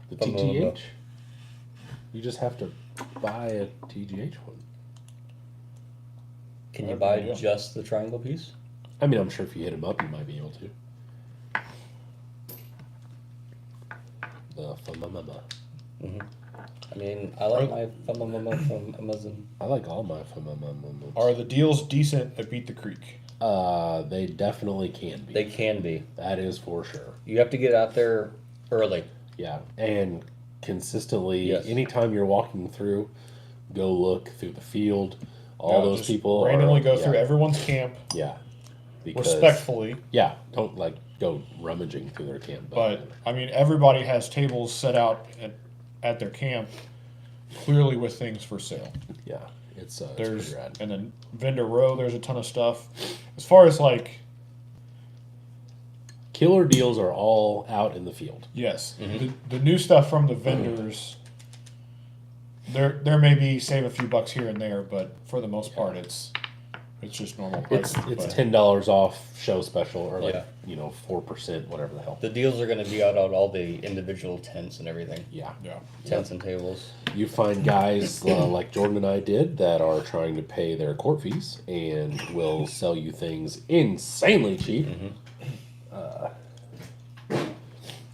The TGH? You just have to buy a TGH one. Can you Yeah. buy just the triangle piece? I mean, I'm sure if you hit him up, you might be able to. The famama. I mean, I like my Famamama from Amazon. I like all my famama. Are the deals decent at Beat the Creek? They definitely can be. They can be. That is for sure. You have to get out there early. Yeah, and consistently, Yes. anytime you're walking through, go look through the field. All those Just people randomly are, go through everyone's camp Yeah, because, respectfully. Yeah, don't go rummaging through their camp. But I mean, everybody has tables set out at their camp, clearly with things for sale. yeah, it's There's pretty rad. and then vendor row. There's a ton of stuff. As far as Killer deals are all out in the field. yes, the new stuff from the vendors. There may be save a few bucks here and there, but for the most part, it's just normal It's pricing. but- $10 off show special or Yeah. 4%, whatever the hell. The deals are going to be out on all the individual tents and everything. Yeah. yeah. Tents and tables. You find guys like Jordan and I did that are trying to pay their court fees and will sell you things insanely cheap.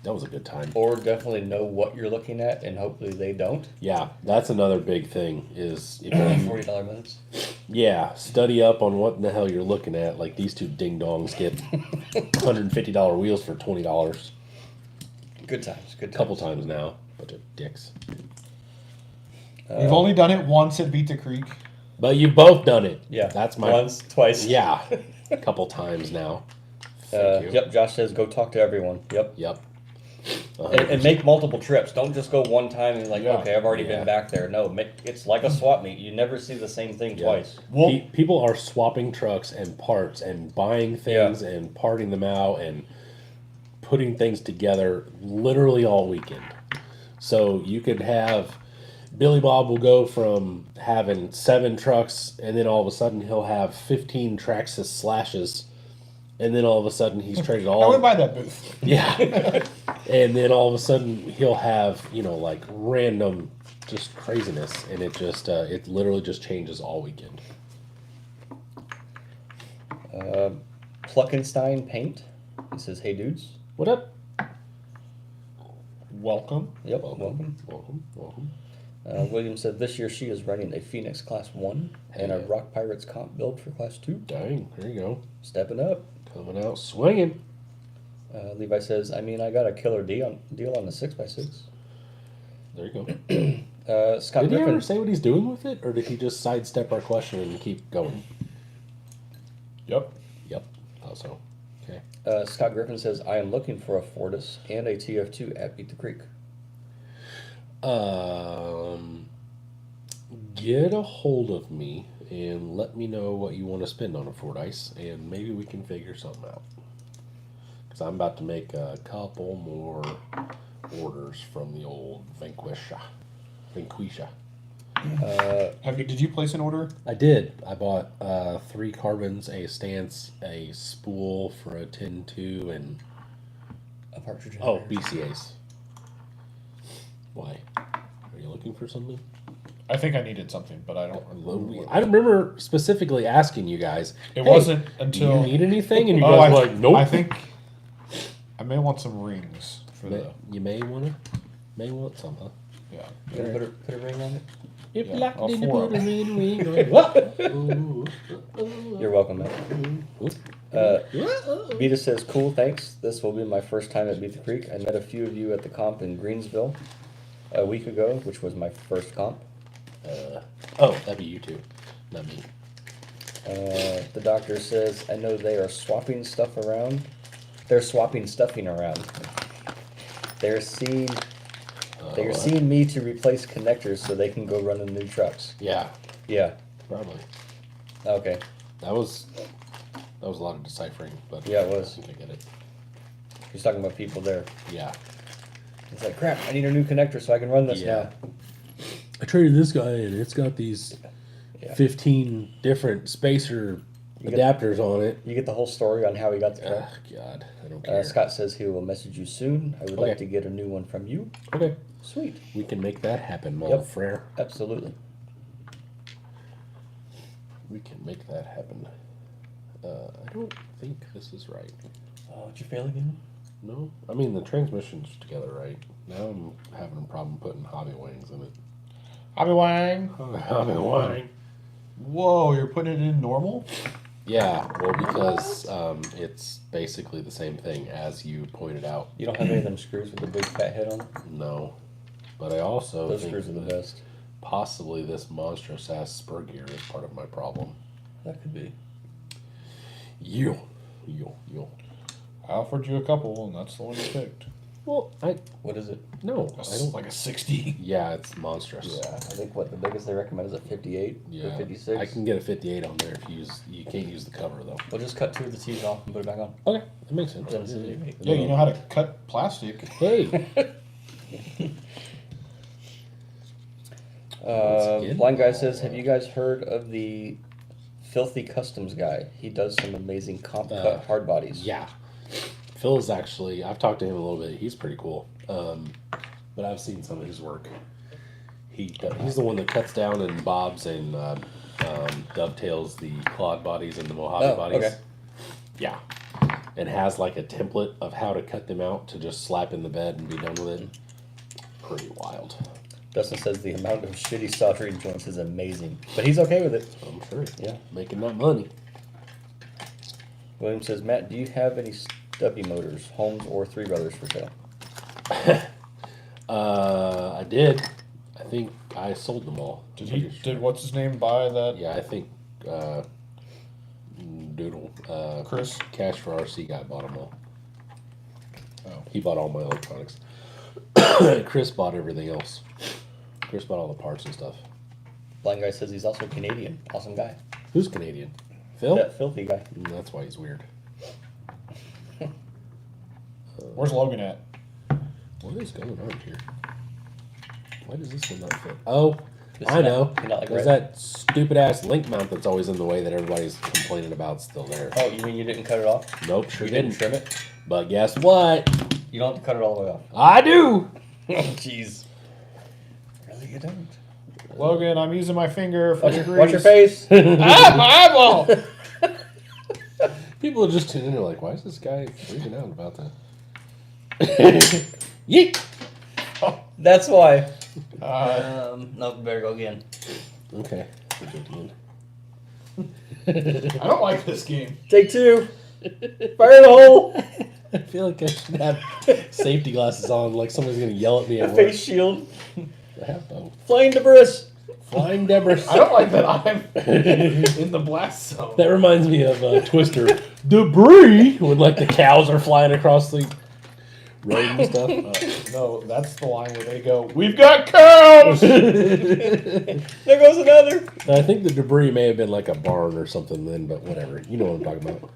That was a good time. Or definitely know what you're looking at, and hopefully they don't. Yeah, that's another big thing is if you, $40 minutes. yeah, study up on what in the hell you're looking at. Like these two ding dongs get $150 wheels for $20 Good times. Good times. a couple times now. Bunch of dicks. We've only done it once at Beat the Creek. But you've both done it. Yeah. That's my Once, twice. Yeah, a couple times now. Thank you. Yep. Josh says go talk to everyone. Yep. Yep. And make multiple trips. Don't just go one time and like, Yeah. okay, I've already Yeah. been back there. No, it's like a swap meet. You never see the same thing Yeah. twice. Well, People are swapping trucks and parts and buying things and parting them out and putting things together literally all weekend. So you could have Billy Bob will go from having 7 trucks and then all of a sudden he'll have 15 Traxxas slashes, and then all of a sudden he's traded I all. went by that booth. Yeah. And then all of a sudden he'll have, like random just craziness, and it literally just changes all weekend. Pluckenstein Paint. He says, "Hey dudes." What up? Welcome. Yep, welcome. Welcome. William said this year she is running a Phoenix Class 1 and a Yeah. Rock Pirates comp build for Class 2. Dang, there you go. Stepping up. Coming out swinging. Levi says, I got a killer deal on the 6x6. There you go. Scott Did he Griffin. ever say what he's doing with it, or did he just sidestep our question and keep going? Yep. Yep, thought so. Okay. Scott Griffin says, I am looking for a Fortis and a TF2 at Beat the Creek. Get a hold of me and let me know what you want to spend on a Fordyce, and maybe we can figure something out. Because I'm about to make a couple more orders from the old Vanquisha. Did you place an order? I did. I bought 3 carbons, a stance, a spool for a 10-2, and A partridge. BCAs. Why? Are you looking for something? I think I needed something, but I don't remember. I remember specifically asking you guys. It "Hey, wasn't do until. you need anything?" And you Oh, guys were like, "Nope." I think I may want some rings for the. You may want some, huh? Yeah. You gonna put a ring on it? If Yeah, like all to four put of a ring on it. What? Ooh. You're welcome, man. Vita says, cool, thanks. This will be my first time at Beat the Creek. I met a few of you at the comp in Greensville a week ago, which was my first comp. That'd be you two, not me. The doctor says, I know they are swapping stuff around. They're swapping stuffing around. They're seeing me to replace connectors so they can go run in new trucks. Yeah, Yeah. probably. Okay. That was a lot of deciphering, but Yeah, it was. I think I get it. He's talking about people there. Yeah. It's like, crap, I need a new connector so I can run this Yeah. now. I traded this guy, and it's got these Yeah. 15 different spacer get- adapters on it. You get the whole story on how he got the truck. Oh, God, I don't care. Scott says he will message you soon. I would Okay. like to get a new one from you. Okay, Sweet. we can make that happen, mon Yep. frere. Absolutely. We can make that happen. I don't think this is right. Oh, did you fail again? No, I mean the transmission's together right. Now I'm having a problem putting hobby wings in it. Hobby Wang. Hobby wing. Whoa, you're putting it in normal? Yeah, well, because it's basically the same thing as you pointed out. You don't have any of them screws with the big fat head on them? No, but I also Those think screws are the that best. possibly this monstrous ass spur gear is part of my problem. That could be. You. I offered you a couple, and that's the one you picked. Well, What is it? no, I It's don't. like a 60. Yeah, it's monstrous. Yeah, I think the biggest they recommend is a 58 Yeah, or 56. I can get a 58 on there if you can't use the cover though. We'll just cut 2 of the T's off and put it back on. Okay, that makes sense. Then it's easy. Yeah, you know how to cut plastic. Hey, again? Blind Guy says, have you guys heard of the Filthy Customs guy? He does some amazing comp cut hard bodies. yeah, Phil is actually. I've talked to him a little bit. He's pretty cool. But I've seen some of his work. He's the one that cuts down and bobs and dovetails the clawed bodies and the Mojave bodies. Okay. Yeah, and has like a template of how to cut them out to just slap in the bed and be done with it. Pretty wild. Dustin says the amount of shitty soldering joints is amazing, but he's okay with it. I'm sure. Yeah. Making that money. William says, Matt, do you have any stubby motors, Holmes or Three Brothers for sale? I did. I think I sold them all. Did what's his name buy that? Yeah, I think Doodle Chris? Cash for RC guy bought them all. Oh. He bought all my electronics. Chris bought everything else. Chris bought all the parts and stuff. Blind guy says he's also Canadian. Awesome guy. Who's Canadian? Phil? That filthy guy. That's why he's weird. Where's Logan at? What is going on here? Why does this one not fit? Oh, This I is know. not- not like There's red? that stupid ass link mount that's always in the way that everybody's complaining about still there. Oh, you mean you didn't cut it off? Nope, sure You didn't didn't. trim it? But guess what? You don't have to cut it all the way off. I do. Oh, jeez. Really, you don't? Logan, I'm using my finger for degrees. Watch your face. Ah, my eyeball! People are just tuning in. They're like, why is this guy freaking out about that? Yeet. That's why. Uh, Better go again. Okay. I don't like this game. Take two. Fire the hole. I feel like I should have safety glasses on, like somebody's gonna yell at me A at work. face shield. I have both. Flying debris. Flying debris. I don't like that I'm in the blast zone. That reminds me of Twister. Debris when like the cows are flying across the road and stuff. No, that's the line where they go, "We've got cows!" There goes another. I think the debris may have been like a barn or something then, but whatever. You know what I'm talking about.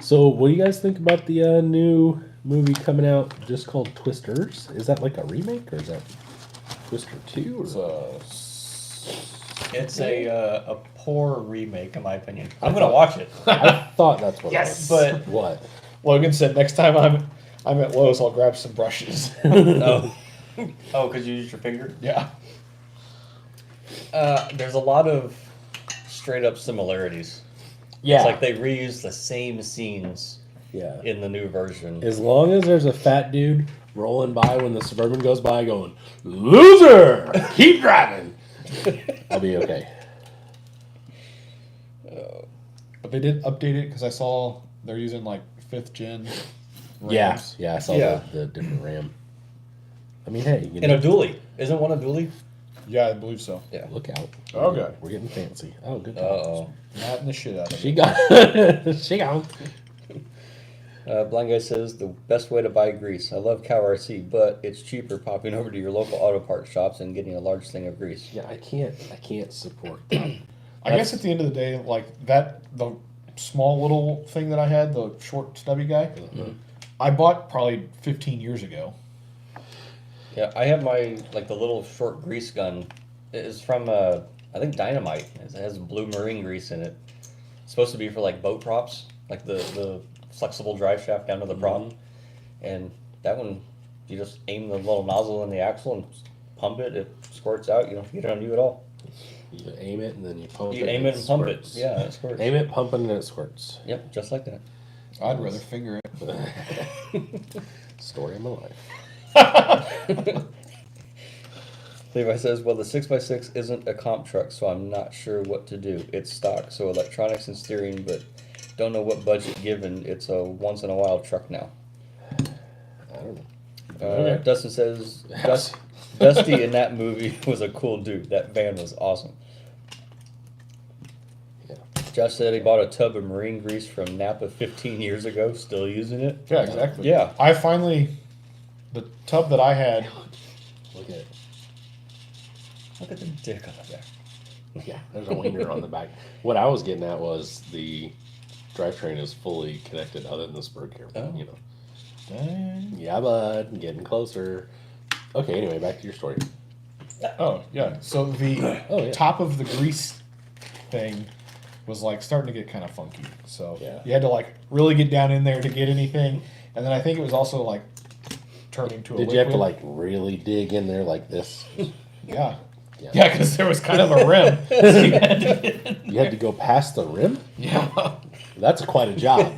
So, what do you guys think about the new movie coming out just called Twisters? Is that like a remake or is that Twister 2? Or? It's a poor remake, in my opinion. I'm gonna watch it. I thought that's what Yes! it was. But- What? Logan said, "Next time I'm at Lowe's, I'll grab some brushes." Oh, because you used your finger. Yeah. There's a lot of straight up similarities. Yeah. It's like they reused the same scenes Yeah. in the new version. As long as there's a fat dude rolling by when the Suburban goes by going, "Loser! Keep driving!" I'll be okay. But they did update it because I saw they're using like 5th gen RAMs. Yeah, I saw Yeah. the different RAM. I mean, hey, you In a know, dually. Isn't one a dually? Yeah, I believe so. Yeah. look out. Okay. We're getting fancy. Oh, good. Uh-oh. Matting the shit out of She it. got. She got. Blind guy says the best way to buy grease. I love Cow RC, but it's cheaper popping over to your local auto parts shops and getting a large thing of grease. Yeah, I can't support that. I guess at the end of the day, like the small little thing that I had, the short stubby guy, I bought probably 15 years ago. Yeah, I have my the little short grease gun. It's from I think Dynamite. It has blue marine grease in it. It's supposed to be for like boat props, like the flexible drive shaft down to the prop. And that one, you just aim the little nozzle in the axle and pump it. It squirts out. You don't get it on you at all. You aim it and then you pump it. You aim it and pump it. squirts. Yeah, it squirts. Aim it, pump it, and it squirts. Yep, just like that. I'd rather finger it. Story of my life. Levi says, well, the 6x6 isn't a comp truck, so I'm not sure what to do. It's stock, so electronics and steering, but don't know what budget given. It's a once-in-a-while truck now. I don't know. Okay. Dustin says, Dusty in that movie was a cool dude. That van was awesome. Yeah. Josh said he bought a tub of marine grease from Napa 15 years ago, still using it. Yeah, exactly. Yeah. I finally, the tub that I had, Look at it. Look at the dick on the back. Yeah, there's a wiener on the back. What I was getting at was the drivetrain is fully connected other than the spur gear. Oh. You know. dang. Yeah, bud. Getting closer. Okay, anyway, back to your story. Oh, yeah. So the Oh, yeah. top of the grease thing was like starting to get kind of funky. So Yeah. you had to like really get down in there to get anything. And then I think it was also like turning to a Did liquid. you have to like really dig in there like this? Yeah. Yeah. Yeah, because there was kind of a rim. So you had to You had to go past the rim? yeah. That's quite a job.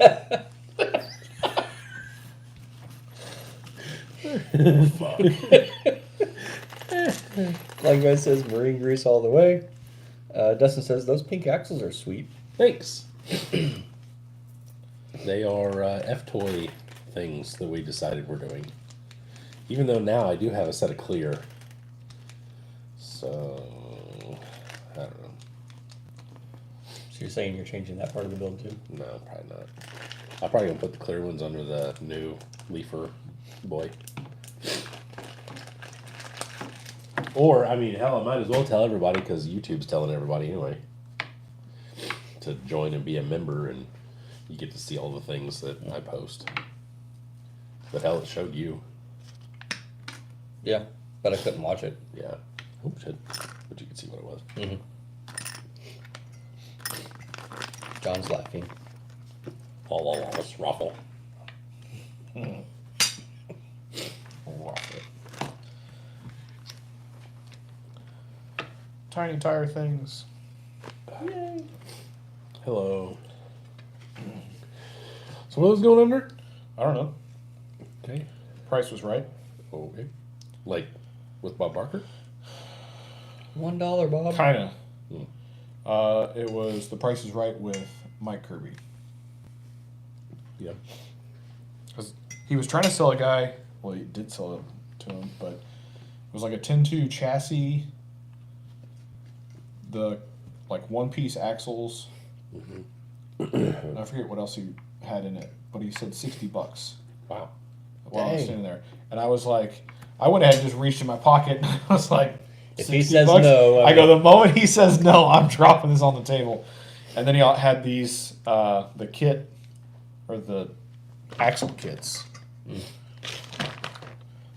Like guy says, marine grease all the way. Dustin says, those pink axles are sweet. Thanks. They are F-toy things that we decided we're doing. Even though now I do have a set of clear. So, I don't know. So you're saying you're changing that part of the build too? No, probably not. I'm probably gonna put the clear ones under the new leafer boy. Or, I mean, hell, I might as well tell everybody because YouTube's telling everybody anyway to join and be a member, and you get to see all the things that I post. But hell, it showed you. Yeah, but I couldn't watch it. Yeah. Oh, shit. But you could see what it was. John's laughing. Let's ruffle. Tiny tire things. Yay. Hello. So what was going under? I don't know. Okay. Price was right. Okay. Like with Bob Barker? $1, Bob. Kinda. It was The Price is Right with Mike Kirby. Yep. Because he was trying to sell a guy, well, he did sell it to him, but it was like a 10-2 chassis, the like one-piece axles, and I forget what else he had in it, but he said $60 Wow. while I was Dang. standing there. And I was like, I went ahead and just reached in my pocket, and I was like, If he $60? says no, I go, the moment he says no, I'm dropping this on the table. And then he had these, the kit, or the axle kits.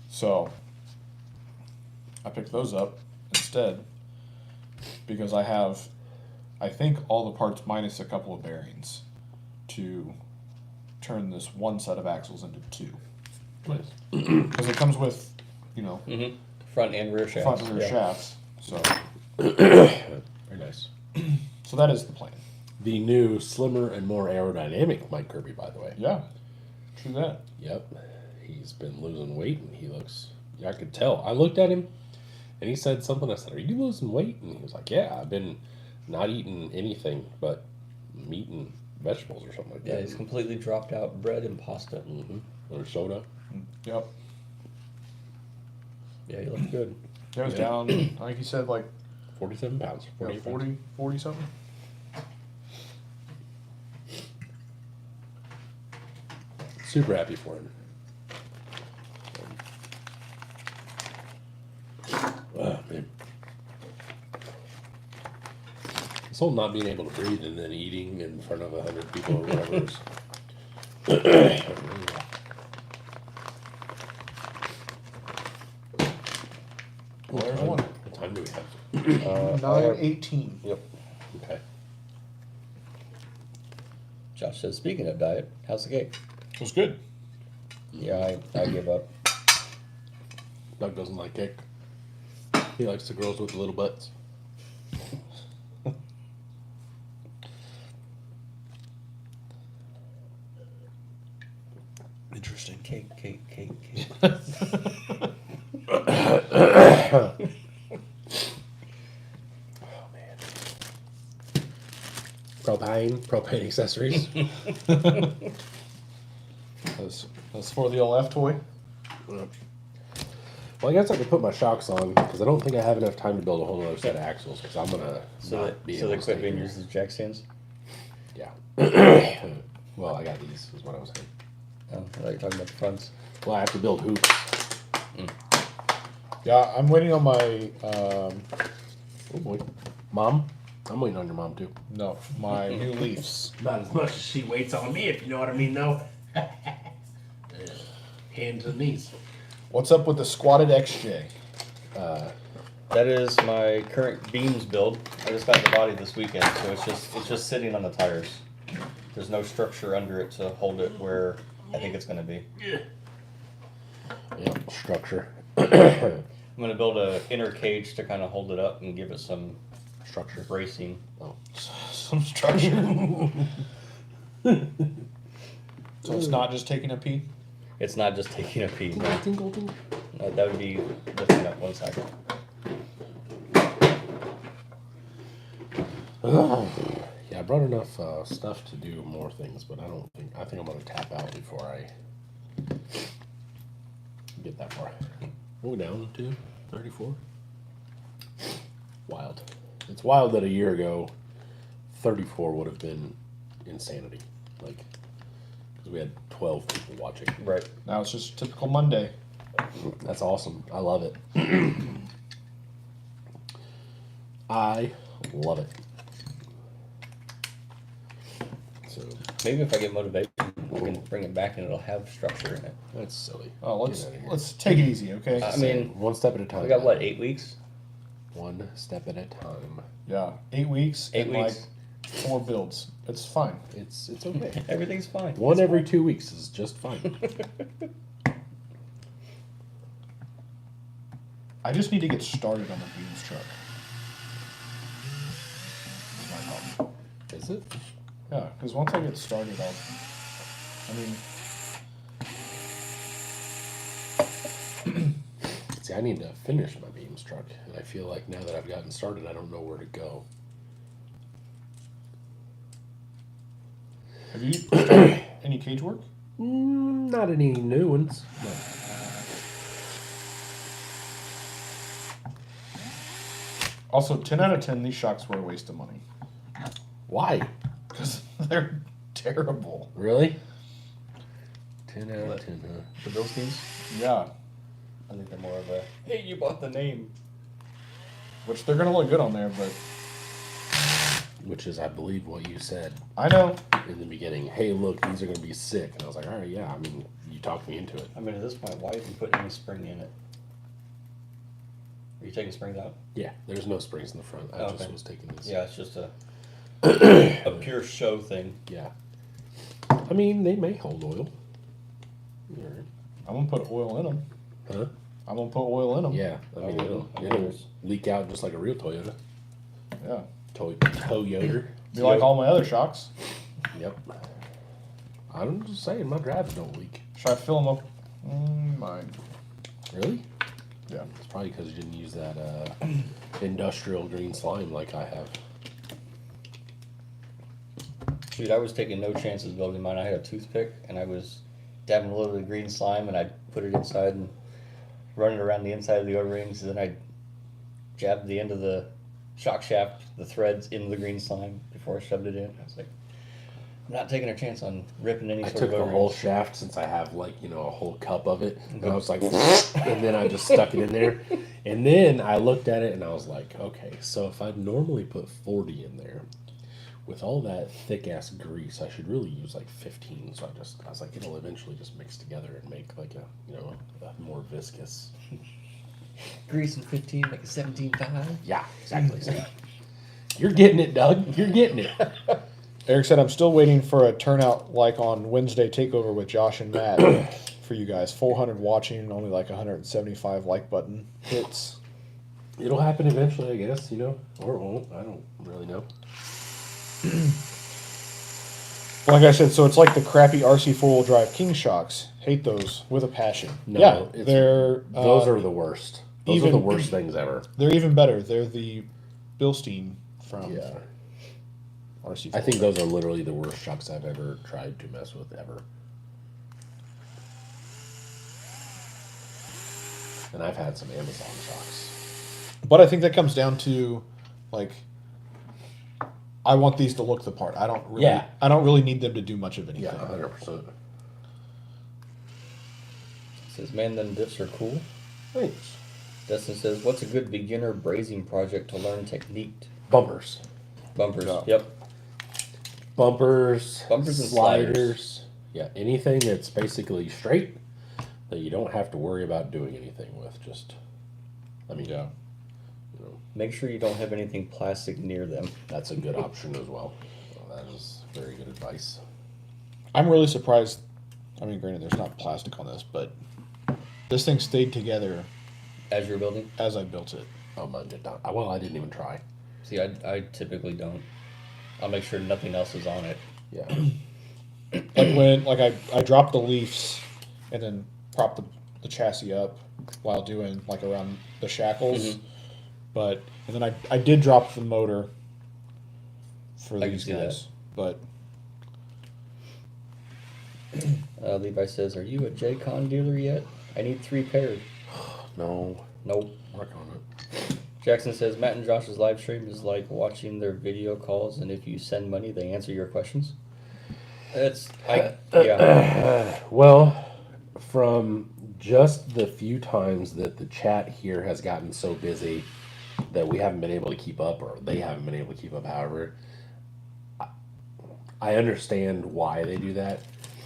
So, I picked those up instead, because I have, I think, all the parts minus a couple of bearings to turn this one set of axles into two. Nice. Because it comes with, you know, Front and rear shafts. front and rear yeah. shafts. So, Very nice. so that is the plan. The new, slimmer, and more aerodynamic Mike Kirby, by the way. Yeah, true that. Yep. He's been losing weight, and he looks... I could tell. I looked at him, and he said something. I said, "Are you losing weight?" And he was like, "Yeah, I've been not eating anything but meat and vegetables or something like Yeah, that." he's completely dropped out bread and pasta. Or soda. Yep. Yeah, he looks good. Yeah, it was down, I think he said like 47 pounds. 48 pounds. 40 something. Super happy for him. Oh, man. This whole not being able to breathe and then eating in front of 100 people or whatever is... Well, there's one. What time do we have? 9:18. Yep. Okay. Josh says, speaking of diet, how's the cake? It was good. Yeah, I give up. Doug doesn't like cake. He likes the girls with the little butts. Interesting. Cake. Oh, man. Propane accessories. That's for the old F toy. Well, I guess I could put my shocks on because I don't think I have enough time to build a whole other set of axles because I'm gonna So not be they able to quit stay being here. used as jack stands? Yeah. Well, I got these. Is what I was saying. Oh, I thought you were talking about the fronts. Well, I have to build hoops. Yeah, I'm waiting on my Oh boy, Mom. I'm waiting on your mom too. my new Leafs. Not as much as she waits on me, if you know what I mean. No. Hand to the knees. What's up with the squatted XJ? That is my current beams build. I just got the body this weekend, so it's just sitting on the tires. There's no structure under it to hold it where I think it's going to be. Yep. Structure. I'm going to build a inner cage to kind of hold it up and give it some Structure. bracing. Oh. Some structure. So it's not just taking a pee? It's not just taking a pee. No. Tingle, tingle. That would be lifting up one side. Yeah, I brought enough stuff to do more things, but I think I'm gonna tap out before I get that far. We'll go down to 34. Wild. It's wild that a year ago, 34 would have been insanity. Like, because we had 12 people watching. Right. Now it's just typical Monday. That's awesome. I love it. I love it. So Maybe if I get motivation, we can bring it back and it'll have structure in it. that's silly. Oh, Get outta here. let's take it easy, okay? I mean, one step at a time. we got what, 8 weeks? One step at a time. Yeah, 8 weeks. 8 and weeks. like 4 builds. It's fine. It's okay. Everything's fine. One every 2 weeks is just fine. I just need to get started on the beans truck. That's my problem. Is it? Yeah, because once I get started, See, I need to finish my beams truck, and I feel like now that I've gotten started, I don't know where to go. have you started any cage work? Not any new ones. No. Also, 10 out of 10, these shocks were a waste of money. Why? Because they're terrible. Really? 10 out What? of 10, huh? The Bilsteins? Yeah, I think they're more of a, hey, you bought the name. which they're going to look good on there, but Which is, I believe, what you said I know. in the beginning. Hey, look, these are going to be sick. And I was like, all right, yeah. I mean, you talked me into it. I mean, at this point, why even put any spring in it? Are you taking springs out? Yeah, there's no springs in the front. I Okay. just was taking this. Yeah, it's just a pure show thing. Yeah. I mean, they may hold oil. All right. I'm going to put oil in them. Huh? I'm going to put oil in them. Yeah. I mean, it'll leak out just like a real Toyota. Yeah. Toyota. Be like all my other shocks. Yep. I'm just saying, my drives don't leak. Should I fill them up? Mine. Really? Yeah. It's probably because you didn't use that industrial green slime like I have. Dude, I was taking no chances building mine. I had a toothpick and I was dabbing a little bit of green slime and I put it inside and run it around the inside of the O-rings. And then I jabbed the end of the shock shaft, the threads into the green slime before I shoved it in. I was like, I'm not taking a chance on ripping any I sort took of the O-rings. whole shaft since I have like, a whole cup of it. And I was like, and then I just stuck it in there. And then I looked at it and I was like, okay, so if I'd normally put 40 in there, with all that thick ass grease, I should really use like 15. So I was like, it'll eventually just mix together and make like a more viscous. Grease and 15, like a 17.5. Yeah, exactly. You're getting it, Doug. You're getting it. Eric said, I'm still waiting for a turnout like on Wednesday Takeover with Josh and Matt for you guys. 400 watching and only like 175 like button hits. It'll happen eventually, I guess, or it won't. I don't really know. Like I said, so it's like the crappy RC 4-wheel drive King shocks. Hate those with a passion. No, yeah, they're those are the worst. Those are the worst things ever. They're even better. They're the Bilstein from Yeah. RC. I think those are literally the worst shocks I've ever tried to mess with ever. And I've had some Amazon shocks. But I think that comes down to, like, I want these to look the part. I don't really. Yeah. I don't really need them to do much of anything. Yeah, 100%. Says, man, them diffs are cool. Thanks. Dustin says, what's a good beginner brazing project to learn technique? Bumpers. Bumpers. Yeah. Yep. Bumpers And sliders. Yeah, anything that's basically straight that you don't have to worry about doing anything with. Yeah. Make sure you don't have anything plastic near them. That's a good option as well. That is very good advice. I'm really surprised. I mean, granted, there's not plastic on this, but this thing stayed together As you're building? as I built it. Oh, mine did not. Well, I didn't even try. See, I typically don't. I'll make sure nothing else is on it. Yeah. I dropped the leaves and then propped the chassis up while doing like around the shackles. And then I did drop the motor for I can these see guys. But Levi says, are you a J-Con dealer yet? I need 3 pairs. No. Nope. Work on it. Jackson says, Matt and Josh's live stream is like watching their video calls, and if you send money, they answer your questions. Well, from just the few times that the chat here has gotten so busy that we haven't been able to keep up, or they haven't been able to keep up, however, I understand why they do that.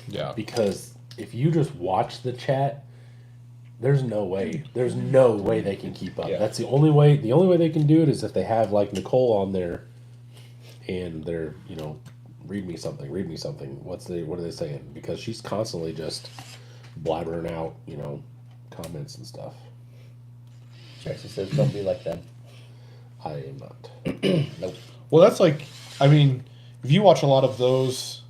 Yeah. Because if you just watch the chat, there's no way they can keep up. Yeah. That's the only way they can do it is if they have like Nicole on there and they're, read me something. What are they saying? Because she's constantly just blabbering out, comments and stuff. Jackson says, don't be like them. I am not. Nope. Well, that's like, I mean, if you watch a lot of those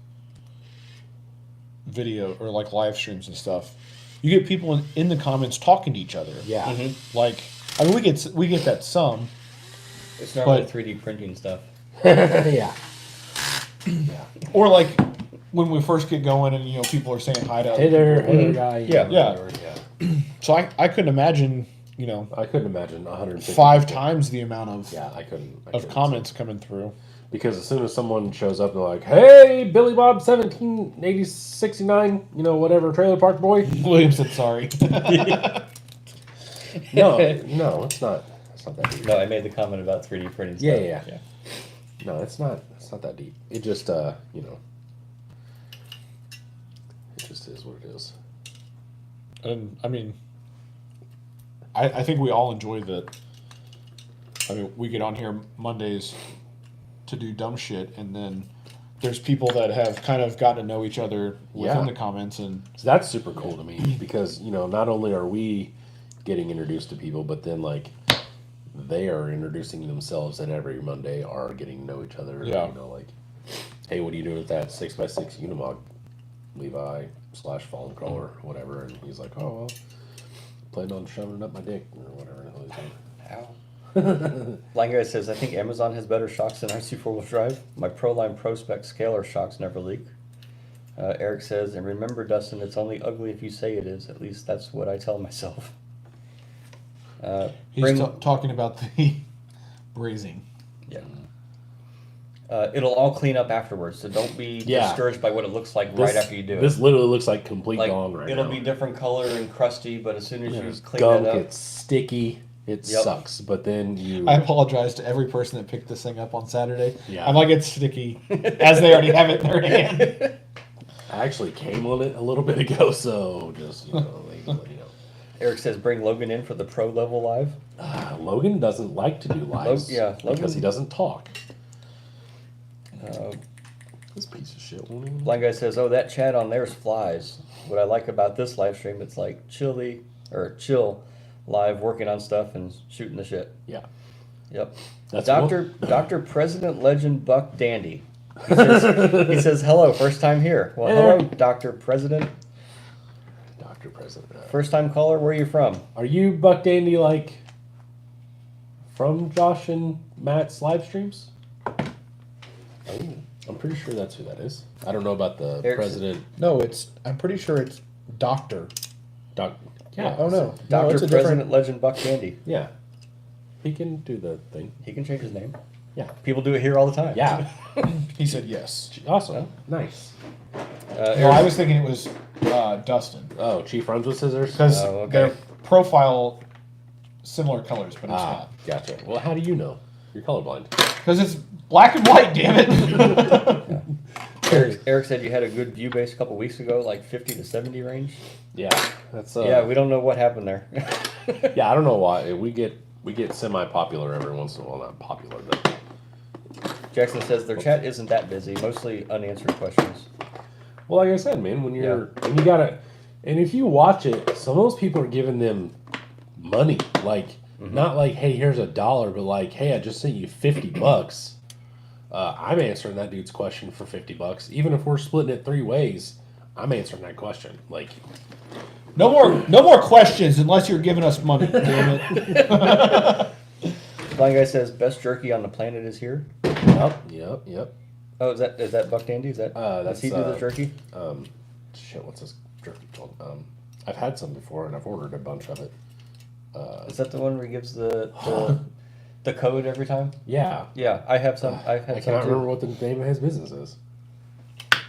video or like live streams and stuff, you get people in the comments talking to each other. Yeah. Mm-hmm. Like, I mean, we get that some. It's normally But- 3D printing stuff. Yeah. Or like when we first get going and people are saying hi to other Hey there, people. hey there, guy. Yeah. Yeah. Yeah. So I couldn't imagine, I couldn't imagine 150 5 people. times the amount of Yeah, I couldn't. of comments coming through. Because as soon as someone shows up, they're like, "Hey, Billy Bob, 178069, whatever, trailer park boy." William said sorry. No, it's not. It's not that deep. No, I made the comment about 3D printing Yeah, stuff. yeah. No, it's not. It's not that deep. It just, it just is what it is. And I mean, I think we all enjoy that. I mean, we get on here Mondays to do dumb shit, and then there's people that have kind of gotten to know each other within Yeah. the comments, and So that's super cool to me because not only are we getting introduced to people, but then like they are introducing themselves, and every Monday are getting to know each other. Yeah. Like, hey, what are you doing with that 6x6 Unimog Levi / Fallen Crawler or whatever? And he's like, oh well, planning on shoving it up my dick or whatever the hell he's doing. Ow. Blind Guy says, I think Amazon has better shocks than RC 4-wheel drive. My Proline Pro Spec Scalar shocks never leak. Eric says, and remember, Dustin, it's only ugly if you say it is. At least that's what I tell myself. he's talking about the Brazing. Yeah. It'll all clean up afterwards, so don't be discouraged by what it looks like right after you do it. This literally looks like complete Like, dong right it'll now. be different color and crusty, but as soon as you clean Gunk, it up, it's sticky. It Yep. sucks. But then you... I apologize to every person that picked this thing up on Saturday. Yeah. I'm like, it's sticky, as they already have it in their hand. I actually came on it a little bit ago, so just, Eric says, bring Logan in for the pro level live. Logan doesn't like to do lives Logan- because he doesn't talk. Uh, This piece of shit won't even... Blind Guy says, oh, that chat on there's flies. What I like about this live stream, it's like chill live, working on stuff and shooting the shit. Yeah. Yep. That's Dr. President Legend Buck Dandy. He says, hello, first time here. Well, hello, Dr. President. Dr. President. First time caller, where are you from? Are you Buck Dandy, like, from Josh and Matt's live streams? Oh, I'm pretty sure that's who that is. I don't know about the Eric's- president. No, I'm pretty sure it's Doctor. Yeah. Oh no, Dr. it's a President Legend Buck Dandy. Yeah. He can do the thing. He can change his name. Yeah. People do it here all the time. Yeah. He said yes. Awesome. Nice. No, I was thinking it was Dustin Oh, Chief runs with scissors? because Oh, okay. their profile similar colors, but it's Ah, gotcha. Well, how do you know? You're colorblind. not because it's black and white. Damn it! Eric said you had a good view base a couple weeks ago, like 50 to 70 range. Yeah. That's Yeah, we don't know what happened there. yeah, I don't know why. We get semi-popular every once in a while. Not popular, but Jackson says their chat isn't that busy, mostly unanswered questions. well, like I said, man, when you gotta, and if you watch it, some of those people are giving them money, like not like, hey, here's $1, but like, hey, I just sent you $50. I'm answering that dude's question for $50. Even if we're splitting it 3 ways, I'm answering that question. Like, No more questions unless you're giving us money. Damn it! Blind Guy says best jerky on the planet is here. yep. Oh, is that Buck Dandy? Is that does he do the jerky? Shit, what's this jerky called? I've had some before, and I've ordered a bunch of it. Is that the one where he gives the code every time? Yeah. Yeah, I have some. I've had I some cannot too. remember what the name of his business is.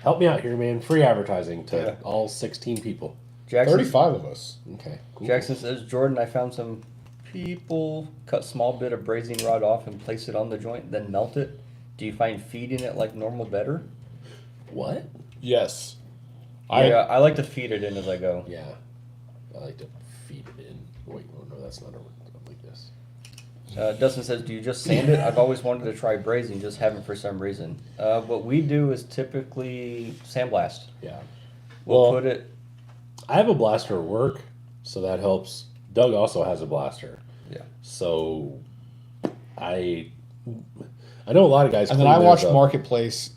Help me out here, man. Free advertising to Yeah. all 16 people. Jackson, 35 of us. Okay. Cool. Jackson says, Jordan, I found some people cut small bit of brazing rod off and place it on the joint, then melt it. Do you find feeding it like normal better? What? Yes. I like to feed it in as I go. Yeah. I like to feed it in. Wait, no, that's not like this. Dustin says, do you just sand it? I've always wanted to try brazing, just haven't for some reason. What we do is typically sandblast. Yeah. We'll Well, put it. I have a blaster at work, so that helps. Doug also has a blaster. Yeah. So I know a lot of guys. And then clean I theirs watch up. Marketplace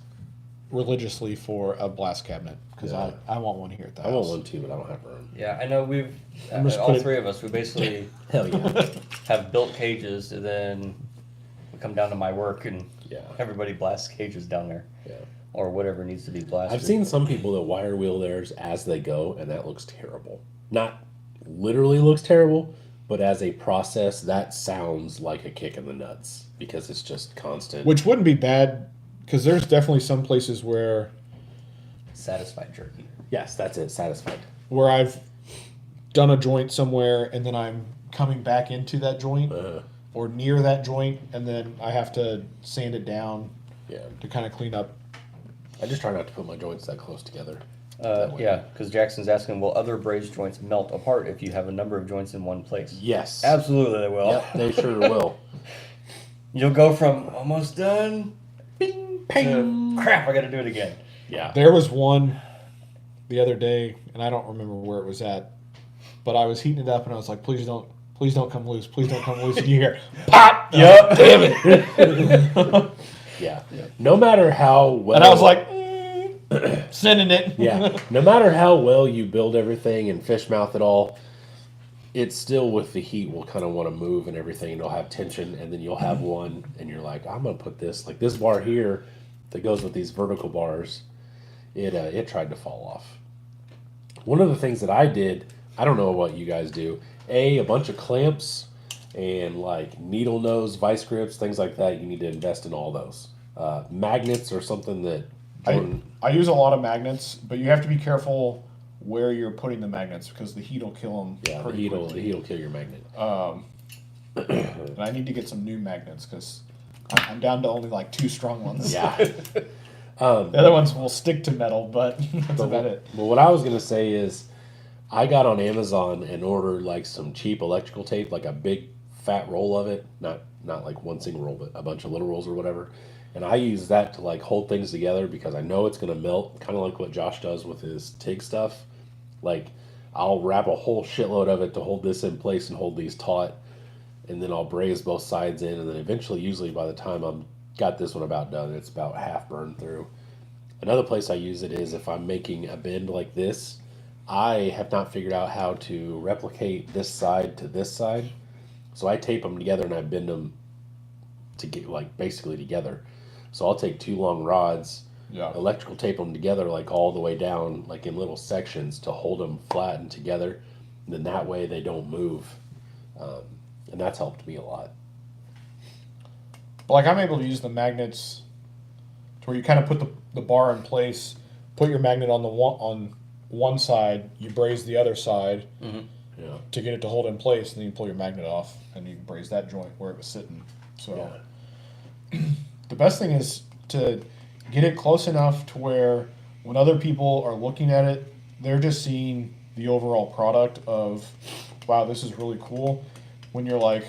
religiously for a blast cabinet because Yeah. I want one here at the I house. want one too, but I don't have room. Yeah, I know we've, I'm just all putting- three of us, we basically Hell yeah. have built cages, and then we come down to my work and Yeah. everybody blasts cages down there. Yeah. Or whatever needs to be blasted. I've seen some people that wire wheel theirs as they go, and that looks terrible. Not literally looks terrible, but as a process, that sounds like a kick in the nuts because it's just constant. Which wouldn't be bad because there's definitely some places where Satisfied jerky. Yes, that's it. Satisfied. I've done a joint somewhere and then I'm coming back into that joint or near that joint and then I have to sand it down Yeah. to kind of clean up. I just try not to put my joints that close together. That way. Yeah, because Jackson's asking, will other brazed joints melt apart if you have a number of joints in one place? Yes. Absolutely, they will. Yep, they sure will. You'll go from almost done, bing, to crap, I got to do it again. Yeah. There was one the other day and I don't remember where it was at, but I was heating it up and I was like, please don't come loose. Please don't come loose. And you hear pop. Yep. Damn it. Yeah. No matter how well. And I was like, sending it. yeah. No matter how well you build everything and fish mouth it all, it's still with the heat will kind of want to move and everything. It'll have tension, and then you'll have one, and you're like, I'm gonna put this like this bar here that goes with these vertical bars. It tried to fall off. One of the things that I did, I don't know what you guys do. A bunch of clamps and like needle nose vice grips, things like that. You need to invest in all those. Magnets or something that. I use a lot of magnets, but you have to be careful where you're putting the magnets because the heat will kill them. Yeah, the heat will kill your magnet. And I need to get some new magnets because I'm down to only like 2 strong ones. Yeah. The other ones will stick to metal, but that's about it. But what I was gonna say is, I got on Amazon and ordered like some cheap electrical tape, like a big fat roll of it, not like one single roll, but a bunch of little rolls or whatever. And I use that to like hold things together because I know it's gonna melt, kind of like what Josh does with his TIG stuff. Like I'll wrap a whole shitload of it to hold this in place and hold these taut, and then I'll braze both sides in, and then eventually, usually by the time I'm got this one about done, it's about half burned through. Another place I use it is if I'm making a bend like this. I have not figured out how to replicate this side to this side, so I tape them together and I bend them to get like basically together. So I'll take 2 long rods, electrical tape them together like all the way down, like in little sections to hold them flat and together. And then that way they don't move, and that's helped me a lot. But like I'm able to use the magnets to where you kind of put the bar in place, put your magnet on one side, you braze the other side Yeah. to get it to hold in place, and then you pull your magnet off and you braze that joint where it was sitting. So the best thing is to get it close enough to where when other people are looking at it, they're just seeing the overall product of, wow, this is really cool. When you're like,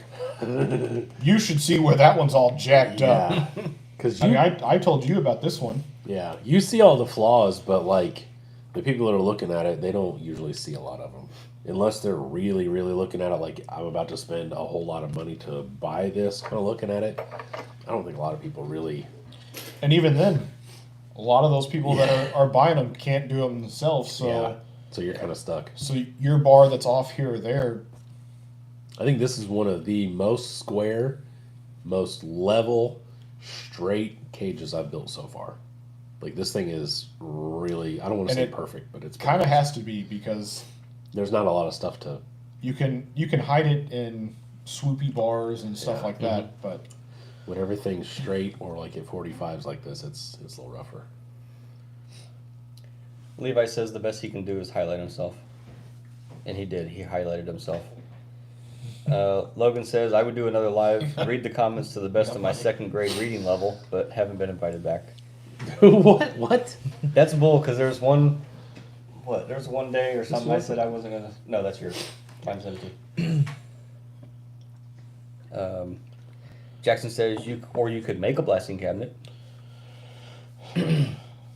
you should see where that one's all jacked up. Yeah. Because I mean, I told you about this one. yeah, you see all the flaws, but like the people that are looking at it, they don't usually see a lot of them. Unless they're really, really looking at it like I'm about to spend a whole lot of money to buy this, kind of looking at it. I don't think a lot of people really. And even then, a lot of those people that are buying them can't do them themselves. So, Yeah. So you're kind of stuck. so your bar that's off here or there, I think this is one of the most square, most level, straight cages I've built so far. Like this thing is really, I don't want to And say it perfect, but it's kind of perfect. has to be because There's not a lot of stuff to. you can hide it in swoopy bars and stuff Yeah. like that. But When everything's straight or like at 45s like this, it's a little rougher. Levi says the best he can do is highlight himself. And he did. He highlighted himself. Logan says, I would do another live, read the comments to the best of my second grade reading level, but haven't been invited back. What? That's bull, because there's one day or something I said I wasn't going to. No, that's yours. Mine's empty. Jackson says, you could make a blasting cabinet.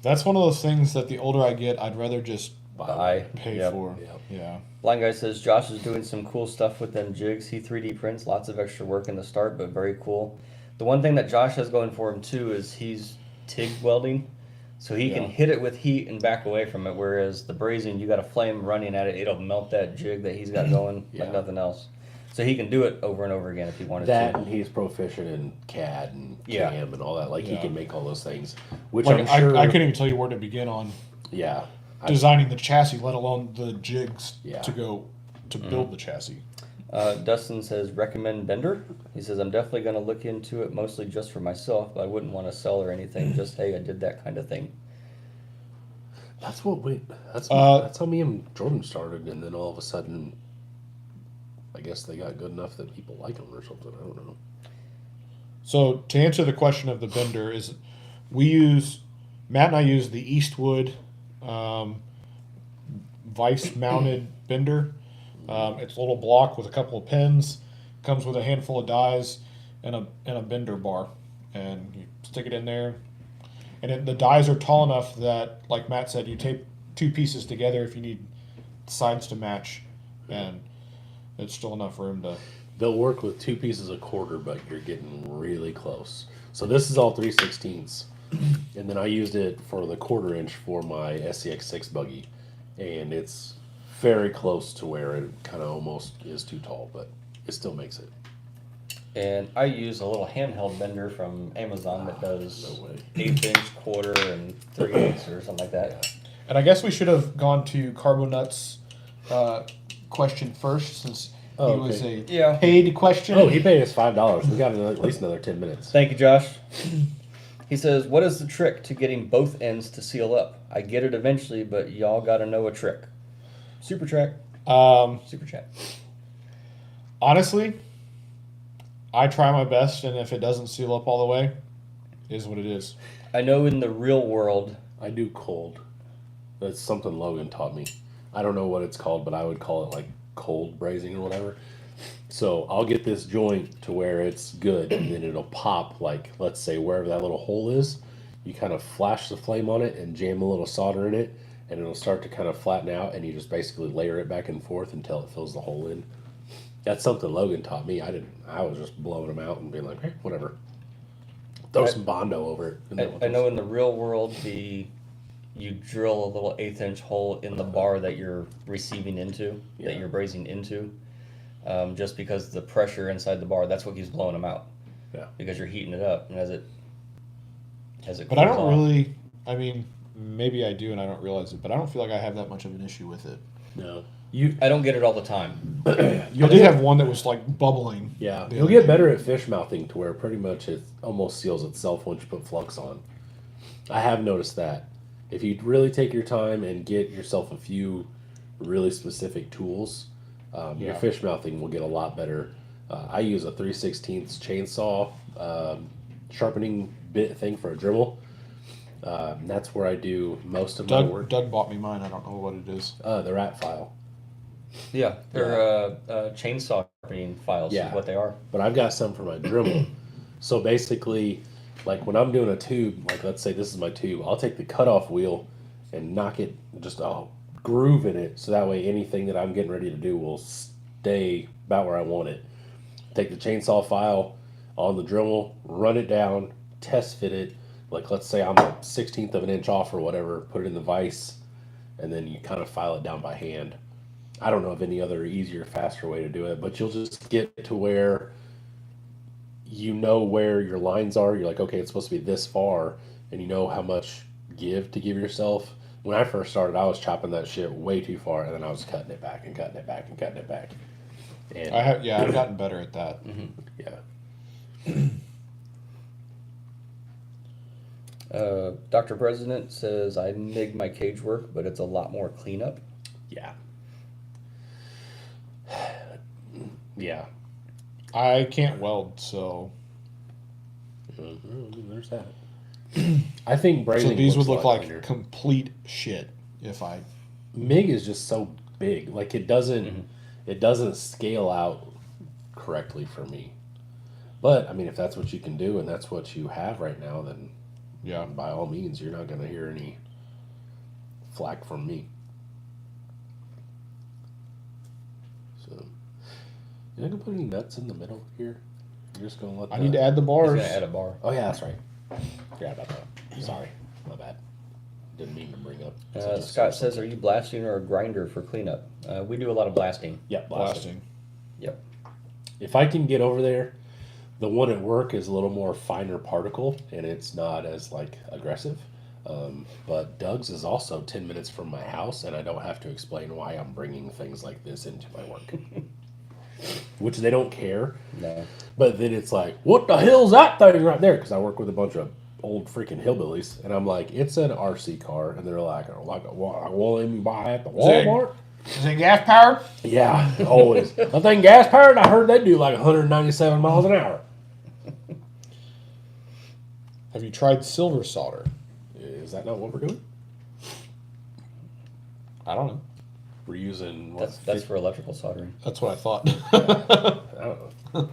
That's one of those things that the older I get, I'd rather just pay Yep. for. Yep. Yeah. Blind Guy says Josh is doing some cool stuff with them jigs. He 3D prints, lots of extra work in the start, but very cool. The one thing that Josh has going for him too is he's TIG welding, so he can hit it with heat and back away from it. Whereas the brazing, you got a flame running at it, it'll melt that jig that he's got going like nothing else. So he can do it over and over again if he wanted That to. and he's proficient in CAD and Yeah. CAM and all that. Like he can make all those things, which Like, I'm sure. I couldn't even tell you where to begin on designing the chassis, let alone the jigs to go to build the chassis. Dustin says recommend Bender. He says I'm definitely going to look into it, mostly just for myself, but I wouldn't want to sell or anything. Just hey, I did that kind of thing. That's how me and Jordan started, and then all of a sudden, I guess they got good enough that people like them or something. I don't know. So to answer the question of the bender is, Matt and I use the Eastwood vice mounted bender. It's a little block with a couple of pins, comes with a handful of dies and a bender bar, and you stick it in there. And the dies are tall enough that, like Matt said, you tape two pieces together if you need sides to match, and it's still enough room to. They'll work with 2 pieces of quarter, but you're getting really close. So this is all 3/16, and then I used it for the 1/4 inch for my SCX6 buggy, and it's very close to where it kind of almost is too tall, but it still makes it. And I use a little handheld bender from Amazon that does No way. 1/8 inch, 1/4, and 3/8 or something like that. And I guess we should have gone to Carbonut's question first, since he was a paid question. Oh, he paid us $5. We got at least another 10 minutes. Thank you, Josh. He says, what is the trick to getting both ends to seal up? I get it eventually, but y'all got to know a trick. Super chat. Honestly, I try my best, and if it doesn't seal up all the way, it is what it is. I know in the real world, I do cold. That's something Logan taught me. I don't know what it's called, but I would call it like cold brazing or whatever. So I'll get this joint to where it's good, and then it'll pop, like, let's say wherever that little hole is, you kind of flash the flame on it and jam a little solder in it, and it'll start to kind of flatten out, and you just basically layer it back and forth until it fills the hole in. That's something Logan taught me. I was just blowing them out and being like, hey, whatever. Throw some Bondo over it. I know in the real world, you drill a little 1/8 inch hole in the bar that you're receiving into, that you're brazing into, just because the pressure inside the bar, that's what keeps blowing them out. Yeah. Because you're heating it up, and as it But I cools don't off- really. I mean, maybe I do, and I don't realize it. But I don't feel like I have that much of an issue with it. No. I don't get it all the time. I did have one that was like bubbling. Yeah, you'll get better at fish mouthing to where pretty much it almost seals itself once you put flux on. I have noticed that. If you really take your time and get yourself a few really specific tools, your fish mouthing will get a lot better. I use a 3/16 chainsaw sharpening bit thing for a Dremel. That's where I do most of my work. Doug bought me mine. I don't know what it is. The rat file. Yeah, they're chainsaw sharpening files is what they are. But I've got some for my Dremel. So basically, like when I'm doing a tube, like let's say this is my tube, I'll take the cutoff wheel and knock it, just groove in it, so that way anything that I'm getting ready to do will stay about where I want it. Take the chainsaw file on the Dremel, run it down, test fit it, like let's say I'm a 1/16 of an inch off or whatever, put it in the vise, and then you kind of file it down by hand. I don't know of any other easier, faster way to do it, but you'll just get to where you know where your lines are. You're like, okay, it's supposed to be this far, and you know how much give to give yourself. When I first started, I was chopping that shit way too far, and then I was cutting it back and cutting it back and cutting it back. And I've gotten better at that. yeah. Dr. President says I MIG my cage work, but it's a lot more cleanup. Yeah. Yeah. I can't weld, so There's that. I think so Brazing these would looks look a lot like cleaner. complete shit if I. MIG is just so big. Like it doesn't scale out correctly for me. But I mean, if that's what you can do and that's what you have right now, then Yeah. by all means, you're not going to hear any flack from me. So, you're not going to put any nuts in the middle here? You're just going to let I need to add the He's bars. gonna add a bar. Oh, yeah, that's right. Forgot about that. Sorry. My bad. Didn't mean to bring up. Scott says, "Are you blasting or a grinder for cleanup?" We do a lot of blasting. Yeah, blasting. Blasting. Yep. If I can get over there, the one at work is a little more finer particle and it's not as like aggressive. But Doug's is also 10 minutes from my house, and I don't have to explain why I'm bringing things like this into my work. Which they don't care. No. But then it's like, what the hell's that thing right there? Because I work with a bunch of old freaking hillbillies, and I'm like, it's an RC car, and they're like well, let me buy it at the Walmart. Is it gas powered? Yeah, always. I think gas powered. I heard they do like 197 miles an hour. Have you tried silver solder? Is that not what we're doing? I don't know. We're using what? That's for electrical soldering. That's what I thought. I don't know.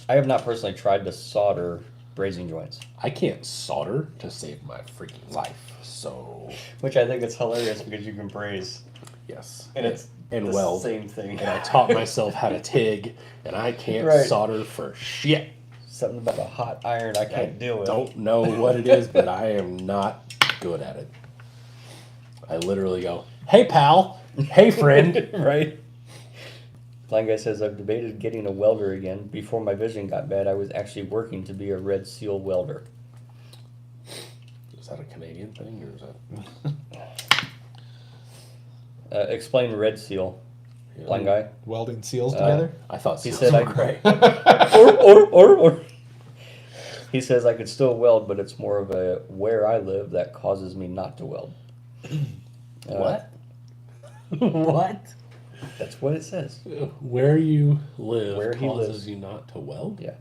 I have not personally tried to solder brazing joints, I can't solder to save my freaking life. So which I think is hilarious because you can braze yes, and it's and the weld. same thing. And I taught myself how to TIG, and I can't Right. solder for shit. Something about a hot iron I can't deal with. Don't know what it is, but I am not good at it. I literally go, "Hey pal, hey friend." Right? Blind Guy says, "I've debated getting a welder again. Before my vision got bad, I was actually working to be a Red Seal welder." Is that a Canadian thing, or is that? Explain Red Seal, Blind Guy. Welding seals together? I thought He seals said were I- gray. or. He says, "I could still weld, but it's more of a where I live that causes me not to weld." What? What? That's what it says. Where you live Where he causes lives. you not to weld? Yeah.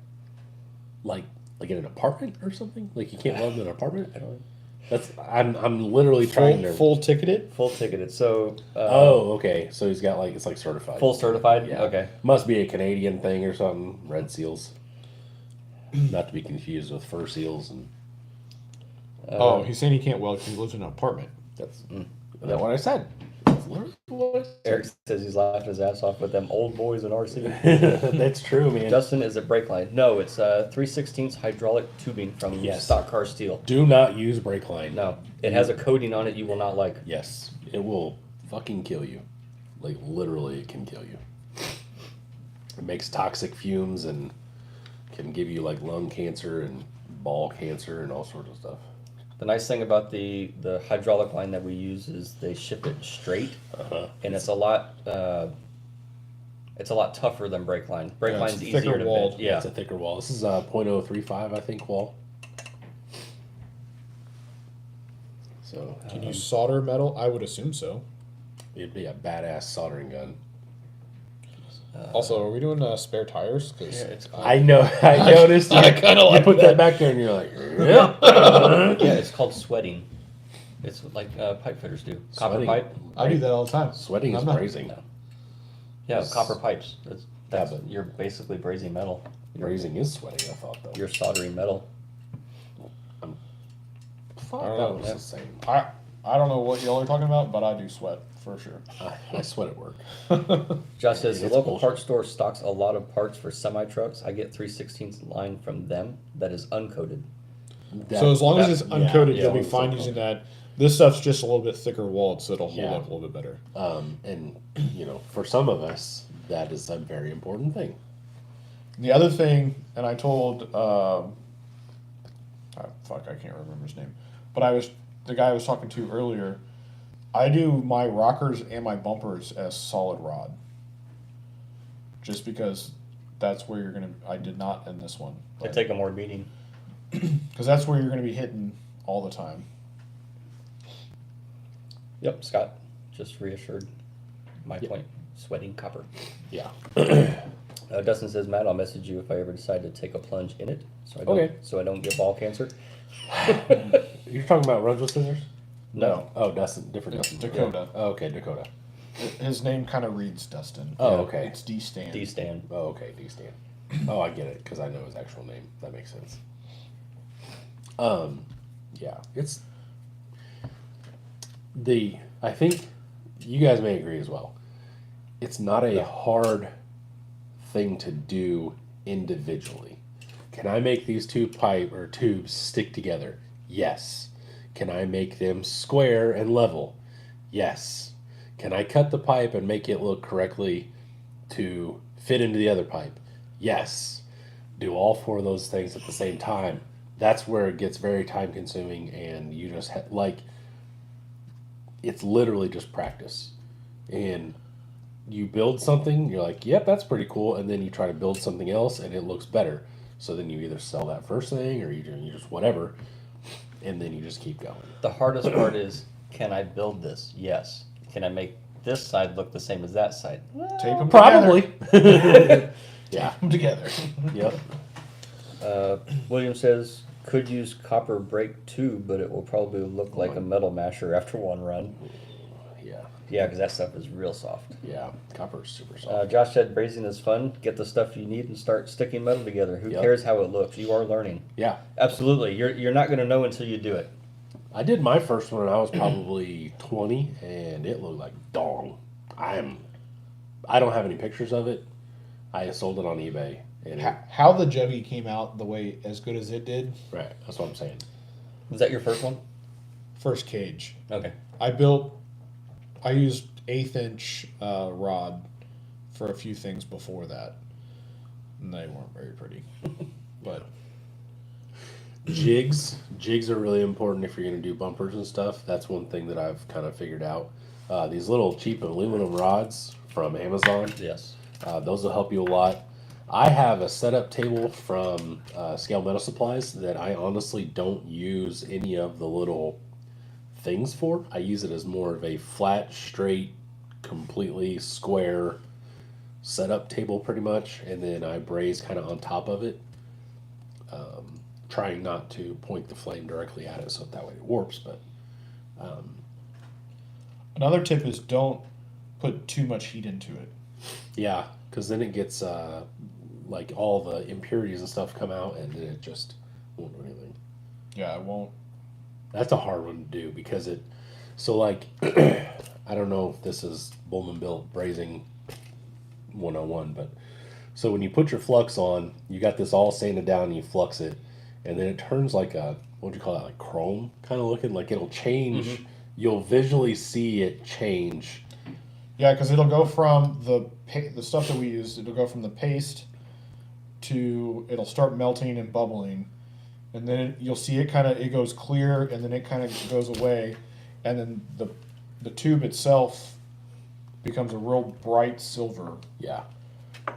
Like in an apartment or something? Like you can't weld in an apartment? I don't. That's I'm literally trying to. Full ticketed? Full ticketed. So. Oh, okay. So he's got it's like certified. Full certified. Yeah. Okay. Must be a Canadian thing or something. Red seals. Not to be confused with fur seals, and Oh, he's saying he can't weld because he lives in an apartment. that's that's what I said. That's literally what I said. Eric says he's laughing his ass off with them old boys in RC. That's true, man. Justin, is it brake line? No, it's 3/16 hydraulic tubing from Yes. stock car steel. Do not use brake line. No, it has a coating on it you will not like. Yes, it will fucking kill you. Like literally, it can kill you. It makes toxic fumes and can give you like lung cancer and ball cancer and all sorts of stuff. The nice thing about the hydraulic line that we use is they ship it straight, and it's a lot tougher than brake line. Brake Yeah, line's it's easier thicker to walled. bend. Yeah, It's a thicker wall. This is a .035, I think, wall. So Can you solder metal? I would assume so. it'd be a badass soldering gun. Also, are we doing spare tires? Because yeah, it's I know. I noticed. I kinda you like put that. that back there, and you're like, "Yep." yeah, it's called sweating. It's like pipe fitters do. Copper Sweating. pipe. I do that all the time. Sweating is I'm not- brazing. No. Yeah, copper pipes. That's but- you're basically brazing metal. Brazing is sweating. I thought though. You're soldering metal. Fuck, I don't that know, was man. the same. I don't know what y'all are talking about, but I do sweat for sure. I sweat at work. Josh says the It's local bullshit. parts store stocks a lot of parts for semi trucks. I get 3/16 line from them that is uncoated. So as long as it's uncoated, yeah, you'll be it's fine uncoated. using that. This stuff's just a little bit thicker walled, so it'll hold Yeah. up a little bit better. And for some of us, that is a very important thing. The other thing, and I told, I can't remember his name, but the guy I was talking to earlier, I do my rockers and my bumpers as solid rod. Just because that's where I did not in this one. They take a more beating. Because that's where you're going to be hitting all the time. Yep, Scott just reassured my Yep. point. Sweating copper. Yeah. Dustin says, Matt, I'll message you if I ever decide to take a plunge in it, Okay. so I don't get ball cancer. You're talking about runs with scissors? No. Oh, Dustin, different It's Dustin. Dakota. Oh, okay, Dakota. His name kind of reads Dustin. Oh, okay. It's D Stan. D stand. Oh, okay, D-Stan. Oh, I get it, because I know his actual name. That makes sense. Yeah, it's I think you guys may agree as well. It's not a hard thing to do individually. Can I make these two tubes stick together? Yes. Can I make them square and level? Yes. Can I cut the pipe and make it look correctly to fit into the other pipe? Yes. Do all four of those things at the same time. That's where it gets very time consuming, and you just it's literally just practice. And you build something, you're like, yep, that's pretty cool, and then you try to build something else and it looks better. So then you either sell that first thing or you just whatever, and then you just keep going. The hardest part is, can I build this? Yes. Can I make this side look the same as that side? Tape them Probably. Yeah. Tape them together. Yep. William says, could use copper brake too, but it will probably look like a metal masher after one run. Yeah. Yeah, because that stuff is real soft. Yeah. Copper's super soft. Josh said, brazing is fun. Get the stuff you need and start sticking metal together. Who Yep. cares how it looks? You are learning. Yeah. Absolutely. You're not going to know until you do it. I did my first one when I was probably 20, and it looked like dong. I don't have any pictures of it. I sold it on eBay. And How the Juggy came out the way as good as it did. right, that's what I'm saying. Was that your first one? First cage. Okay. I used 1/8" rod for a few things before that, and they weren't very pretty. But Jigs are really important if you're going to do bumpers and stuff. That's one thing that I've kind of figured out. These little cheap aluminum rods from Amazon, Yes. those will help you a lot. I have a setup table from Scale Metal Supplies that I honestly don't use any of the little things for. I use it as more of a flat, straight, completely square setup table pretty much, and then I braze kind of on top of it, trying not to point the flame directly at it so that way it warps. But another tip is don't put too much heat into it. yeah, because then it gets like all the impurities and stuff come out, and then it just won't do anything. Yeah, it won't. That's a hard one to do because so like, I don't know if this is Bullman Built Brazing 101, but so when you put your flux on, you got this all sanded down and you flux it, and then it turns like what do you call that, like chrome kind of looking, like it'll change. Mm-hmm. You'll visually see it change. Yeah, because it'll go from the stuff that we used, it'll go from the paste to, it'll start melting and bubbling. And then you'll see it it goes clear, and then it kind of goes away. And then the tube itself becomes a real bright silver. Yeah.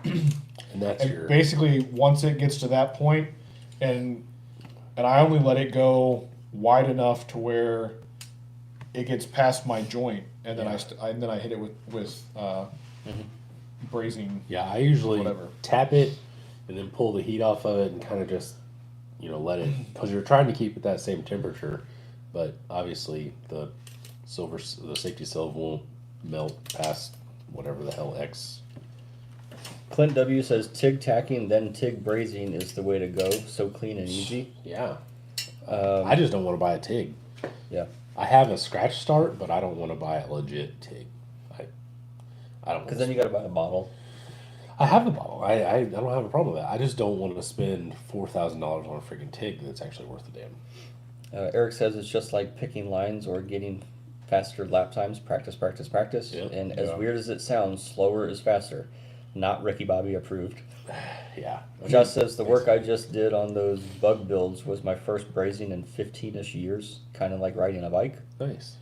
And that's And basically, once it gets to that point, and I only let it go wide enough to where it gets past my joint, and then I hit it with brazing. Yeah, I usually whatever. tap it and then pull the heat off of it and kind of just let it, because you're trying to keep it that same temperature, but obviously the safety silver won't melt past whatever the hell X. Clint W says TIG tacking, then TIG brazing is the way to go. So clean and easy. Yeah. I just don't want to buy a TIG. Yeah. I have a scratch start, but I don't want to buy a legit TIG. I don't. Because then you got to buy a bottle. I have the bottle. I don't have a problem with that. I just don't want to spend $4,000 on a freaking TIG that's actually worth the damn. Eric says it's just like picking lines or getting faster lap times. Practice, practice, practice. Yep. And as weird as it sounds, slower is faster. Not Ricky Bobby approved. Yeah. Josh says the work I just did on those bug builds was my first brazing in 15-ish years. Kind of like riding a bike. Nice.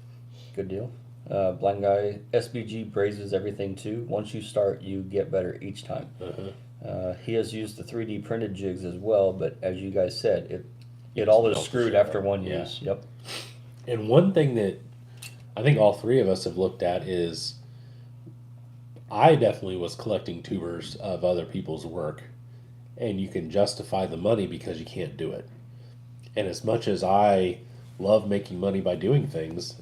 Good deal. Blind guy, SBG brazes everything too. Once you start, you get better each time. Uh-huh. He has used the 3D printed jigs as well, but as you guys said, It all is Melt the screwed shit after out. one Yeah. use. Yep. And one thing that I think all three of us have looked at is I definitely was collecting tubers of other people's work, and you can justify the money because you can't do it. And as much as I love making money by doing things,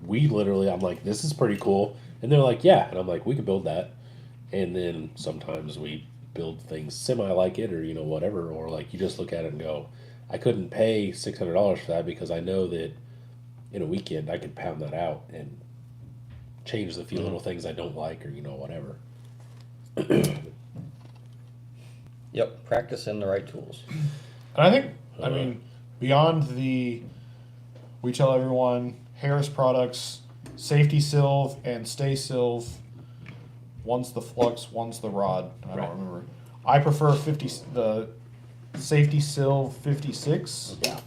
I'm like, this is pretty cool. And they're like, yeah. And I'm like, we could build that. And then sometimes we build things semi like it or, whatever. Or like you just look at it and go, I couldn't pay $600 for that because I know that in a weekend I could pound that out and change the few little things I don't like or, whatever. Yep. Practice in the right tools. And I think, I mean, beyond we tell everyone Harris products, safety silv and stay silv. One's the flux, one's the rod. I don't remember. I prefer the safety silv 56. Yeah.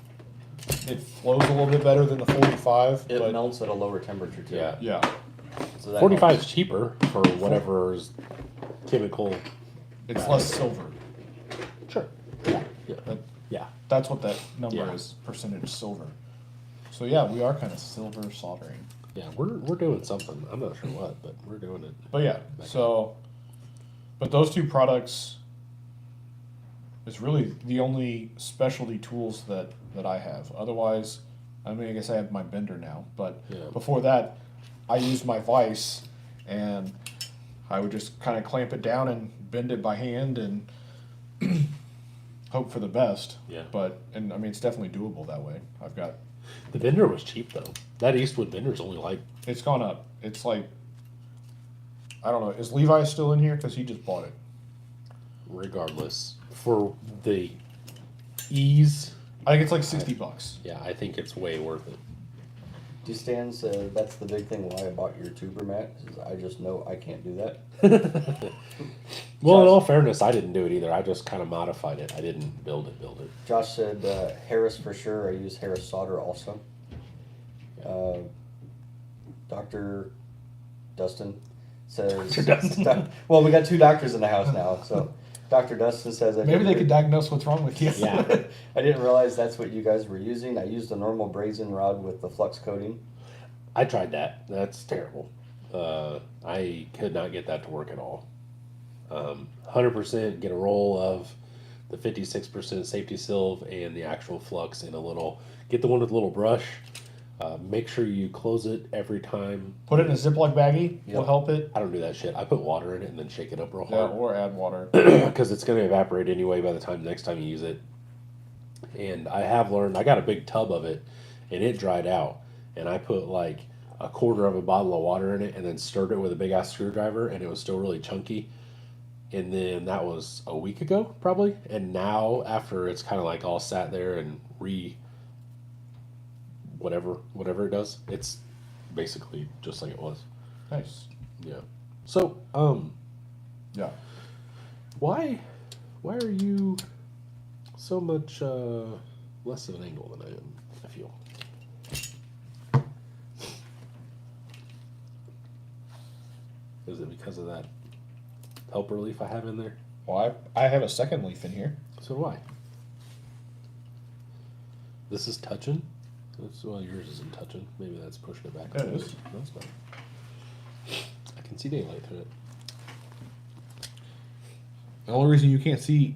It flows a little bit better than the 45. It but melts at a lower temperature too. Yeah. yeah, So that 45 helps. is cheaper for whatever's chemical. it's less silver. Sure. Yeah. That, Yeah. that's what that number Yeah. is, percentage silver. So yeah, we are kind of silver soldering. Yeah. We're doing something. I'm not sure what, but we're doing it. But yeah, but those two products is really the only specialty tools that I have. Otherwise, I mean, I guess I have my bender now, but Yeah. before that, I used my vise, and I would just kind of clamp it down and bend it by hand and hope for the best. Yeah. And I mean, it's definitely doable that way. The vendor was cheap though. That Eastwood vendor's only like, It's gone up. It's like, I don't know, is Levi still in here? Because he just bought it. regardless, for the ease. I think it's like $60. Yeah, I think it's way worth it. Stan said that's the big thing why I bought your tuber, Matt. Is I just know I can't do that. Well, in all fairness, I didn't do it either. I just kind of modified it. I didn't build it. Josh said Harris for sure. I use Harris solder also. Dr. Dustin says. Dr. Dustin. Well, we got two doctors in the house now, so Dr. Dustin says. Maybe they could diagnose what's wrong with you. Yeah. I didn't realize that's what you guys were using. I used a normal Brazing rod with the flux coating. I tried that. That's terrible. I could not get that to work at all. 100% get a roll of the 56% safety silv and the actual flux in a little. Get the one with a little brush. Make sure you close it every time. Put it in a Ziploc baggie. Will Yep. help it. I don't do that shit. I put water in it and then shake it up real Yeah, hard. or add water. Because it's going to evaporate anyway by the next time you use it. And I have learned, I got a big tub of it and it dried out. And I put like a quarter of a bottle of water in it and then stirred it with a big ass screwdriver and it was still really chunky. And then that was a week ago probably. And now after it's kind of like all sat there and whatever it does, it's basically just like it was. Nice. Yeah. So, Yeah. why are you so much less of an angle than I am? I feel. Is it because of that helper leaf I have in there? Well, I have a second leaf in here. So do I. This is touching. Well, yours isn't touching. Maybe that's pushing it back. Yeah, a it little is. bit. No, it's fine. I can see daylight through it. The only reason you can't see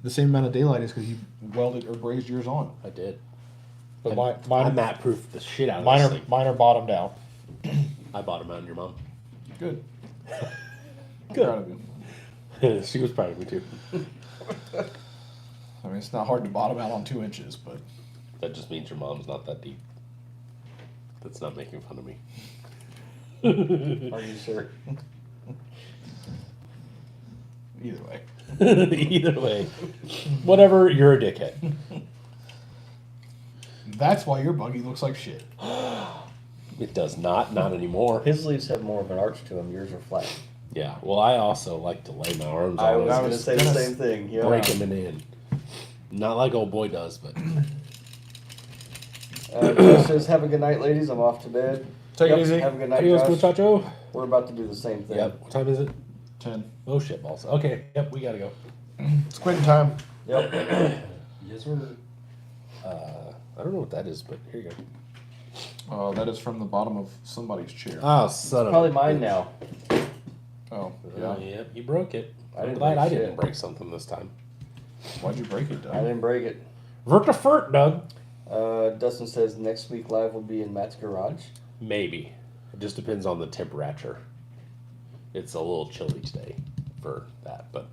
the same amount of daylight is because you welded or brazed yours on. I did. But I mine matte proofed the shit out of this thing. mine are bottomed out. I bought them out on your mom. Good. Good. Proud of you. She was proud of me too. I mean, it's not hard to bottom out on 2 inches, but That just means your mom's not that deep. That's not making fun of me. Are you sure? either way. Either way. Whatever, you're a dickhead. That's why your buggy looks like shit. It does not anymore. His leaves have more of an arch to them. Yours are flat. Yeah, well, I also like to lay my arms I on was it, going to say the same thing. Yeah. break them in. Not like old boy does, but Josh says, "Have a good night, ladies. I'm off to bed." Take it easy. Have a good night, adios, Josh. muchacho. We're about to do the same thing. Yep. What time is it? 10. Oh shit balls. Okay. Yep. We gotta go. It's quitting time. Yep. Yes, sir. I don't know what that is, but here you go. Oh, that is from the bottom of somebody's chair. Oh, son of Probably a mine bitch. now. Oh, Yeah, yeah. yep, you broke it. I I'm didn't glad break I shit. didn't break something this time. Why'd you break it, Doug? I didn't break it. Vert to furt, Doug. Dustin says next week live will be in Matt's garage. Maybe. It just depends on the temperature. It's a little chilly today for that, but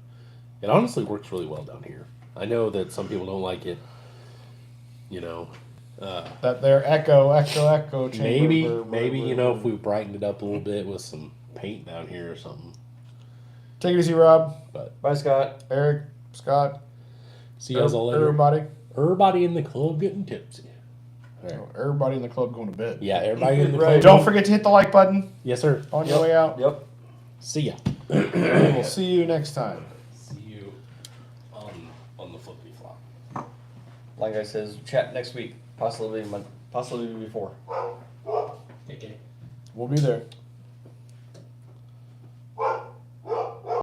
it honestly works really well down here. I know that some people don't like it. You know, That there echo chamber. maybe you know if we brightened it up a little bit with some paint down here or something. Take it easy, Rob. But Bye, Scott. Eric, Scott, see you guys all later. everybody. Everybody in the club getting tipsy. All right. Everybody in the club going to bed. Yeah, everybody in the Right. club. Don't forget to hit the like button Yes, sir. on your way out. Yep. See ya. We'll see you next time. See you on the flippy flop. Like I says, chat next week. Possibly before. Okay. We'll be there.